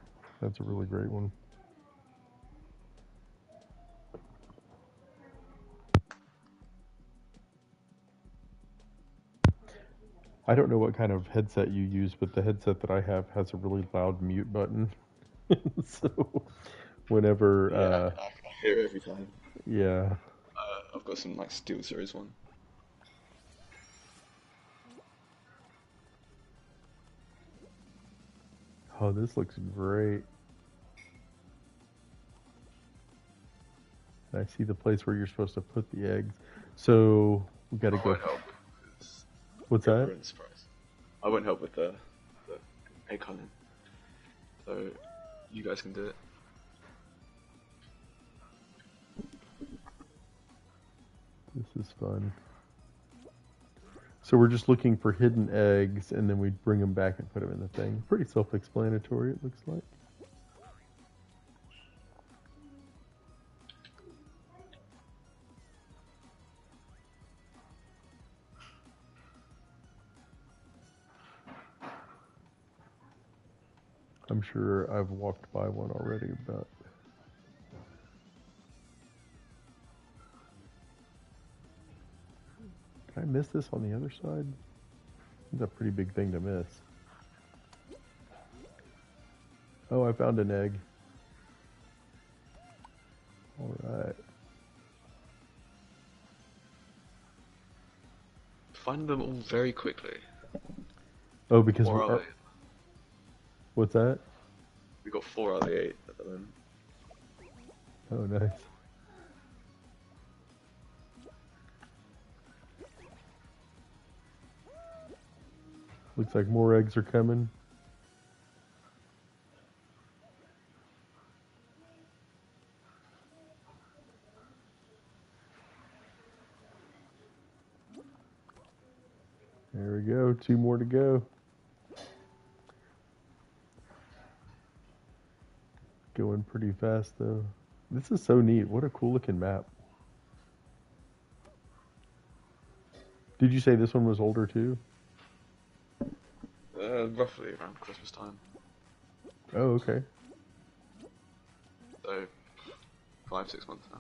That's a really great one. I don't know what kind of headset you use, but the headset that I have has a really loud mute button. So whenever, Yeah, I hear it every time. yeah. I've got some like Steel Series one. Oh, this looks great. I see the place where you're supposed to put the eggs. So we got to I go. won't help because What's you'll that? ruin the surprise. I won't help with the egg hunting, so you guys can do it. This is fun. So we're just looking for hidden eggs, and then we bring them back and put them in the thing. Pretty self-explanatory, it looks like. I'm sure I've walked by one already, but can I miss this on the other side? It's a pretty big thing to miss. Oh, I found an egg. All right. Find them all very quickly. Oh, because Four out of eight. what's that? We got 4 out of the 8 at the moment. Oh, nice. Looks like more eggs are coming. There we go. 2 more to go. going pretty fast though. This is so neat. What a cool looking map. Did you say this one was older too? Roughly around Christmas time. Oh, okay. So 5-6 months now.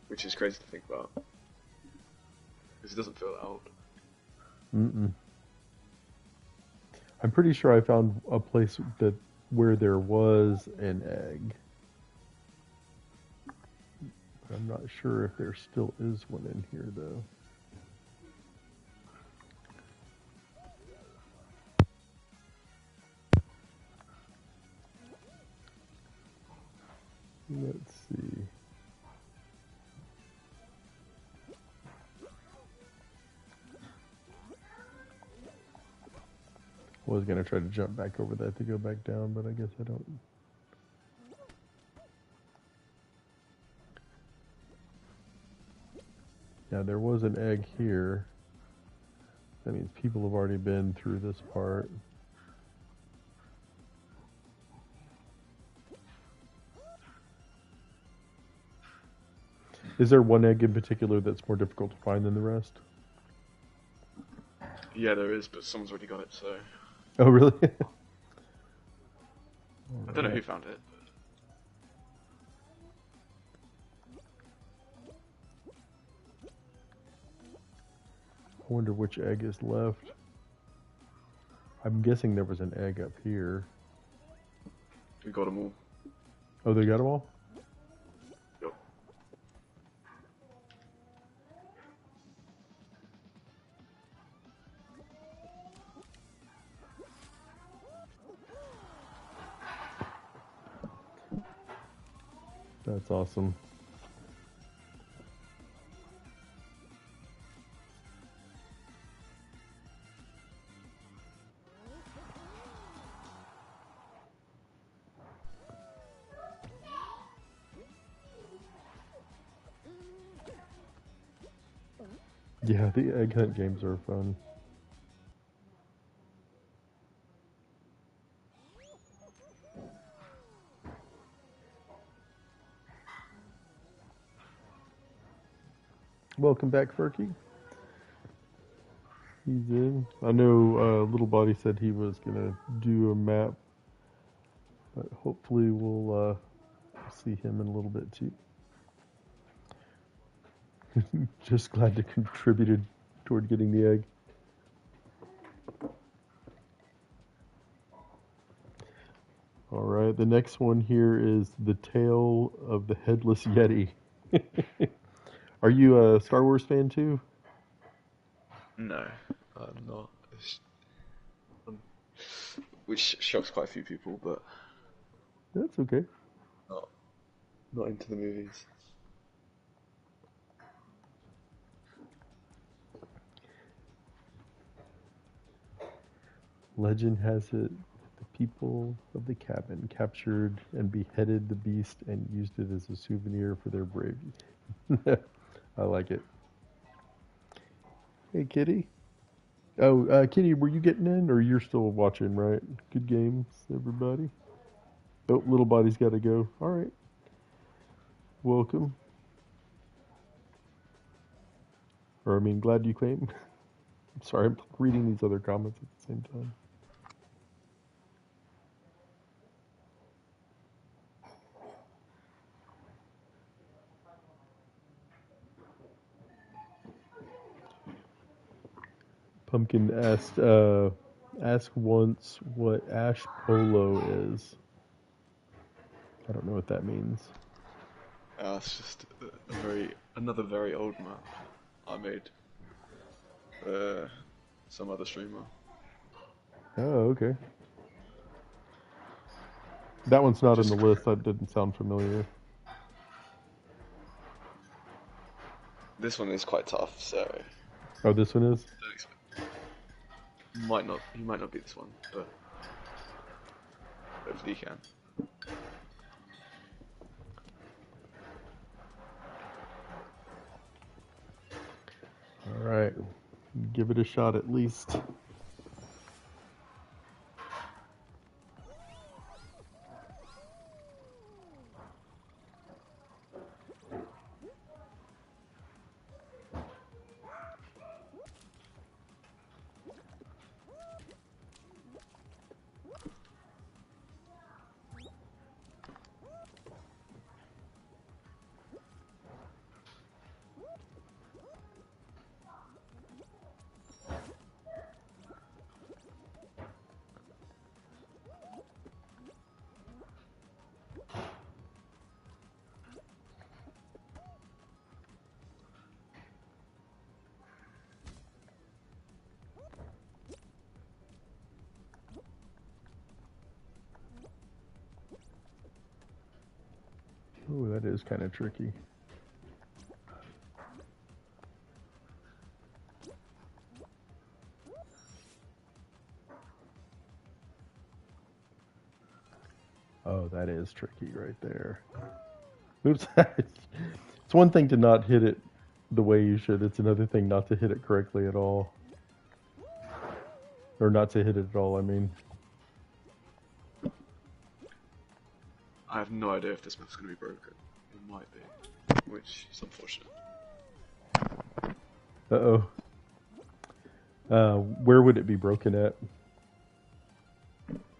Which is crazy to think about. Because it doesn't feel that old. Mm-mm. I'm pretty sure I found a place that where there was an egg. But I'm not sure if there still is one in here though. Let's see. I was gonna try to jump back over that to go back down, but I guess I don't. Yeah, there was an egg here. That means people have already been through this part. Is there one egg in particular that's more difficult to find than the rest? Yeah, there is, but someone's already got it, so... Oh, really? I don't know who found it. I wonder which egg is left. I'm guessing there was an egg up here. We got them all. Oh, they got them all? Yep. That's awesome. Yeah, the egg hunt games are fun. Welcome back, Ferky. He's in. I know Little Body said he was gonna do a map, but hopefully we'll see him in a little bit too. Just glad to contributed toward getting the egg. All right, the next one here is The Tale of the Headless Yeti. Are you a Star Wars fan too? No, I'm not. Which shocks quite a few people, but That's okay. not, not into the movies. Legend has it the people of the cabin captured and beheaded the beast and used it as a souvenir for their bravery. I like it. Hey, Kitty. Oh, Kitty, were you getting in, or you're still watching? Right. Good games, everybody. Oh, Little Body's got to go. All right. Welcome. Or I mean, glad you came. I'm sorry, I'm reading these other comments at the same time. Pumpkin asked, ask once what ash polo is. I don't know what that means. It's just another very old map I made. Some other streamer. Oh, okay. That one's not on Just the list. That didn't sound familiar. this one is quite tough, so Oh, this one is? don't expect. He might not be this one, but hopefully he can. All right. Give it a shot at least. Oh, that is kind of tricky. Oh, that is tricky right there. Oops. It's one thing to not hit it the way you should. It's another thing not to hit it correctly at all. Or not to hit it at all, I mean. I have no idea if this map's going to be broken. It might be, which is unfortunate. Uh-oh. Where would it be broken at?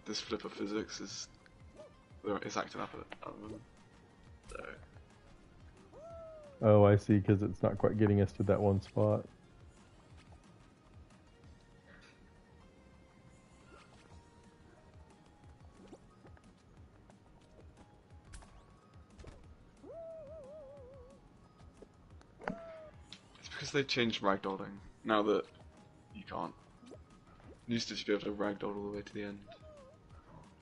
This flip of physics is acting up at the moment. So. Oh, I see, because it's not quite getting us to that one spot. It's because they changed ragdolling. Now that you can't. You used to just be able to ragdoll all the way to the end.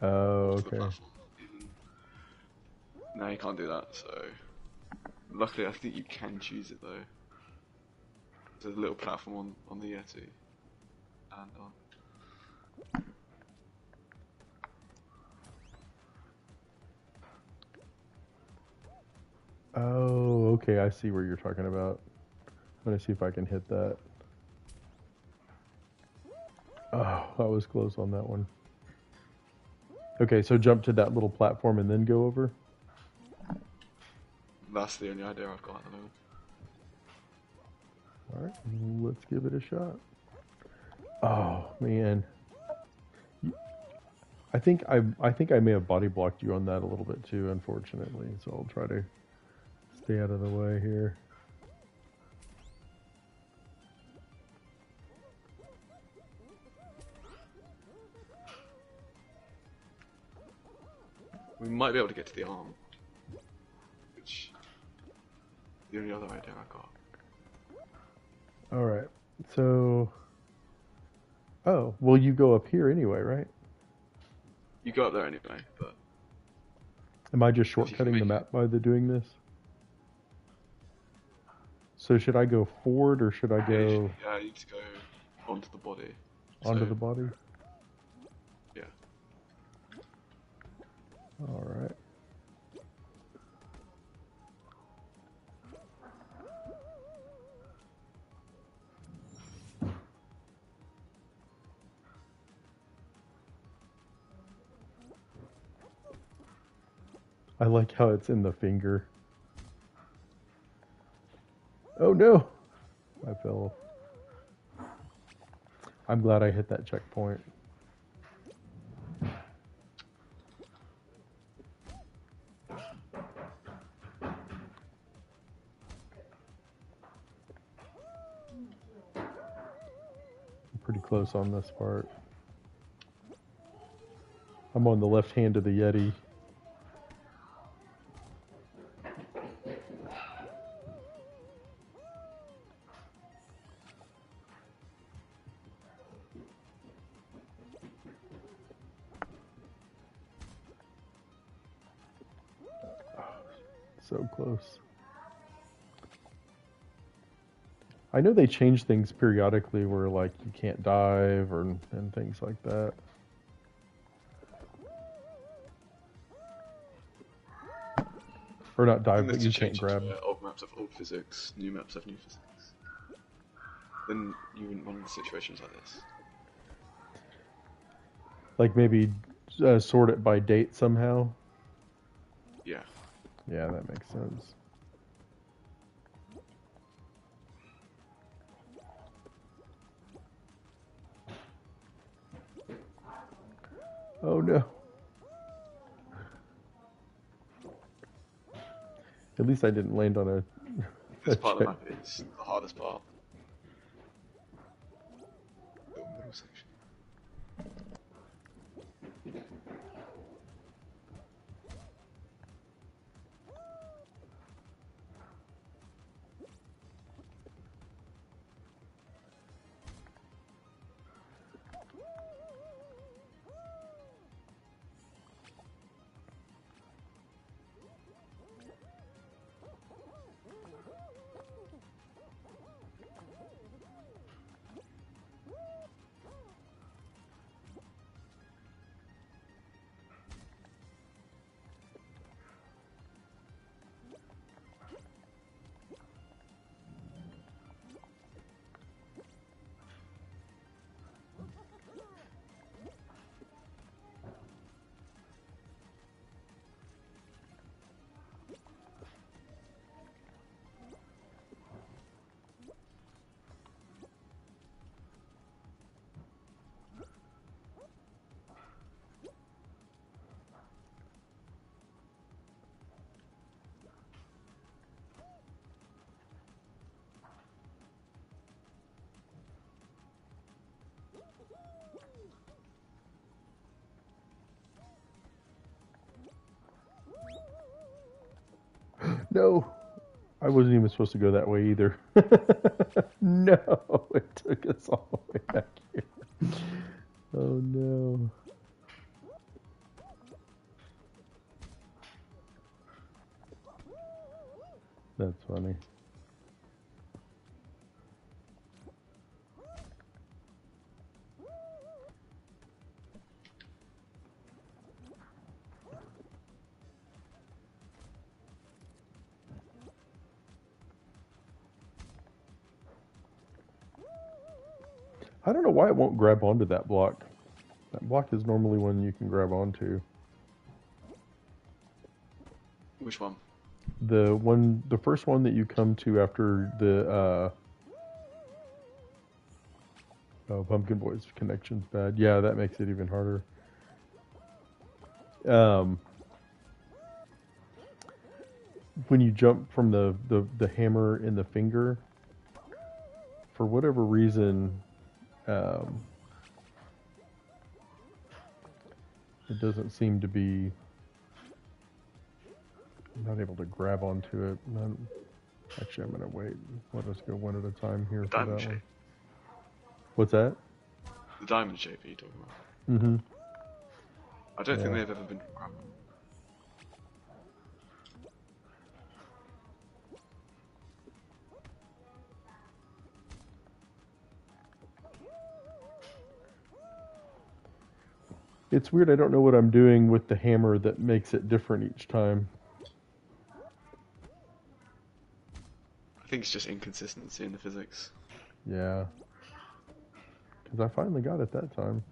Oh, To the okay. platform. Now you can't do that, so... Luckily, I think you can choose it, though. There's a little platform on the Yeti. And on. Oh, okay, I see where you're talking about. I'm gonna see if I can hit that. Oh, I was close on that one. Okay, so jump to that little platform and then go over? That's the only idea I've got at the moment. Alright, let's give it a shot. Oh, man. I think I may have body blocked you on that a little bit too, unfortunately. So I'll try to stay out of the way here. We might be able to get to the arm. Which is the only other idea I've got. Alright, so... Oh, well you go up here anyway, right? You go up there anyway, but... Am I just shortcutting the map by doing this? So should I go forward or should I go... Yeah, you need to go onto the body. Onto the body? Yeah. Alright. I like how it's in the finger. Oh no! I fell. I'm glad I hit that checkpoint. I'm pretty close on this part. I'm on the left hand of the Yeti. So close. I know they change things periodically where like you can't dive or and things like that. Or not dive, but you can't grab. Old maps have old physics, new maps have new physics. Then you wouldn't run into situations like this. Like maybe sort it by date somehow? Yeah. Yeah, that makes sense. Oh no. At least I didn't land on a... This part of the map is the hardest part. The middle section. No, I wasn't even supposed to go that way either. No, it took us all the way back here. Oh no. That's funny. I don't know why it won't grab onto that block. That block is normally one you can grab onto. Which one? The first one that you come to after the oh, Pumpkin Boy's connection's bad. Yeah, that makes it even harder. Um, when you jump from the hammer in the finger, for whatever reason, um, it doesn't seem to be. I'm not able to grab onto it. Actually, I'm gonna wait. Let us go one at a time here The for diamond that one. shape. What's that? The diamond shape are you talking about? Mm-hmm. I don't think Yeah. they've ever been programmed. It's weird. I don't know what I'm doing with the hammer that makes it different each time. I think it's just inconsistency in the physics. Yeah. Because I finally got it that time.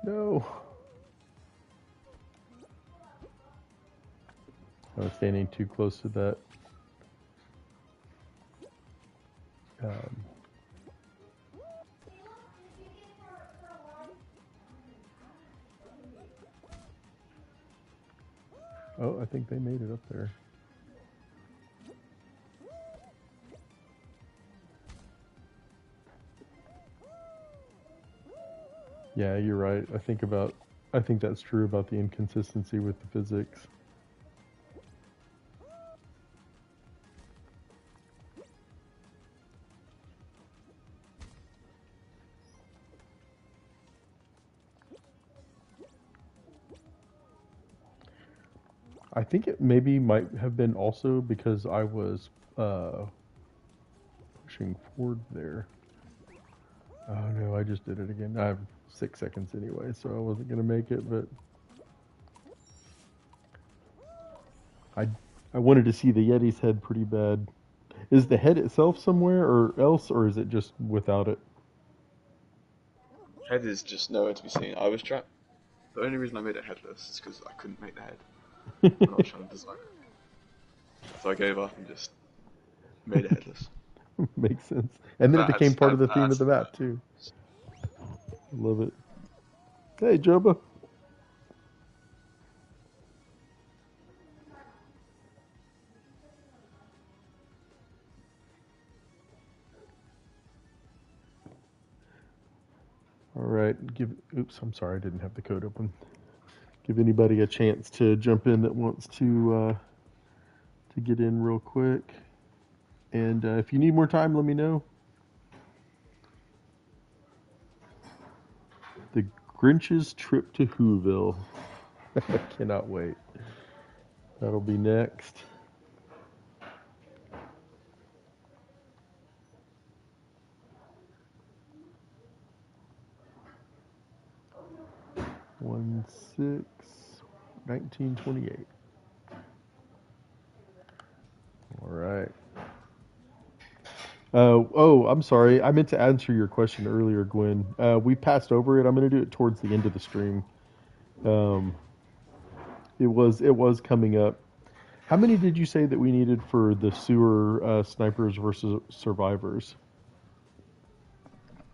No. I was standing too close to that. Um, oh, I think they made it up there. Yeah, you're right. I think that's true about the inconsistency with the physics. I think it maybe might have been also because I was pushing forward there. Oh no, I just did it again. I have 6 seconds anyway, so I wasn't gonna make it, but I I wanted to see the Yeti's head pretty bad. Is the head itself somewhere or else, or is it just without it? Head is just nowhere to be seen. I was trapped. The only reason I made it headless is because I couldn't make the head when I was trying to design it. So I gave up and just made it headless. Makes sense. And then it That became part of the theme of adds the to the map too. Love it. Hey, Joba. All right. Oops, I'm sorry, I didn't have the code open. Give anybody a chance to jump in that wants to get in real quick. And if you need more time, let me know. The Grinch's Trip to Whoville. I cannot wait. That'll be next. One six 1928. All right. Oh, I'm sorry. I meant to answer your question earlier, Gwen. We passed over it. I'm going to do it towards the end of the stream. Um, it was coming up. How many did you say that we needed for the sewer snipers versus survivors?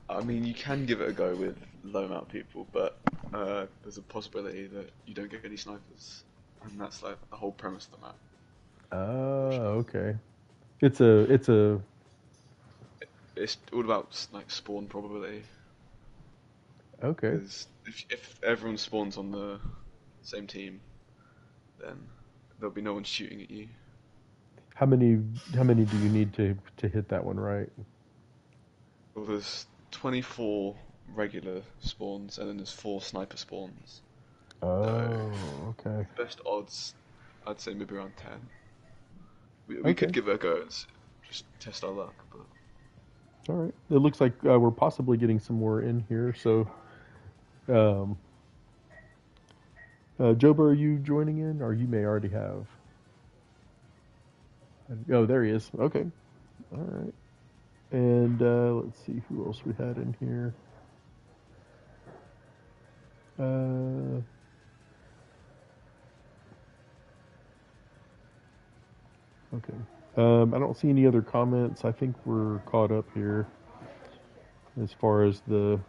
I mean, you can give it a go with low amount of people, but there's a possibility that you don't get any snipers, and that's like the whole premise of the map, unfortunately. Okay. It's a It's all about like spawn probability. Okay. Because if everyone spawns on the same team, then there'll be no one shooting at you. How many how many do you need to hit that one right? Well, there's 24 regular spawns, and then there's 4 sniper spawns. So, Oh, okay. best odds, I'd say maybe around 10. We could Okay. give it a go and just test our luck, but All right. It looks like we're possibly getting some more in here. So, um, Joba, are you joining in, or you may already have? Oh, there he is. Okay. All right. And let's see who else we had in here. Uh, okay. I don't see any other comments. I think we're caught up here as far as the.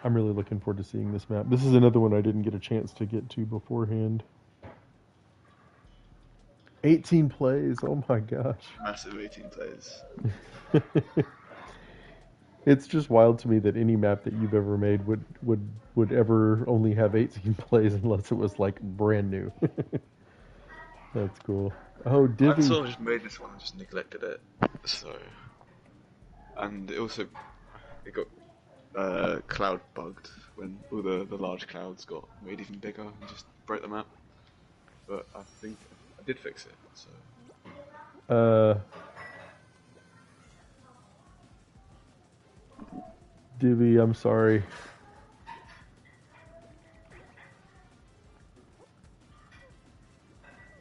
I'm really looking forward to seeing this map. This is another one I didn't get a chance to get to beforehand. 18 plays. Oh my gosh. massive 18 players. It's just wild to me that any map that you've ever made would ever only have 18 plays unless it was like brand new. That's cool. Oh, I Divi. sort of just made this one and just neglected it. So, and it got cloud bugged when all the large clouds got made even bigger and just broke the map. But I think I did fix it. So Uh, Divi, I'm sorry.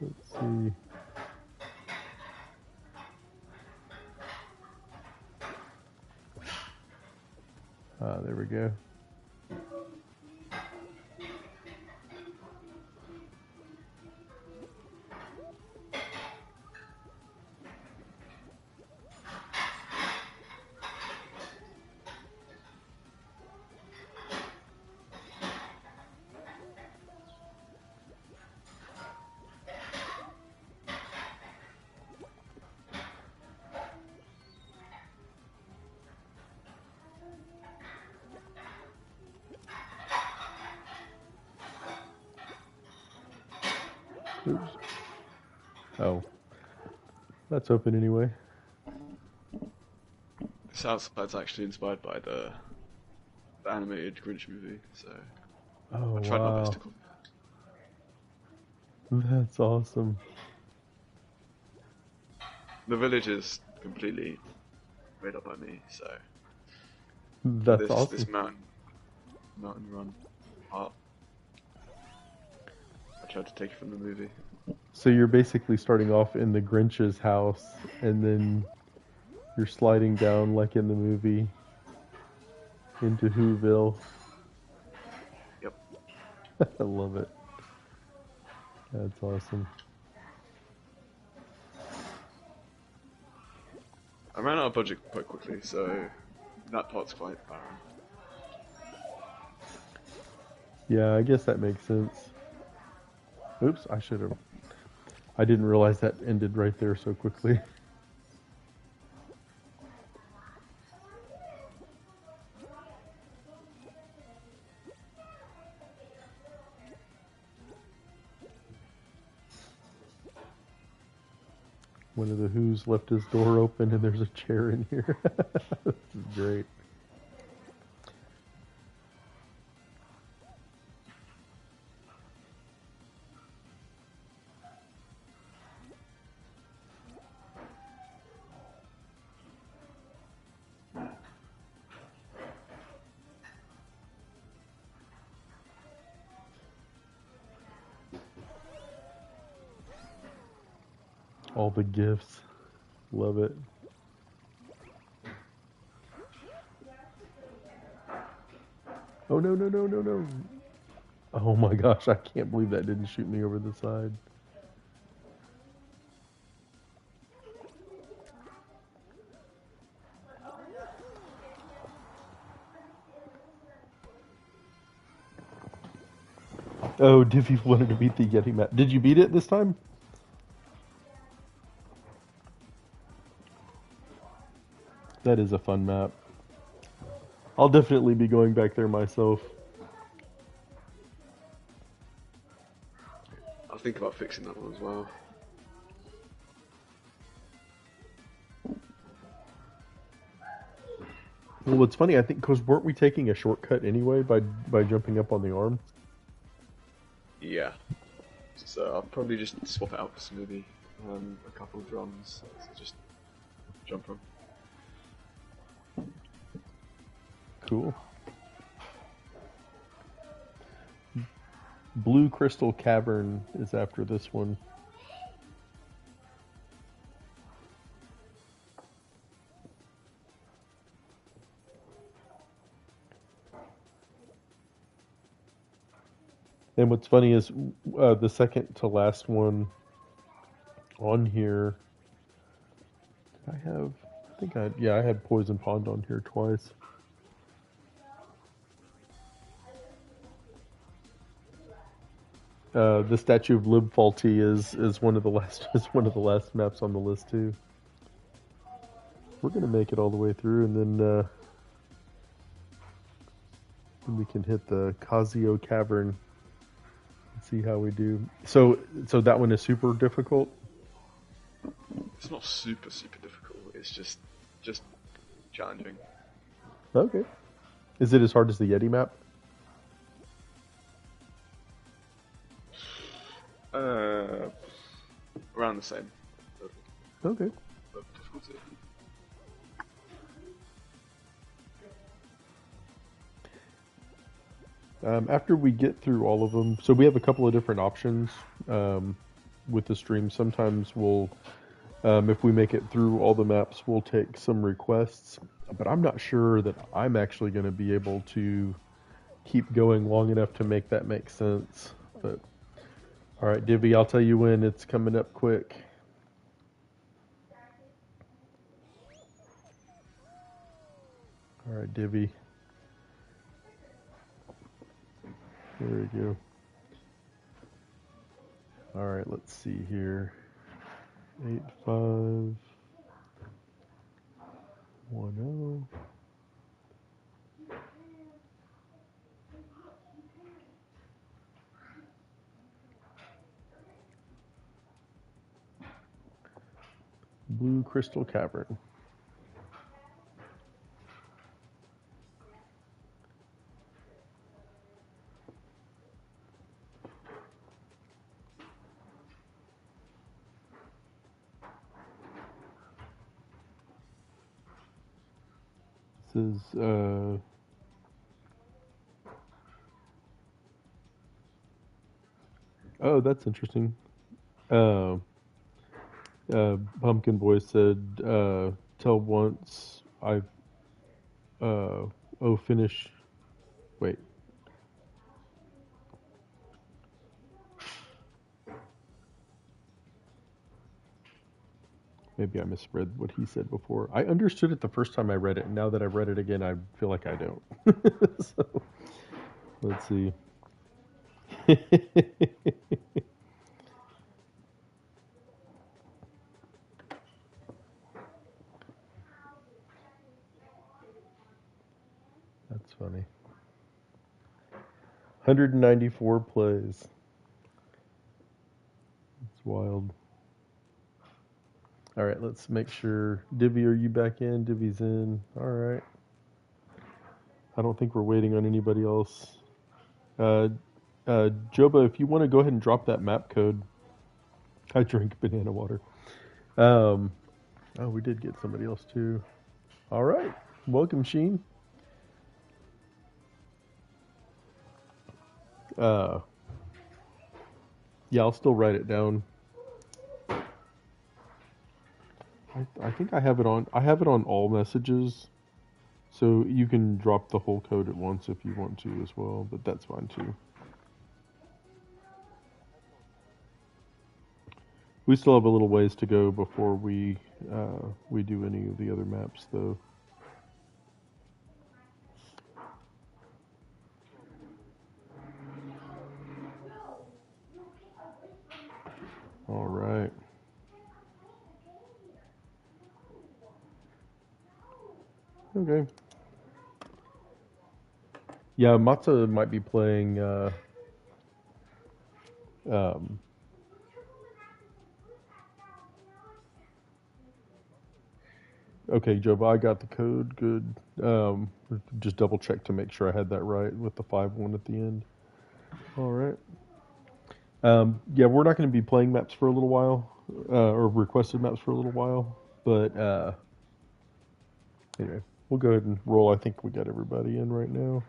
Let's see. There we go. Oops. Oh, that's open anyway. this outside's actually inspired by the animated Grinch movie. So Oh, I tried my best wow. to copy that. That's awesome. The village is completely made up by me. So That's this awesome. mountain run part, I tried to take it from the movie. So you're basically starting off in the Grinch's house, and then you're sliding down like in the movie into Whoville. Yep. I love it. That's awesome. I ran out of budget quite quickly, so that part's quite barren. Yeah, I guess that makes sense. Oops, I should have. I didn't realize that ended right there so quickly. One of the Who's left his door open and there's a chair in here. This is great. All the gifts. Love it. Oh, no, no, no, no, no. Oh my gosh, I can't believe that didn't shoot me over the side. Oh, Diffie wanted to beat the Yeti map. Did you beat it this time? That is a fun map. I'll definitely be going back there myself. I'll think about fixing that one as well. Well, what's funny, I think, because weren't we taking a shortcut anyway by jumping up on the arm? Yeah. So I'll probably just swap it out for maybe a couple of drums to just jump from. Cool. Blue Crystal Cavern is after this one. And what's funny is the second to last one on here. I had Poison Pond on here twice. The Statue of Lib Faulty is one of the last is one of the last maps on the list too. We're gonna make it all the way through, and then we can hit the Casio Cavern and see how we do. So that one is super difficult. It's not super difficult. It's just challenging. Okay. Is it as hard as the Yeti map? Around the same. Okay. Difficulty. After we get through all of them, so we have a couple of different options with the stream. Sometimes we'll, if we make it through all the maps, we'll take some requests. But I'm not sure that I'm actually going to be able to keep going long enough to make that make sense. But all right, Divvy, I'll tell you when it's coming up quick. All right, Divvy. There we go. All right, let's see here. 8510. Blue Crystal Cavern. This is oh, that's interesting. Pumpkin Boy said, "Tell once I've finish." Wait, maybe I misread what he said before. I understood it the first time I read it, and now that I've read it again, I feel like I don't. So, let's see. That's funny. 194 plays. It's wild. All right, let's make sure. Divvy, are you back in? Divvy's in. All right. I don't think we're waiting on anybody else. Joba, if you want to go ahead and drop that map code. I drink banana water. Oh, we did get somebody else too. All right. Welcome, Sheen. Yeah, I'll still write it down. I think I have it on. I have it on all messages, so you can drop the whole code at once if you want to as well. But that's fine too. We still have a little ways to go before we do any of the other maps, though. All right. Okay. Yeah, Matza might be playing. Um, okay, Joe, I got the code. Good. Just double check to make sure I had that right with the 5-1 at the end. All right. Yeah, we're not going to be playing maps for a little while, or requested maps for a little while. But anyway, we'll go ahead and roll. I think we got everybody in right now.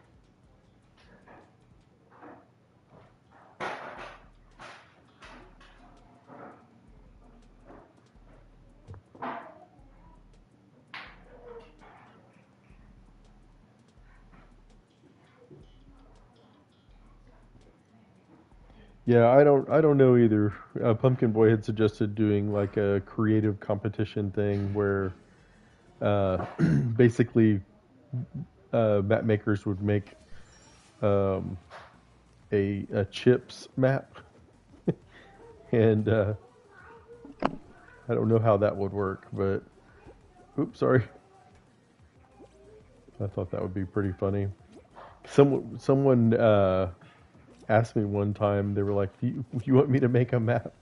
Yeah, I don't know either. Pumpkin Boy had suggested doing like a creative competition thing where basically map makers would make um, a chips map, and I don't know how that would work, but oops, sorry. I thought that would be pretty funny. Someone asked me one time. They were like, "You want me to make a map?"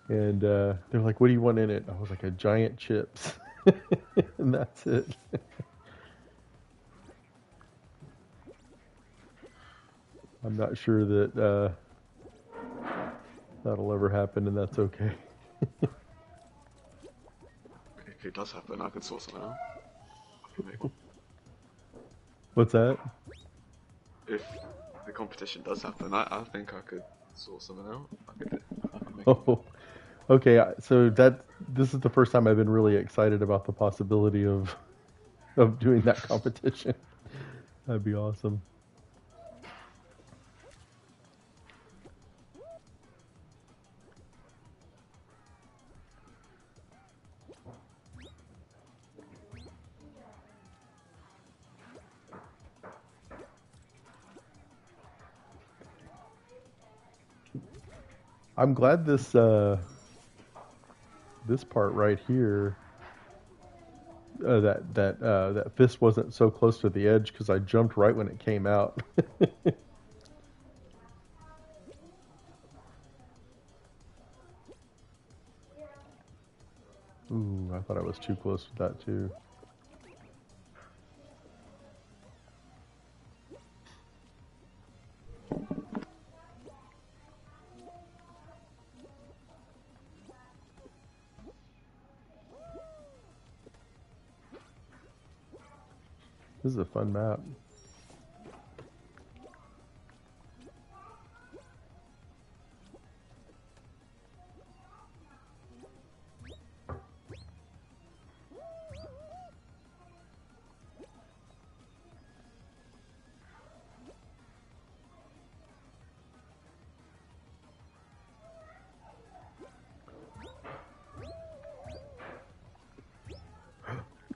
And they're like, "What do you want in it?" I was like, "A giant chips," and that's it. I'm not sure that that'll ever happen, and that's okay. If it does happen, I can sort something out. I can make one. What's that? If the competition does happen, I think I could sort something out. I could make one. Oh, okay. So this is the first time I've been really excited about the possibility of doing that competition. That'd be awesome. I'm glad this part right here that fist wasn't so close to the edge because I jumped right when it came out. Ooh, I thought I was too close with that too. This is a fun map.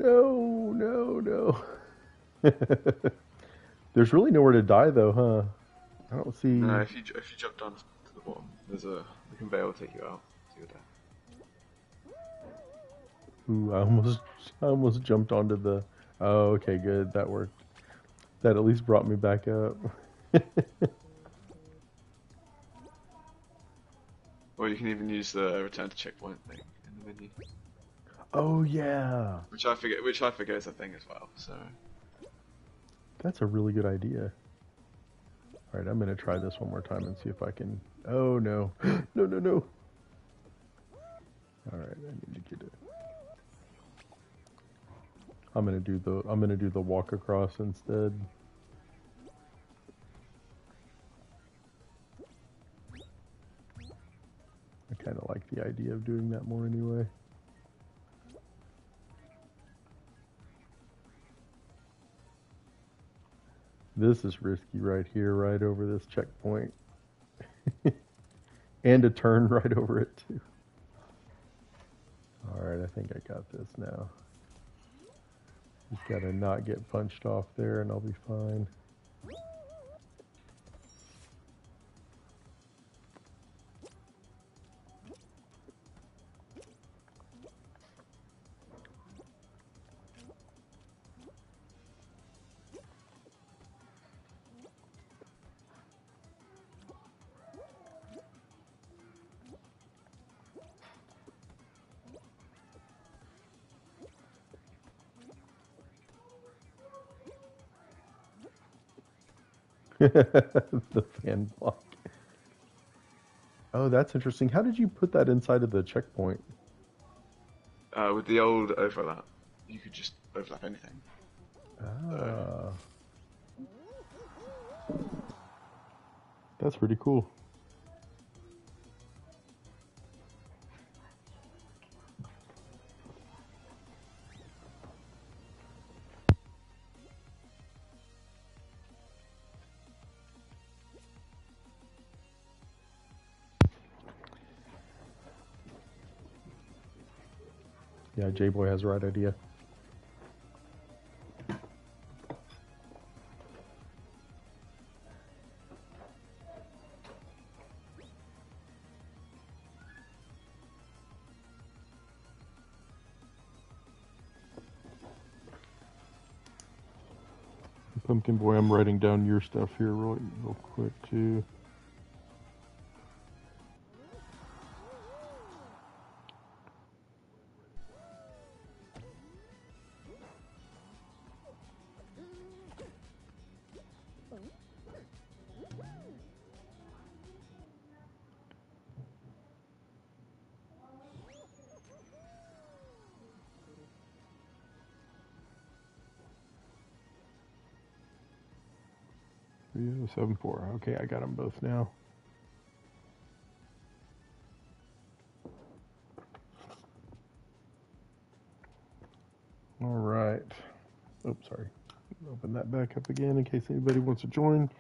No, no, no. There's really nowhere to die though, huh? I don't No, see. if you jump down to the bottom, there's the conveyor will take you out to your death. Ooh, I almost jumped onto the. Oh, okay, good. That worked. That at least brought me back up. Or you can even use the return to checkpoint thing in the menu, Oh yeah, which I forget is a thing as well. So that's a really good idea. All right, I'm gonna try this one more time and see if I can. Oh no, no, no, no. All right, I need to get it. I'm gonna do the walk across instead. I kind of like the idea of doing that more anyway. This is risky right here, right over this checkpoint. And a turn right over it too. Alright, I think I got this now. Just gotta not get punched off there and I'll be fine. The fan block. Oh, that's interesting. How did you put that inside of the checkpoint? With the old overlap, you could just overlap anything. So Ah, that's pretty cool. Yeah, J Boy has the right idea. Pumpkin Boy, I'm writing down your stuff here real quick too. Three 7 4. Okay, I got them both now. All right. Oops, sorry. Open that back up again in case anybody wants to join.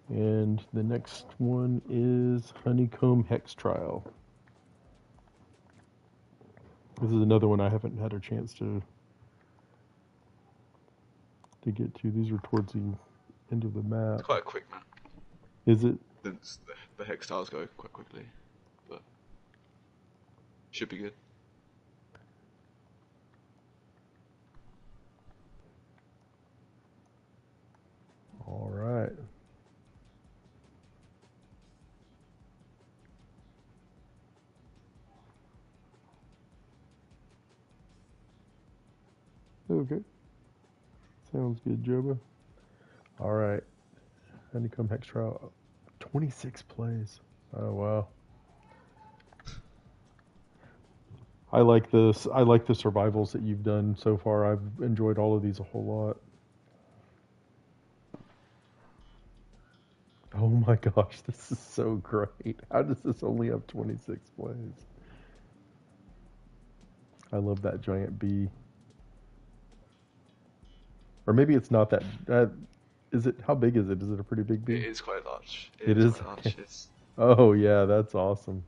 And the next one is Honeycomb Hex Trial. This is another one I haven't had a chance to get to. These are towards the end of the it's map. quite a quick map. Is it? The hex tiles go quite quickly, but should be good. All right. Okay. Sounds good, Joba. All right. Honeycomb Hex Trial. 26 plays. Oh, wow. I like this. I like the survivals that you've done so far. I've enjoyed all of these a whole lot. Oh my gosh, this is so great. How does this only have 26 plays? I love that giant bee. Or maybe it's not that. Is it? How big is it? Is it a pretty big It bee? is quite large. It It is is. quite large. It's Oh yeah, that's awesome.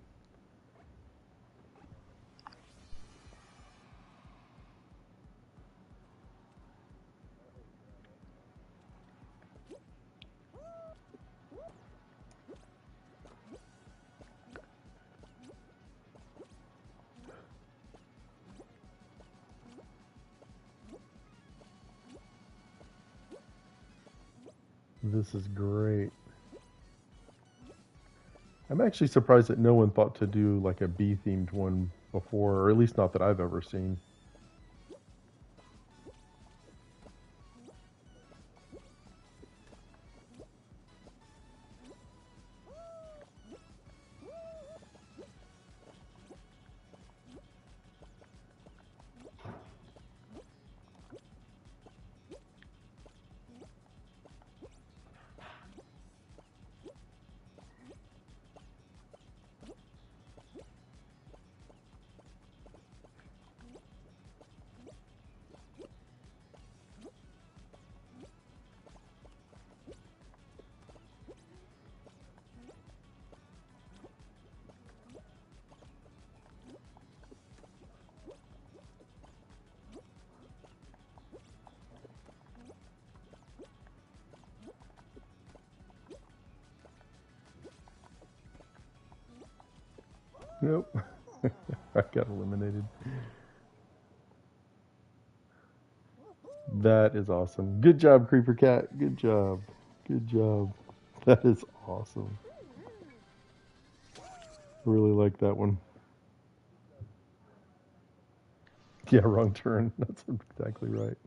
This is great. I'm actually surprised that no one thought to do like a bee themed one before, or at least not that I've ever seen. Nope. I got eliminated. That is awesome. Good job, Creeper Cat. Good job. Good job. That is awesome. Really like that one. Yeah, wrong turn. That's exactly right.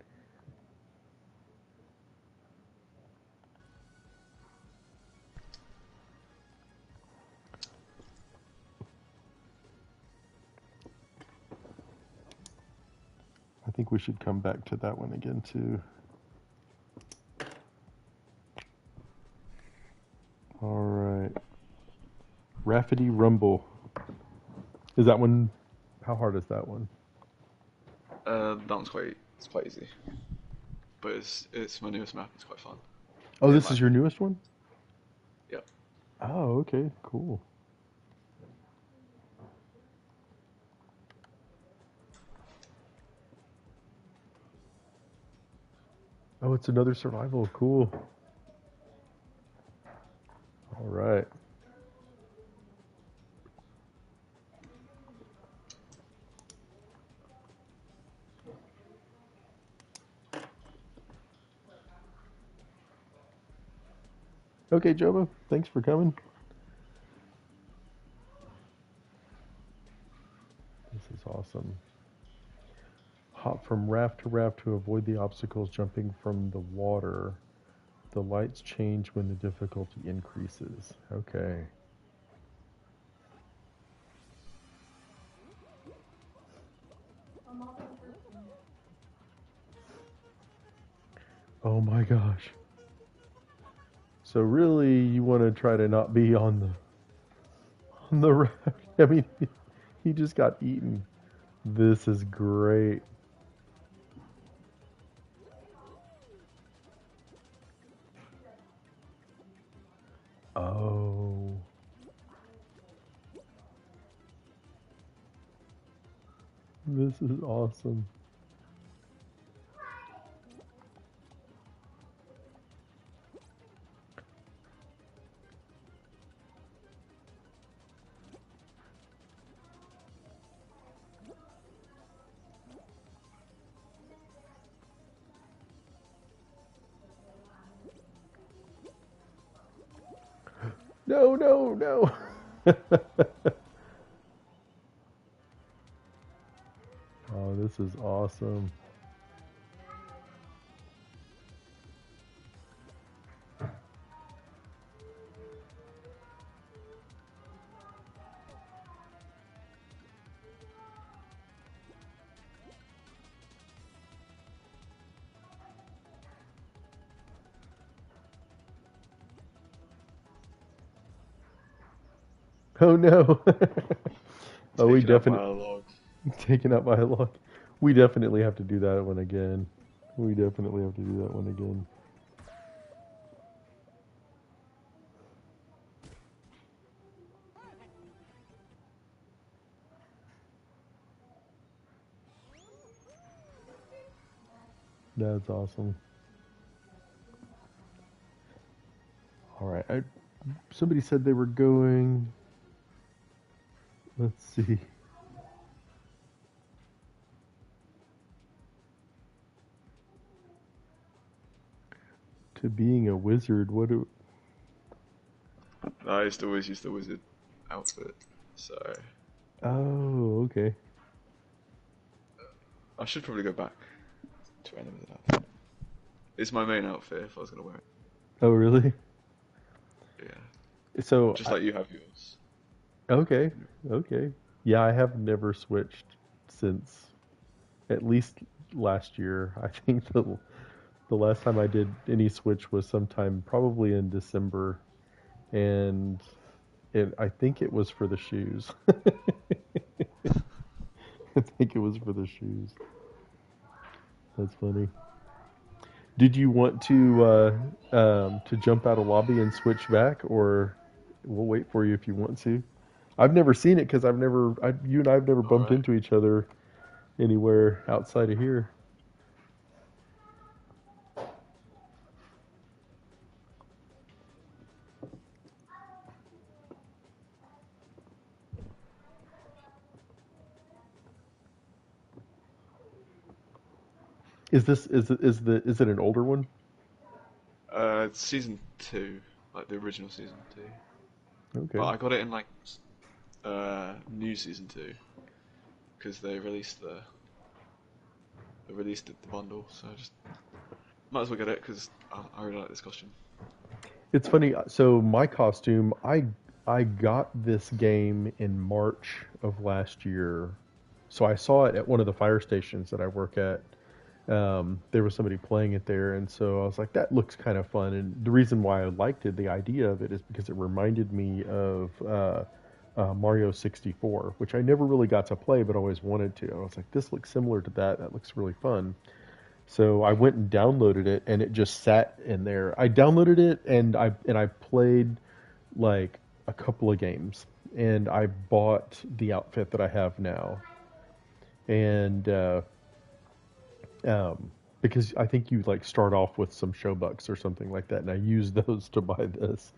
I think we should come back to that one again too. All right. Rafferty Rumble. Is that one? How hard is that one? That one's quite easy, but it's my newest map. It's quite fun. Oh, In this is my your opinion. newest one? Yep. Oh, okay, cool. Oh, it's another survival. Cool. All right. Okay, Jobo, thanks for coming. This is awesome. Hop from raft to raft to avoid the obstacles jumping from the water. The lights change when the difficulty increases. Okay. Oh my gosh. So really, you want to try to not be on the raft. I mean, he just got eaten. This is great. Oh, this is awesome. No, no, no. Oh, this is awesome. Oh no. Oh, we Taken out by definitely a log. taken out by a log. We definitely have to do that one again. We definitely have to do that one again. That's awesome. All right. Somebody said they were going. Let's see. To being a wizard. What do? I used to always use the wizard outfit, so Oh, okay. I should probably go back to wearing the wizard outfit. It's my main outfit if I was gonna wear it. Oh, really? Yeah, So, just like you have yours. okay, okay. Yeah, I have never switched since at least last year. I think the last time I did any switch was sometime probably in December, and I think it was for the shoes. I think it was for the shoes. That's funny. Did you want to jump out of lobby and switch back, or we'll wait for you if you want to? I've never seen it because you and I've never All bumped right. into each other anywhere outside of here. Is it an older one? It's season 2, like the original season 2. But Okay. I got it in like new season 2 because they released the bundle, so I just might as well get it because I really like this costume. It's funny. So my costume, I got this game in March of last year, So I saw it at one of the fire stations that I work at. There was somebody playing it there, and so I was like, that looks kind of fun. And the reason why I liked it, the idea of it, is because it reminded me of Mario 64, which I never really got to play, but always wanted to. I was like, this looks similar to that. That looks really fun. So I went and downloaded it, and it just sat in there. I downloaded it, and I played like a couple of games, and I bought the outfit that I have now, and because I think you like start off with some show bucks or something like that, and I used those to buy this.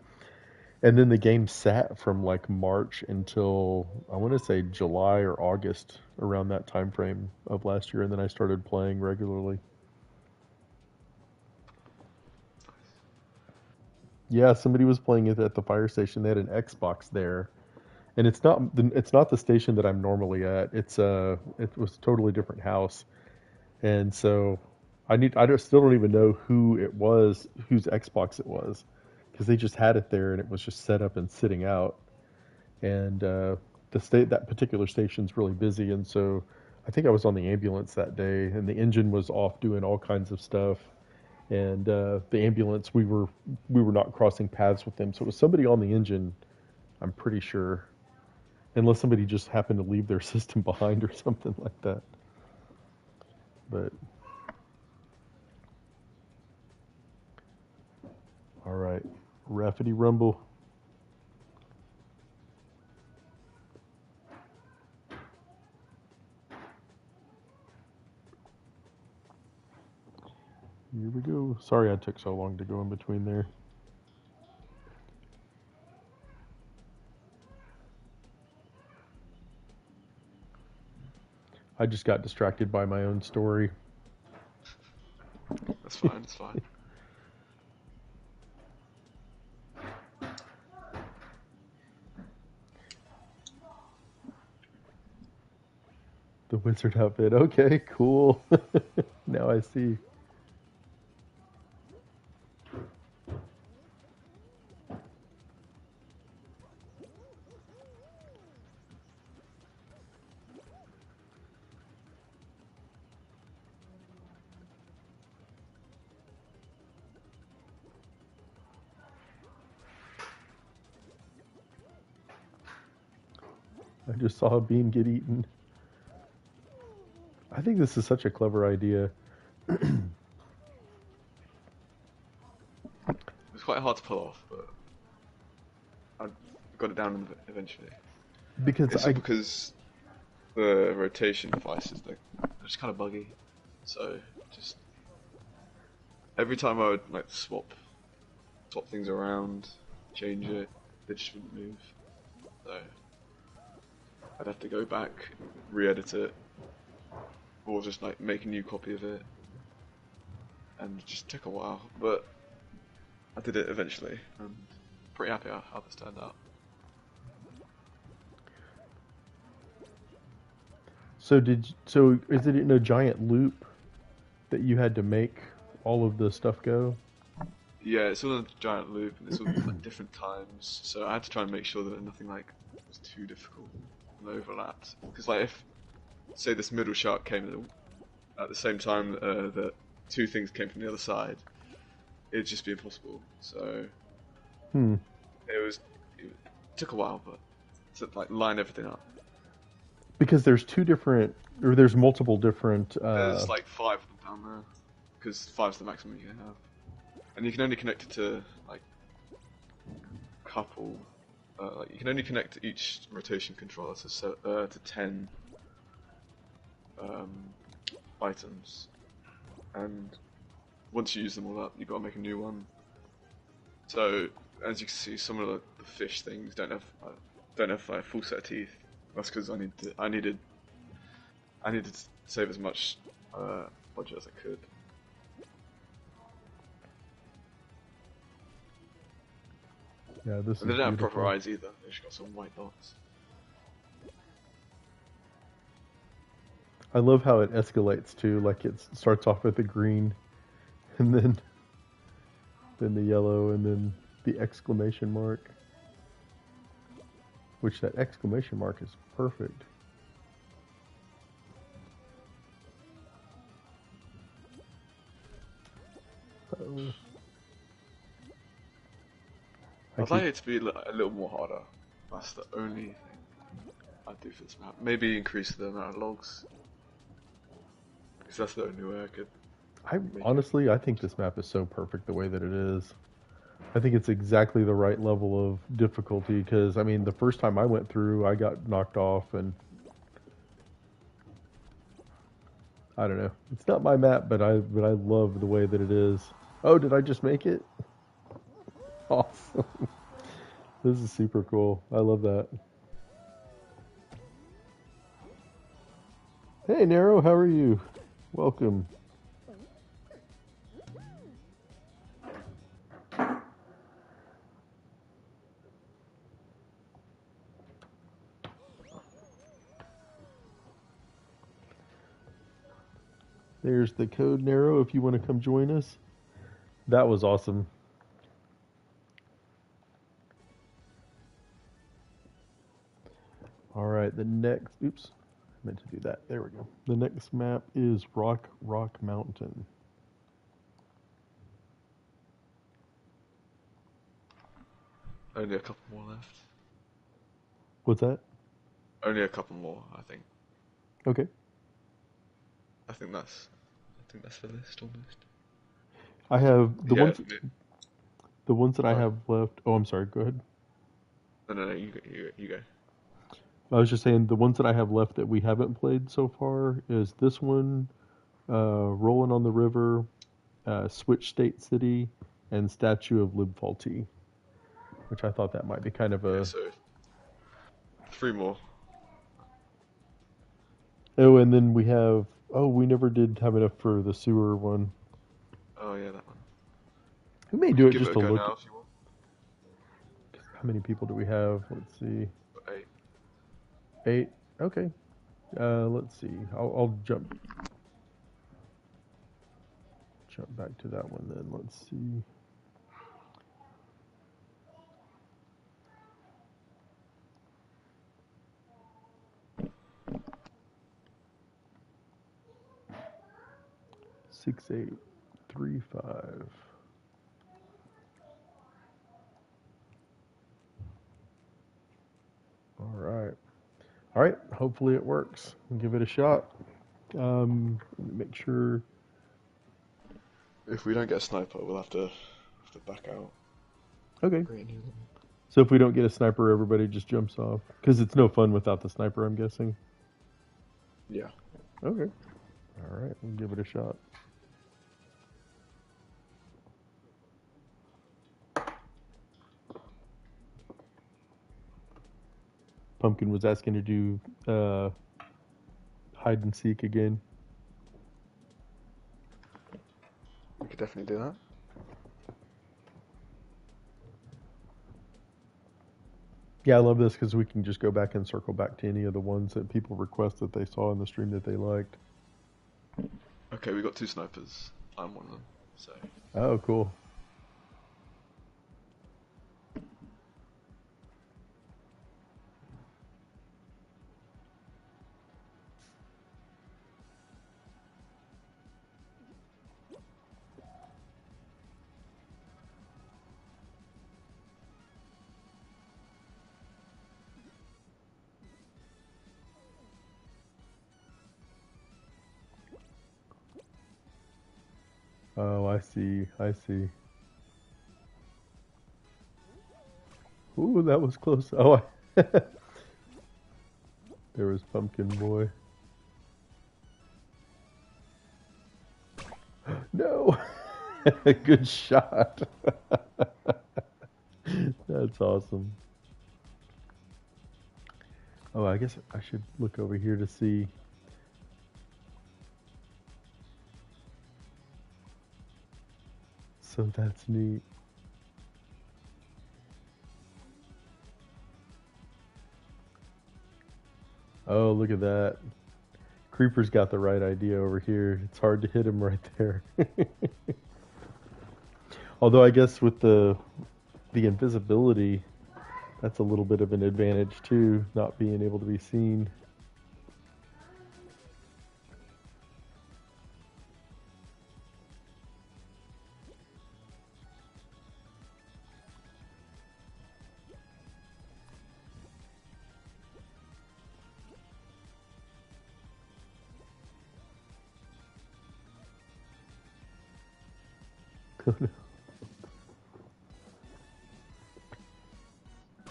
And then the game sat from like March until I want to say July or August, around that time frame of last year, and then I started playing regularly. Yeah, somebody was playing it at the fire station. They had an Xbox there, and it's not the station that I'm normally at. It was a totally different house, and so I just still don't even know who it was, whose Xbox it was, because they just had it there and it was just set up and sitting out. And that particular station's really busy, and so I think I was on the ambulance that day, and the engine was off doing all kinds of stuff. And the ambulance, we were not crossing paths with them, so it was somebody on the engine. I'm pretty sure, unless somebody just happened to leave their system behind or something like that. But all right, Raffity Rumble. Here we go. Sorry I took so long to go in between there. I just got distracted by my own story. That's fine. That's fine. The wizard outfit. Okay, cool. Now I see. I just saw a bean get eaten. I think this is such a clever idea. It's quite hard to pull off, but I got it down eventually. Because It's all because the rotation devices they're just kind of buggy. So just every time I would like swap things around, change it, they just wouldn't move. So I'd have to go back, re-edit it, or just like make a new copy of it, and it just took a while. But I did it eventually, and pretty happy how this turned out. so is it in a giant loop that you had to make all of the stuff go? Yeah, it's all in a giant loop, and it's all like different times. So I had to try and make sure that nothing like was too difficult and overlapped. Because like if say this middle shark came at the same time that two things came from the other side, it'd just be impossible. So Hmm. it took a while, but to like line everything up. Because there's multiple different. There's like five of them down there, because five's the maximum you can have, and you can only connect it to like couple. Like you can only connect each rotation controller to 10 um, items, and once you use them all up, you've got to make a new one. So as you can see, some of the fish things don't have a full set of teeth. That's because I needed to save as much budget as I could. Yeah, this And they is don't have proper beautiful. eyes either. They just got some white dots. I love how it escalates too. Like it starts off with the green, and then the yellow, and then the exclamation mark. Which that exclamation mark is perfect. Oh, I I'd like keep. it to be a little more harder. That's the only thing I'd do for this map. Maybe increase the amount of logs, because that's the only way I could I make it honestly, I more think this map is so perfect the way that it is. I think it's exactly the right level of difficulty because I mean, the first time I went through, I got knocked off, and I don't know. It's not my map, but I love the way that it is. Oh, did I just make it? Awesome. This is super cool. I love that. Hey, Nero, how are you? Welcome. There's the code, Nero, if you want to come join us. That was awesome. All right, the next. Oops, I meant to do that. There we go. The next map is Rock Mountain. only a couple more left. What's that? Only a couple more, I think. Okay. I think that's the list almost. I have Yeah. the ones that I Sorry. have left. Oh, I'm sorry. Go ahead. No. You go. I was just saying the ones that I have left that we haven't played so far is this one, Rolling on the River, Switch State City, and Statue of Libfaulty, which I thought that might be kind of Okay, a. so three more. Oh, and then we have. Oh, we never did have enough for the sewer one. Oh yeah, that one. We may We do could it give just it a to go look. now if you want. How many people do we have? Let's see. Eight. 8. Okay. Let's see. I'll jump back to that one then. Let's see. Six, 8, 3, 5. All right. All right. Hopefully it works. Give it a shot. Make sure. If we don't get a sniper, we'll have to back out. Okay. Create a new one. So if we don't get a sniper, everybody just jumps off because it's no fun without the sniper. I'm guessing. Yeah. Okay. All right. We'll give it a shot. Pumpkin was asking to do hide and seek again. We could definitely do that. Yeah, I love this because we can just go back and circle back to any of the ones that people request that they saw in the stream that they liked. Okay, we got two snipers. I'm one of them. So Oh, cool. Oh, I see. I see. Ooh, that was close. Oh, there was Pumpkin Boy. No! Good shot. That's awesome. Oh, I guess I should look over here to see. So that's neat. Oh, look at that. Creeper's got the right idea over here. It's hard to hit him right there. Although I guess with the invisibility, that's a little bit of an advantage too, not being able to be seen.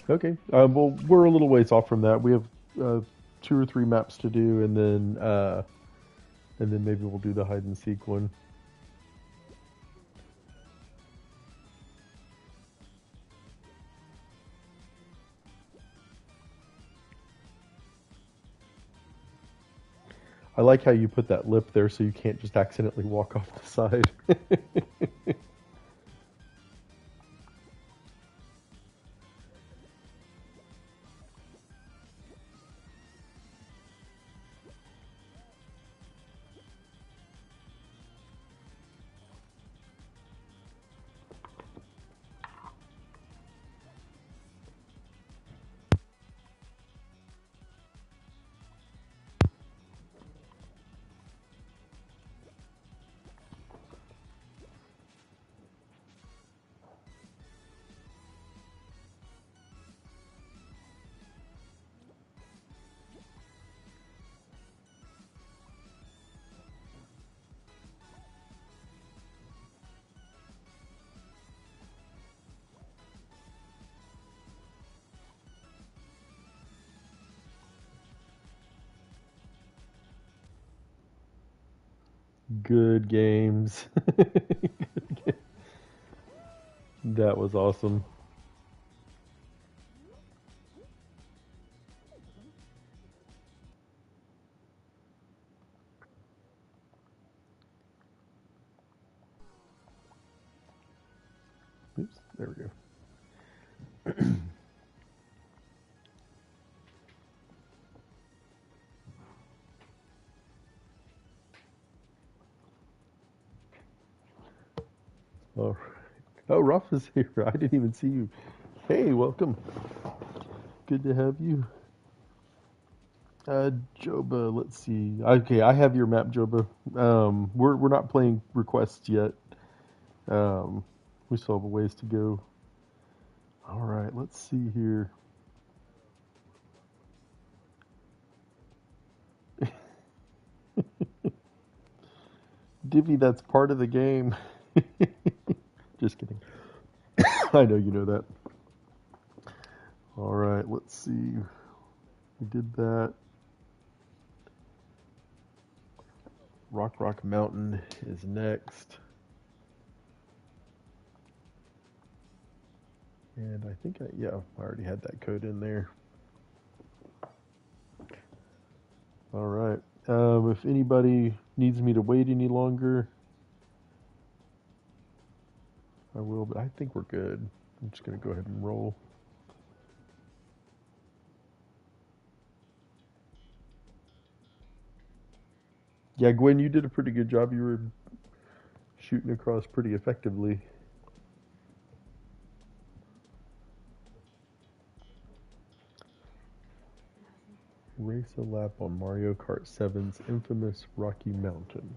Okay. Well, we're a little ways off from that. We have two or three maps to do, and then maybe we'll do the hide and seek one. I like how you put that lip there so you can't just accidentally walk off the side. Good games. That was awesome. Oops, there we go. Oh, oh, Ruff is here. I didn't even see you. Hey, welcome. Good to have you. Joba, let's see. Okay, I have your map, Joba. We're not playing requests yet. Um, we still have a ways to go. All right, let's see here. Divvy, that's part of the game. Just kidding. I know you know that. All right, let's see. We did that. Rock Mountain is next. And I think I already had that code in there. All right. If anybody needs me to wait any longer, I will, but I think we're good. I'm just going to go ahead and roll. Yeah, Gwen, you did a pretty good job. You were shooting across pretty effectively. Race a lap on Mario Kart 7's infamous Rocky Mountain.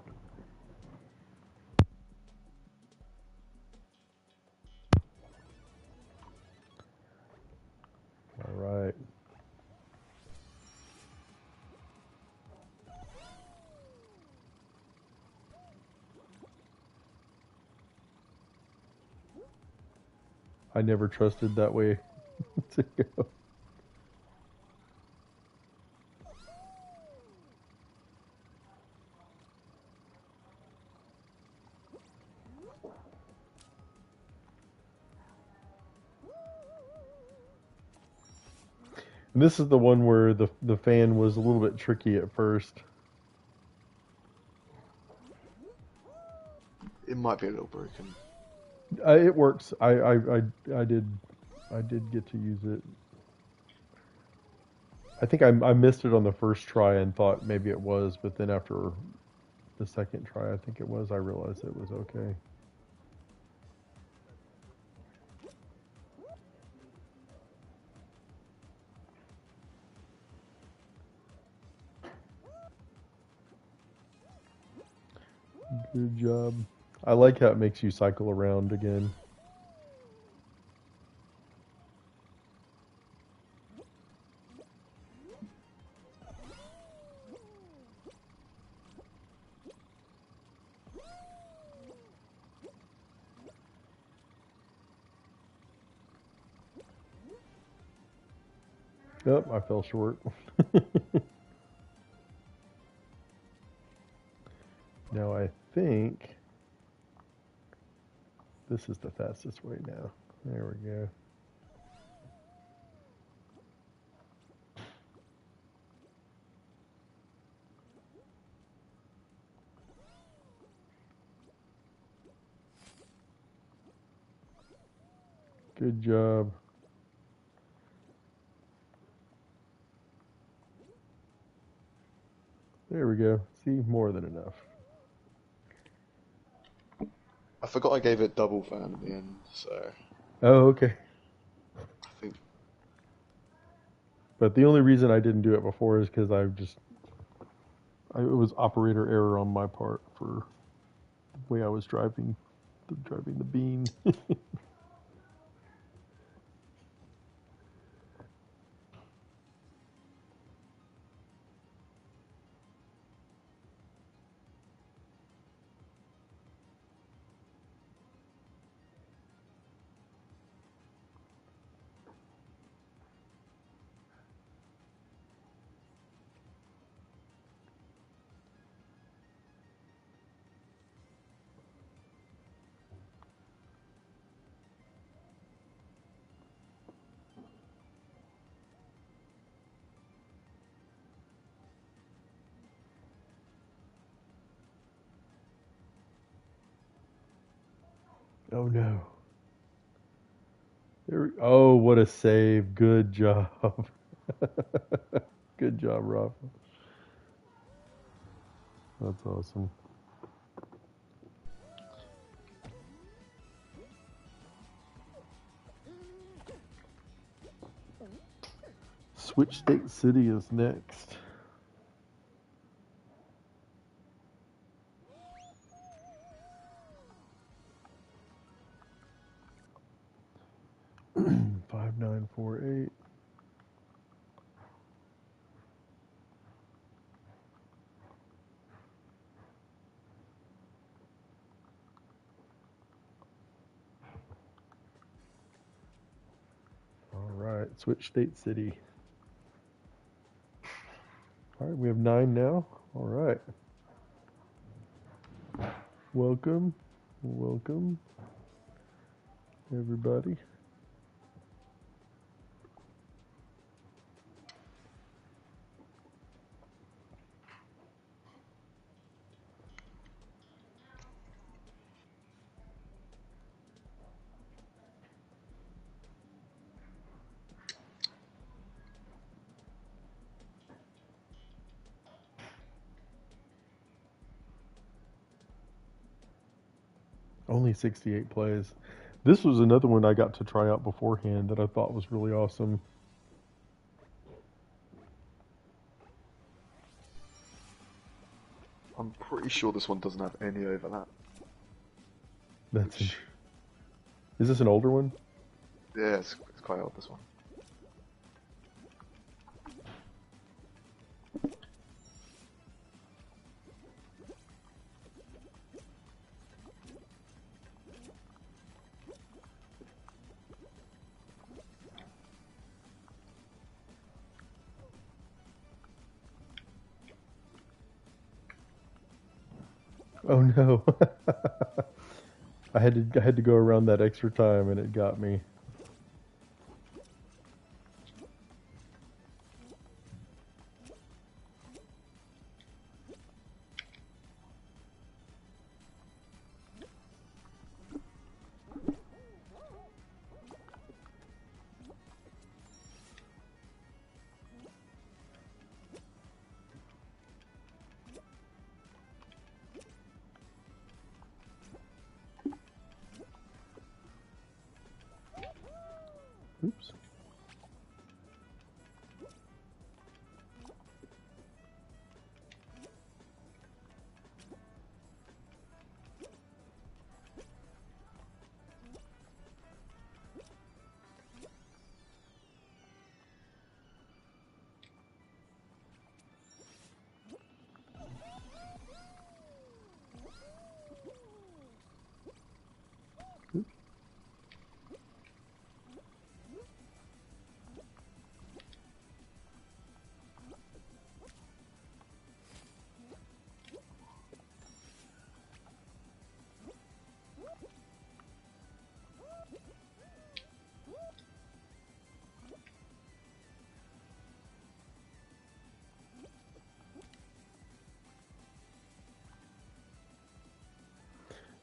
All right. I never trusted that way to go. And this is the one where the fan was a little bit tricky at first. It might be a little broken. It works. I did get to use it. I think I missed it on the first try and thought maybe it was, but then after the second try, I think it was, I realized it was okay. Good job. I like how it makes you cycle around again. Yep, I fell short. Now I think this is the fastest way now. There we go. Good job. There we go. See, more than enough. I forgot I gave it double fan in the end, so Oh, okay. I think But the only reason I didn't do it before is because it was operator error on my part for the way I was driving the bean. Oh no. Oh, what a save. Good job. Good job, Rafa. That's awesome. Switch State City is next. Five nine four eight. All right, Switch State City. All right, we have 9 now. All right. Welcome, welcome, everybody. Only 68 plays. This was another one I got to try out beforehand that I thought was really awesome. I'm pretty sure this one doesn't have any overlap. That's Which, Is this an older one? yeah, it's quite old, this one. Oh no. I had to go around that extra time and it got me.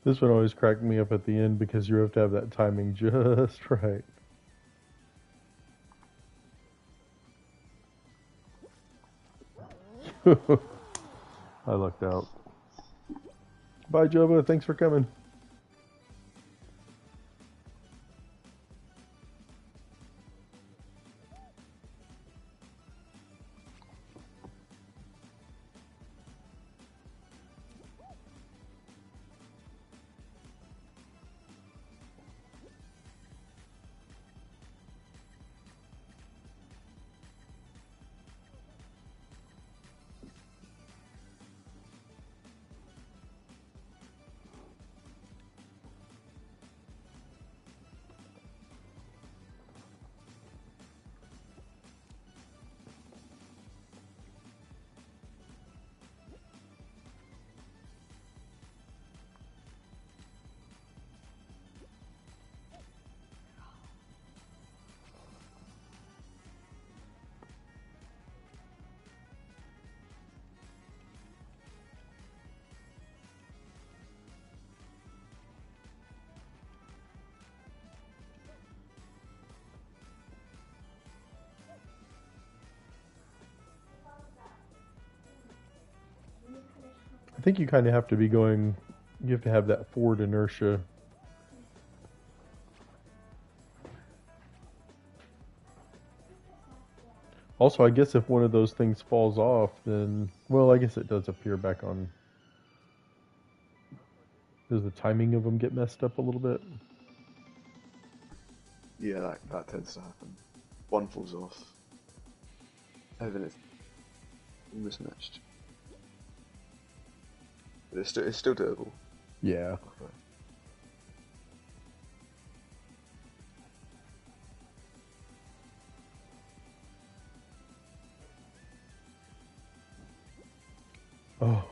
This one always cracked me up at the end because you have to have that timing just right. I lucked out. Bye, Jova. Thanks for coming. I think you kind of have to be going, you have to have that forward inertia. Also, I guess if one of those things falls off, then, well, I guess it does appear back on. Does the timing of them get messed up a little bit? Yeah, that tends to happen. One falls off, and then it's mismatched. But it's still doable. Yeah. Okay.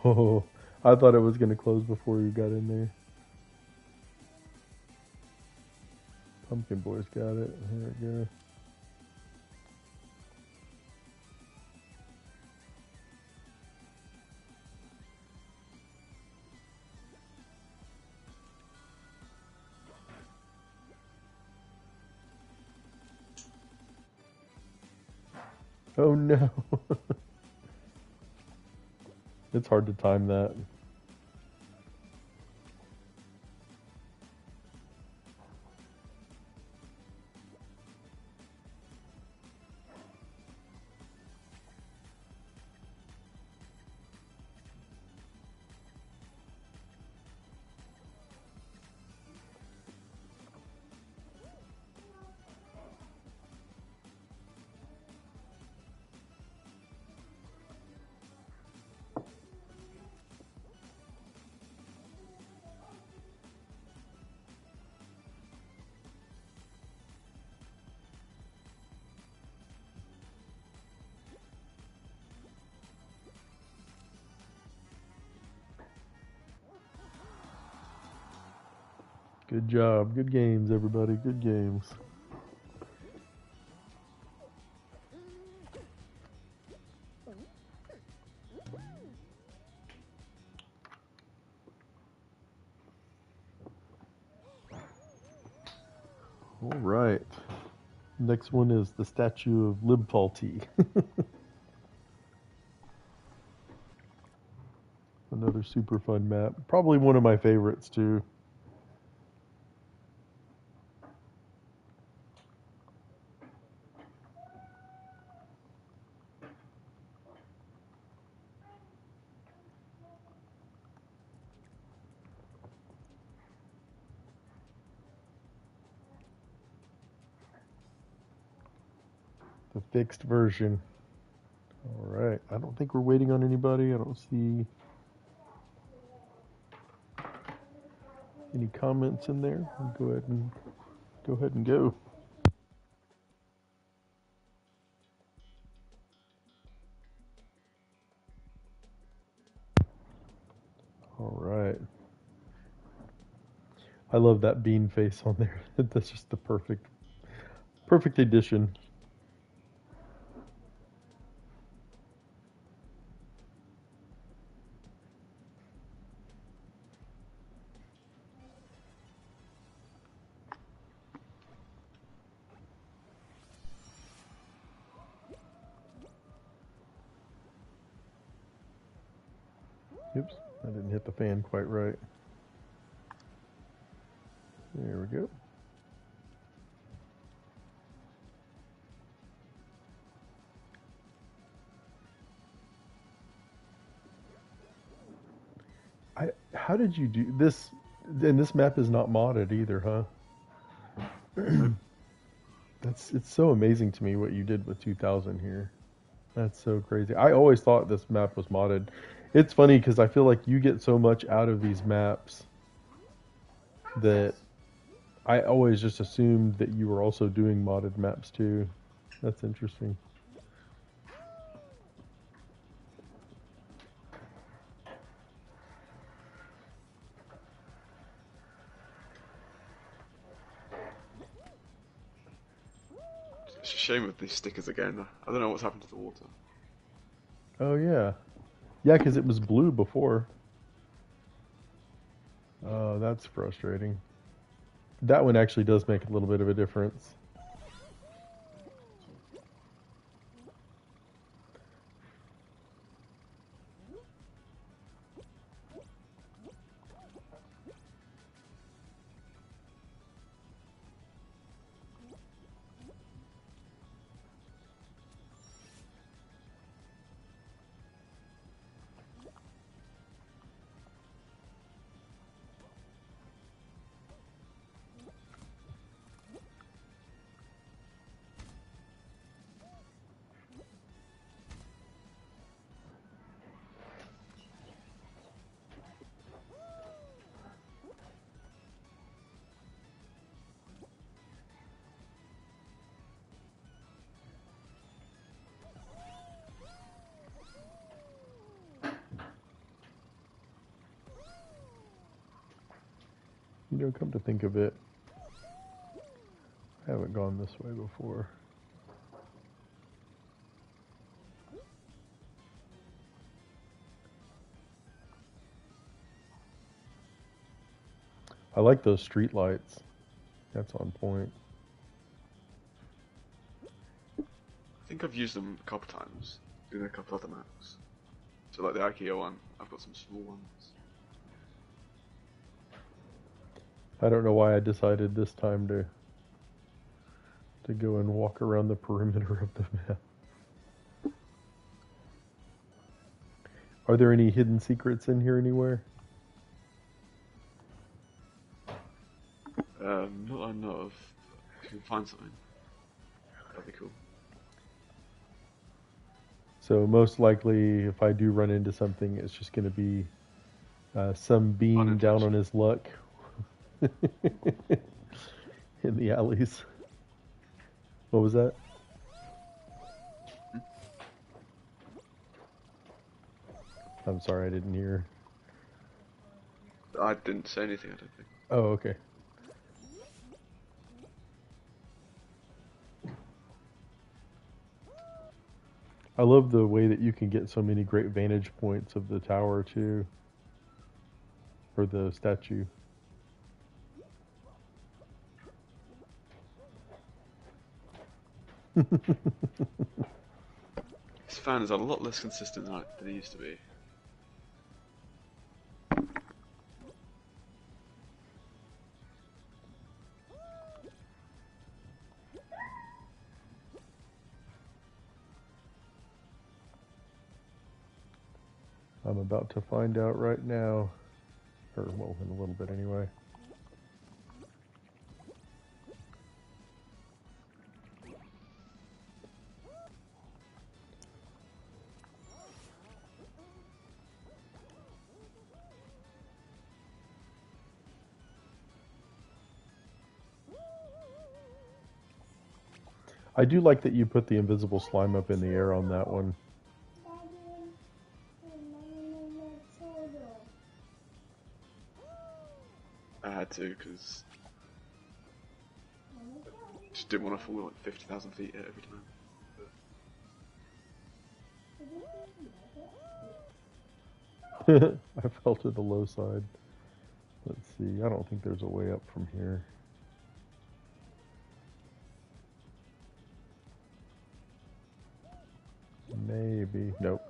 Oh, I thought it was going to close before you got in there. Pumpkin Boy's got it. There we go. Oh no. It's hard to time that. Good job. Good games, everybody. Good games. All right. Next one is the statue of Libtalti. Another super fun map. Probably one of my favorites, too. The fixed version. All right. I don't think we're waiting on anybody. I don't see any comments in there. I'll go ahead and go. All right. I love that bean face on there. That's just the perfect addition. Oops, I didn't hit the fan quite right. There we go. How did you do this? And this map is not modded either, huh? Nope. It's so amazing to me what you did with 2000 here. That's so crazy. I always thought this map was modded. It's funny because I feel like you get so much out of these maps that I always just assumed that you were also doing modded maps too. That's interesting. It's a shame with these stickers again. I don't know what's happened to the water. Oh yeah, yeah, because it was blue before. Oh, that's frustrating. That one actually does make a little bit of a difference. You know, come to think of it, I haven't gone this way before. I like those street lights. That's on point. I think I've used them a couple times, doing a couple other maps. So like the IKEA one, I've got some small ones. I don't know why I decided this time to go and walk around the perimeter of the map. Are there any hidden secrets in here anywhere? Not that I know of. If you can find something, that'd be cool. So most likely, if I do run into something, it's just going to be some being down on Unintentional. his luck in the alleys. What was that? Hmm? I'm sorry, I didn't hear. I didn't say anything, I don't think. Oh, okay. I love the way that you can get so many great vantage points of the tower too, or the statue. This fan is a lot less consistent than it used to be. I'm about to find out right now, or well, in a little bit anyway. I do like that you put the invisible slime up in the air on that one. I had to, because I just didn't want to fall like 50,000 feet every time. I fell to the low side. Let's see. I don't think there's a way up from here. Maybe. Nope.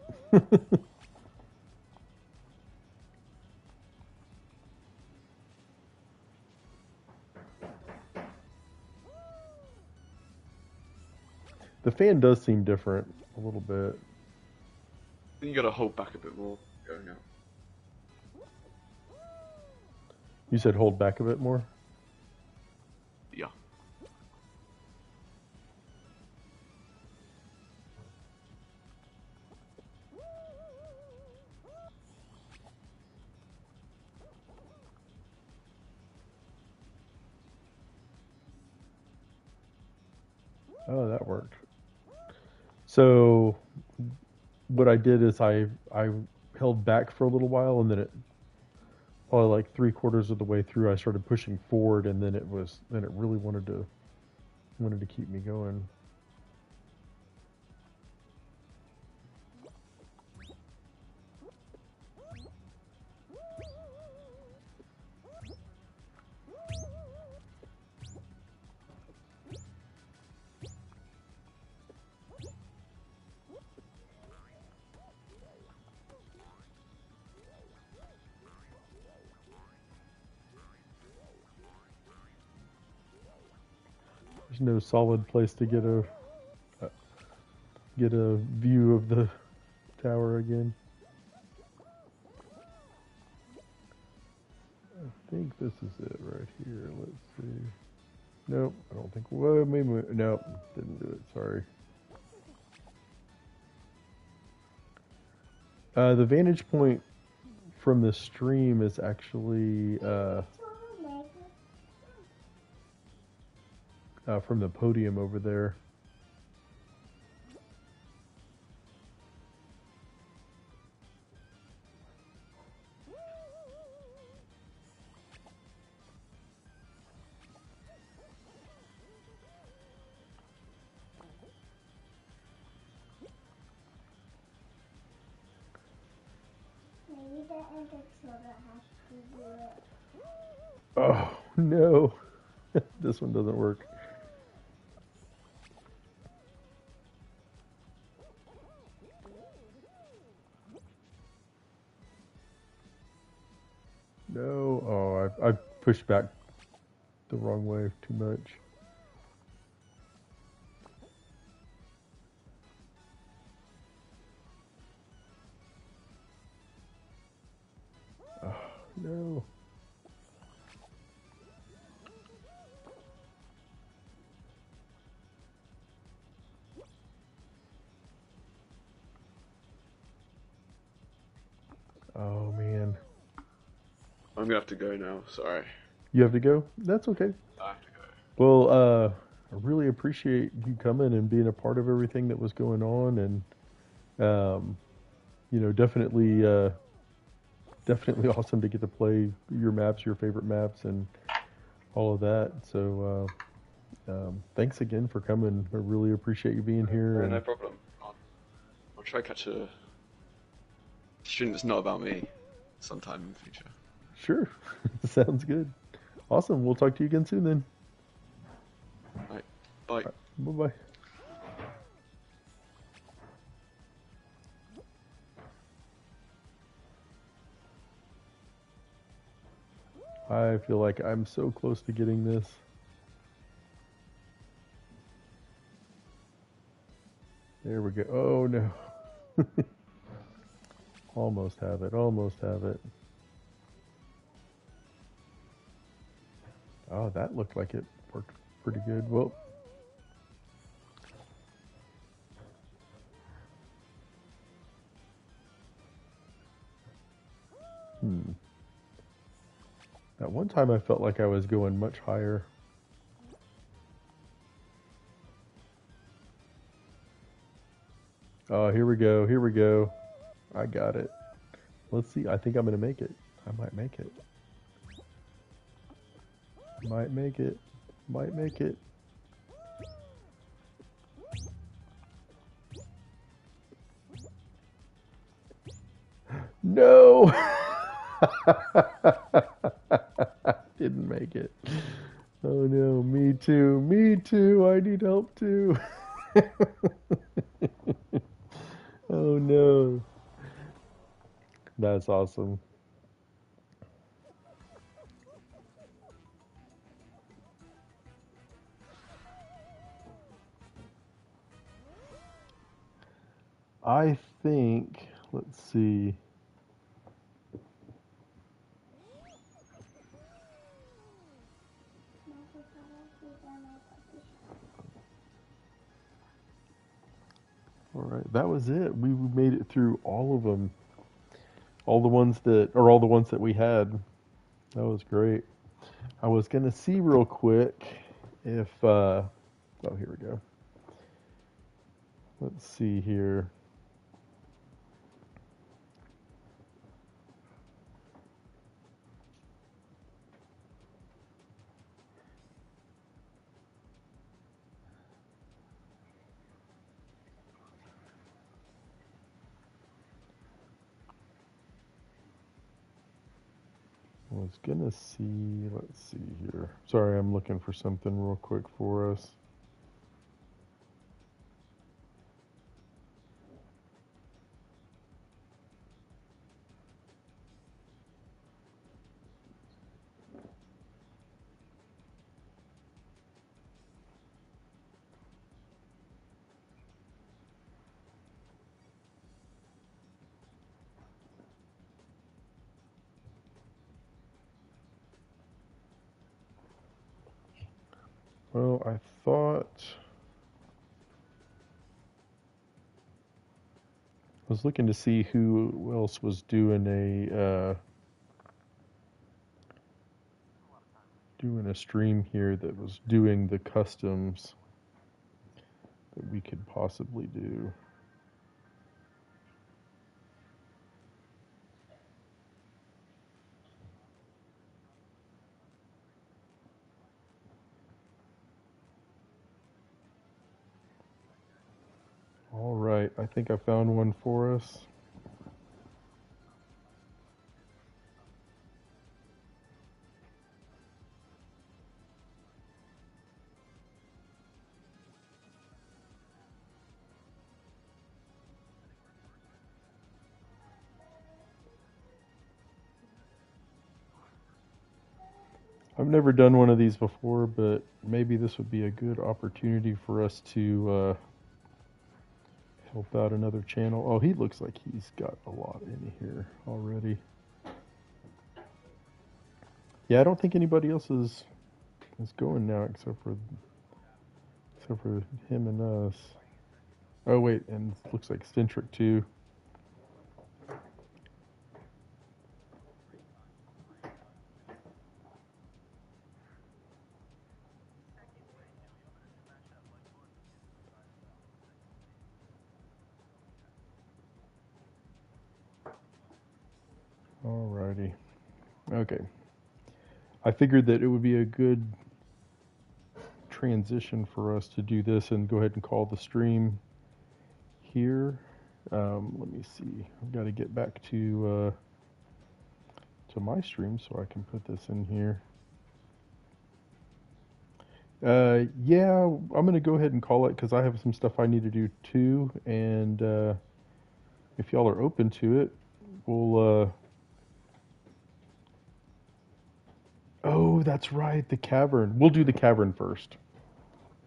The fan does seem different a little bit. Then you gotta hold back a bit more going out. You said hold back a bit more? Yeah. Oh, that worked. So what I did is I held back for a little while, and then it probably like three-quarters of the way through I started pushing forward, and then it really wanted to keep me going. There's no solid place to get a view of the tower again. I think this is it right here. Let's see. Nope, I don't think. Well, maybe. Nope, didn't do it. Sorry. The vantage point from the stream is actually from the podium over there. Maybe the epic soda has to do it. Oh no, this one doesn't work. No. Oh, I pushed back the wrong way too much. Oh, no. Oh man. I'm gonna have to go now. Sorry. You have to go? That's okay. I have to go. Well, I really appreciate you coming and being a part of everything that was going on, and definitely, definitely awesome to get to play your maps, your favorite maps, and all of that. So, thanks again for coming. I really appreciate you being here. No, And no problem. I'll try catch a stream that's not about me sometime in the future. sure, sounds good. Awesome. We'll talk to you again soon then. Right. Bye. Bye bye. I feel like I'm so close to getting this. There we go. Oh no. Almost have it. Almost have it. Oh, that looked like it worked pretty good. Well, at one time I felt like I was going much higher. Oh, here we go. Here we go. I got it. Let's see. I think I'm going to make it. I might make it. Might make it. Might make it. No! Didn't make it. Oh no, me too. Me too. I need help too. Oh no. That's awesome. I think, let's see. All right, that was it. We made it through all of them. All the ones that we had. That was great. I was gonna see real quick if, oh, here we go. Let's see here. I was gonna see, let's see here. Sorry, I'm looking for something real quick for us. Well, I thought I was looking to see who else was doing a stream here that was doing the customs that we could possibly do. All right, I think I found one for us. I've never done one of these before, but maybe this would be a good opportunity for us to help out another channel. Oh, he looks like he's got a lot in here already. Yeah, I don't think anybody else is going now except for him and us. Oh wait, and it looks like Centric too. Alrighty. Okay. I figured that it would be a good transition for us to do this and go ahead and call the stream here. Let me see. I've got to get back to my stream so I can put this in here. Yeah, I'm gonna go ahead and call it because I have some stuff I need to do too, and if y'all are open to it, we'll. Oh, that's right, the cavern. We'll do the cavern first.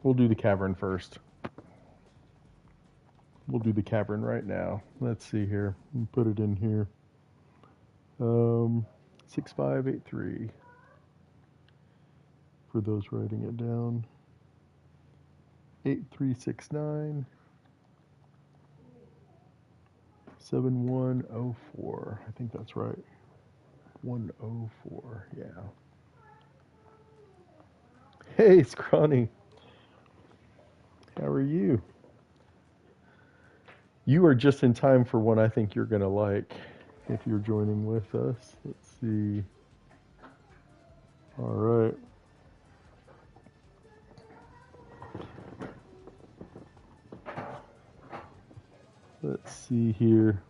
We'll do the cavern first. We'll do the cavern right now. Let's see here. Put it in here. 6583. For those writing it down. 8369 7104. I think that's right. 104. Yeah. Hey, Scrawny. How are you? You are just in time for one I think you're going to like if you're joining with us. Let's see. All right. Let's see here.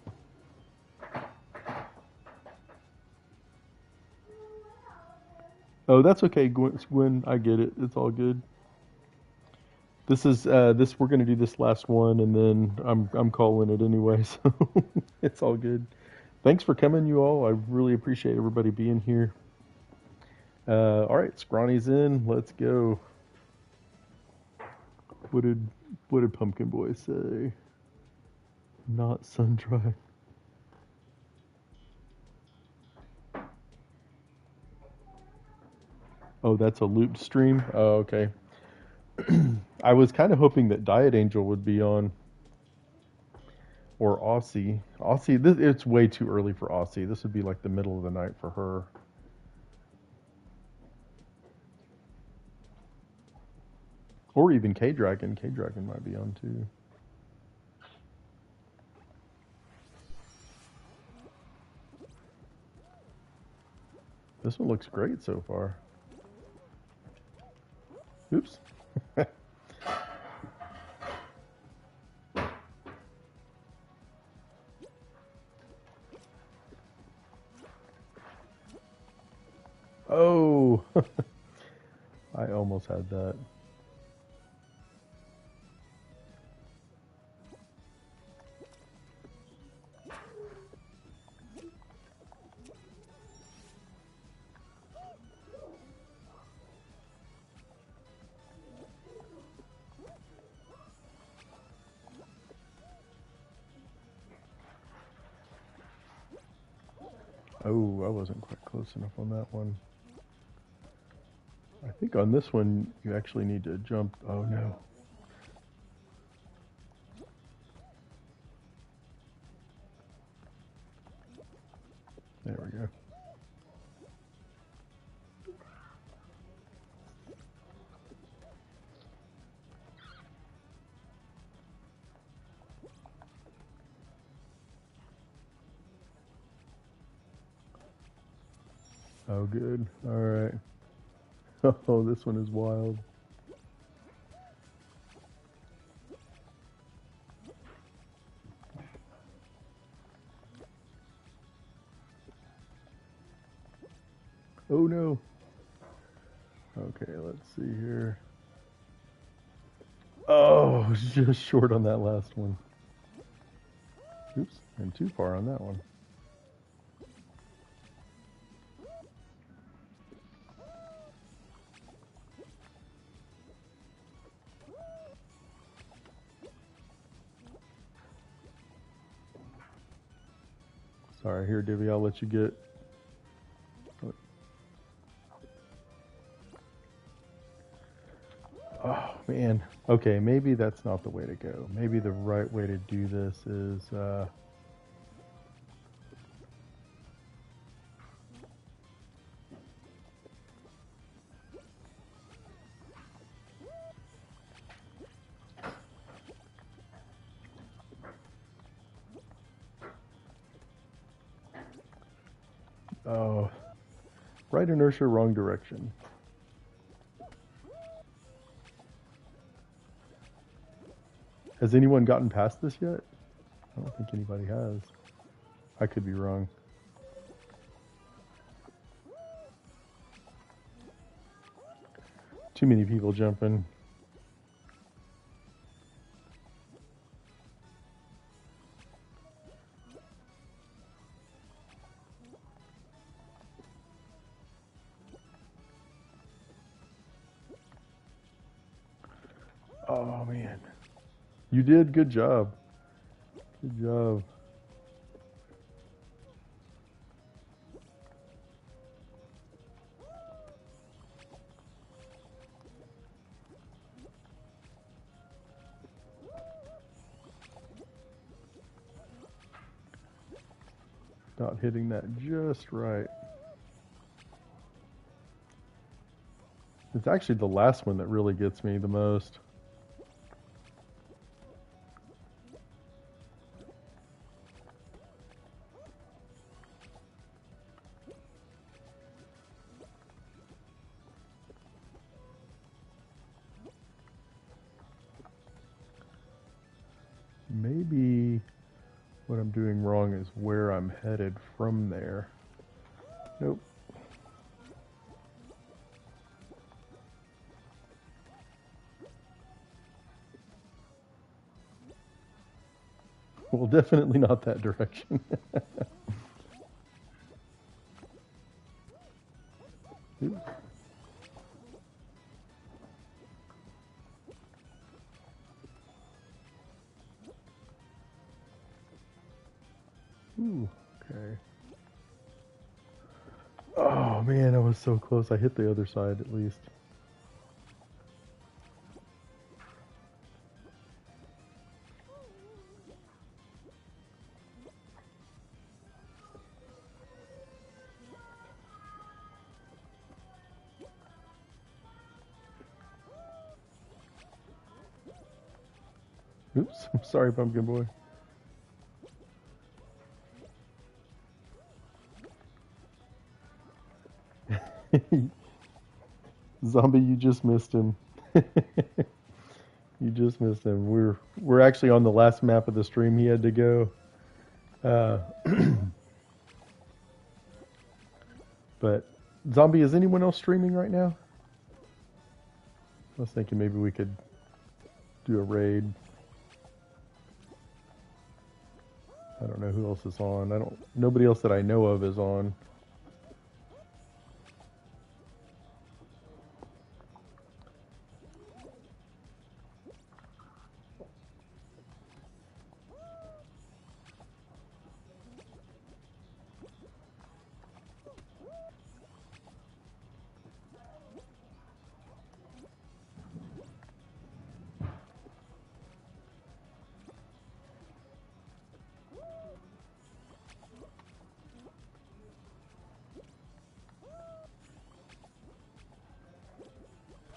Oh, that's okay, Gwen. I get it. It's all good. This is this. We're gonna do this last one, and then I'm calling it anyway, so it's all good. Thanks for coming, you all. I really appreciate everybody being here. All right, Scrawny's in. Let's go. What did Pumpkin Boy say? Not sun dry. Oh, that's a looped stream? Oh, okay. I was kind of hoping that Diet Angel would be on, or Aussie. Aussie, it's way too early for Aussie. This would be like the middle of the night for her. Or even K Dragon. K Dragon might be on too. This one looks great so far. Oops. Oh, I almost had that. Oh, I wasn't quite close enough on that one. I think on this one, you actually need to jump. Oh, no. There we go. Oh, good. All right. Oh, this one is wild. Oh, no. Okay, let's see here. Oh, just short on that last one. Oops, and too far on that one. Sorry, here, Divvy, I'll let you get. Oh, man. Okay, maybe that's not the way to go. Maybe the right way to do this is... Oh, right inertia, wrong direction. Has anyone gotten past this yet? I don't think anybody has. I could be wrong. Too many people jumping. Oh, man. You did. Good job. Good job. Not hitting that just right. It's actually the last one that really gets me the most. Maybe what I'm doing wrong is where I'm headed from there. Nope. Well, definitely not that direction. Oops. Oh man, I was so close. I hit the other side at least. Oops, I'm sorry, Pumpkin Boy. Zombie, you just missed him. You just missed him. We're actually on the last map of the stream. He had to go. Uh, but Zombie, is anyone else streaming right now? I was thinking maybe we could do a raid. I don't know who else is on. Nobody else that I know of is on.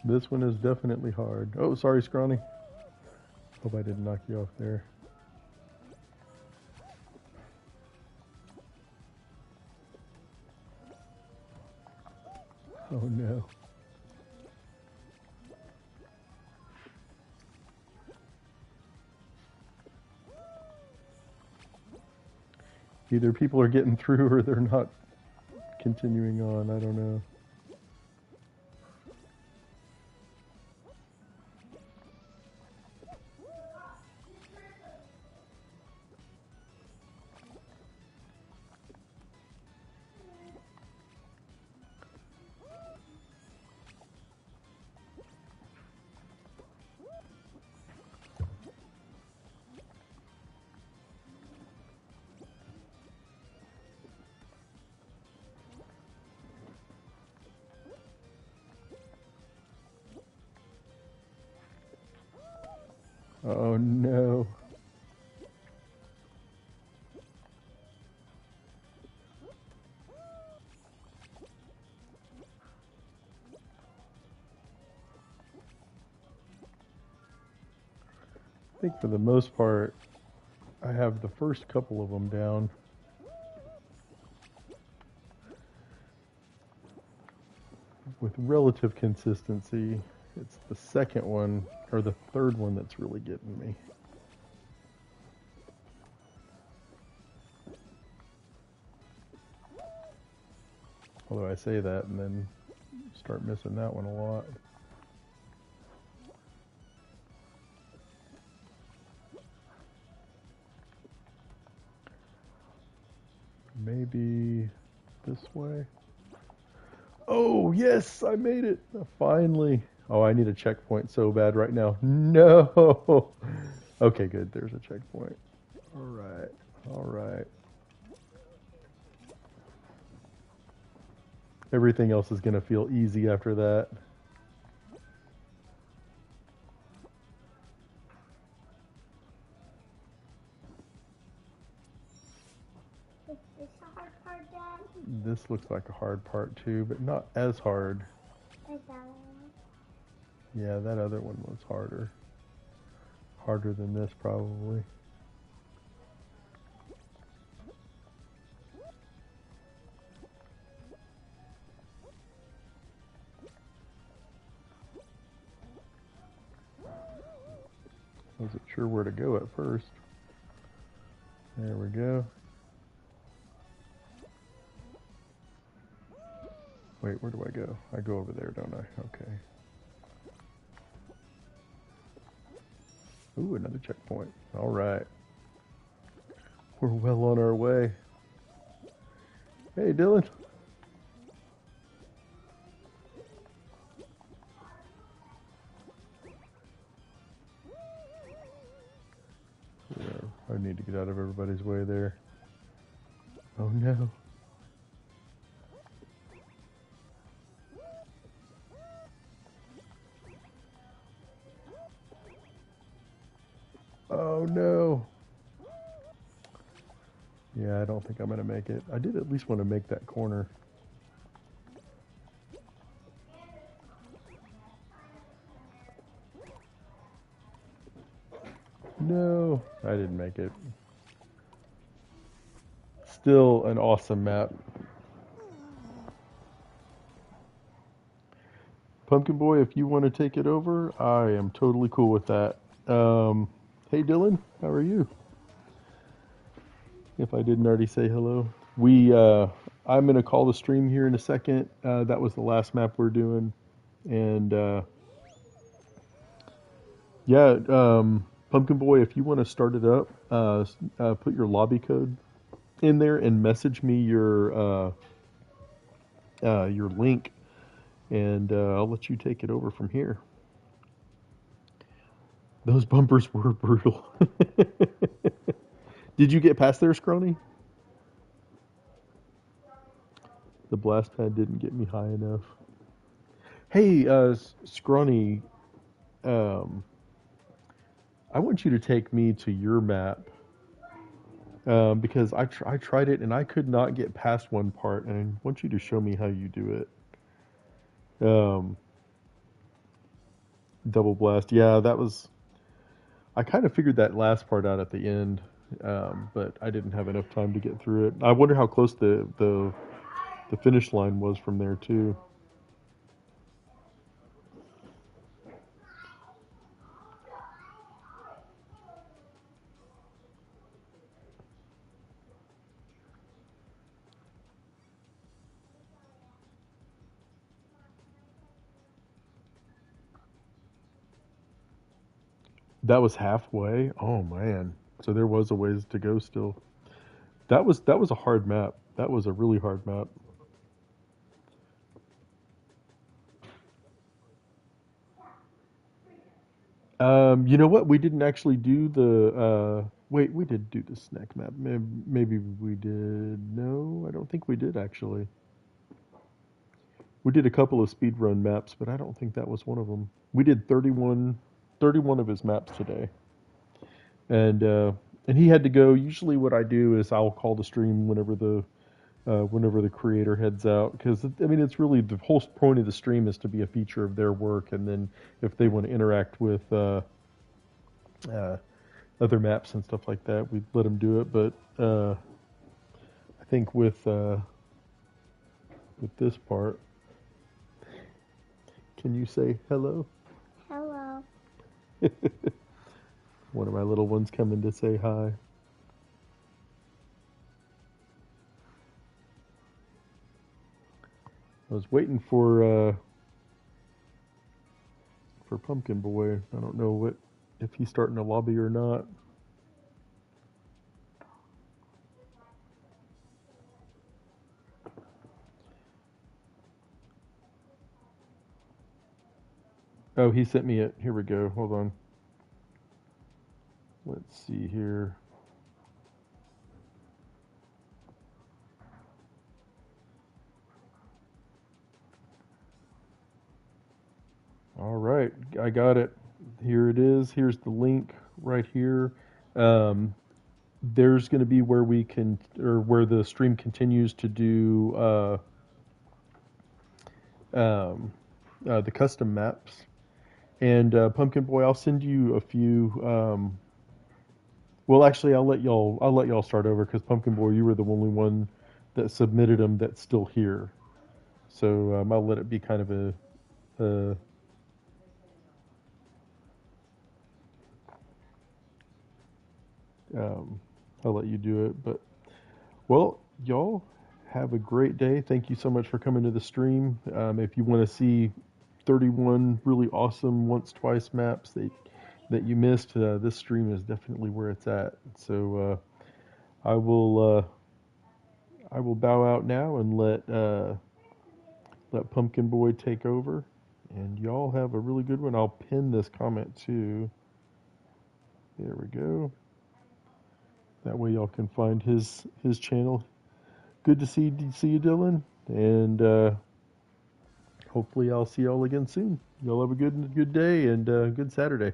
This one is definitely hard. Oh, sorry, Scrawny. Hope I didn't knock you off there. Oh no. Either people are getting through or they're not continuing on. I don't know. Oh no. I think for the most part, I have the first couple of them down. With relative consistency. It's the second one, or the third one that's really getting me. Although I say that and then start missing that one a lot. Maybe this way. Oh, yes, I made it. Finally. Oh, I need a checkpoint so bad right now. No. Okay, good. There's a checkpoint. All right. All right. Everything else is going to feel easy after that. Is this a hard part, Dad? This looks like a hard part too, but not as hard. Is that one? Yeah, that other one was harder. Harder than this, probably. Wasn't sure where to go at first. There we go. Wait, where do I go? I go over there, don't I? Okay. Ooh, another checkpoint. All right. We're well on our way. Hey, Dylan. Yeah, I need to get out of everybody's way there. Oh no. Oh no. Yeah, I don't think I'm gonna make it. I did at least want to make that corner. No, I didn't make it. Still an awesome map. Pumpkin Boy, if you want to take it over, I am totally cool with that. Hey Dylan, how are you? If I didn't already say hello. I'm gonna call the stream here in a second. That was the last map we're doing, and yeah, Pumpkin Boy, if you want to start it up, put your lobby code in there and message me your link, and I'll let you take it over from here. Those bumpers were brutal. Did you get past there, Scrawny? The blast pad didn't get me high enough. Hey, Scrawny, um, I want you to take me to your map because I tried it and I could not get past one part, and I want you to show me how you do it. Double blast. Yeah, that was. I kind of figured that last part out at the end, but I didn't have enough time to get through it. I wonder how close the finish line was from there too. That was halfway. Oh man. So there was a ways to go still. That was a hard map. That was a really hard map. You know what? We didn't actually do the wait, we did do the snack map. Maybe we did. No, I don't think we did actually. We did a couple of speedrun maps, but I don't think that was one of them. We did 31 of his maps today. And and he had to go. Usually what I do is I'll call the stream whenever the creator heads out, because I mean it's really the whole point of the stream is to be a feature of their work, and then if they want to interact with uh, other maps and stuff like that, we let them do it. But I think with this part, can you say hello? Hello. One of my little ones coming to say hi. I was waiting for Pumpkin Boy. I don't know what if he's starting a lobby or not. Oh, he sent me it. Here we go. Hold on. Let's see here. All right, I got it. Here it is. Here's the link right here. Um, there's going to be where we can, or where the stream continues to do um, the custom maps. And Pumpkin Boy, I'll send you a few. Well, actually, I'll let y'all start over because Pumpkin Boy, you were the only one that submitted them that's still here. So I'll let it be kind of a um, I'll let you do it. But well, y'all have a great day. Thank you so much for coming to the stream. If you want to see 31 really awesome once twice maps that you missed, this stream is definitely where it's at. So I will bow out now and let Pumpkin Boy take over. And y'all have a really good one. I'll pin this comment too. There we go. That way y'all can find his channel. Good to see you, Dylan. And hopefully I'll see y'all again soon. Y'all have a good day and good Saturday.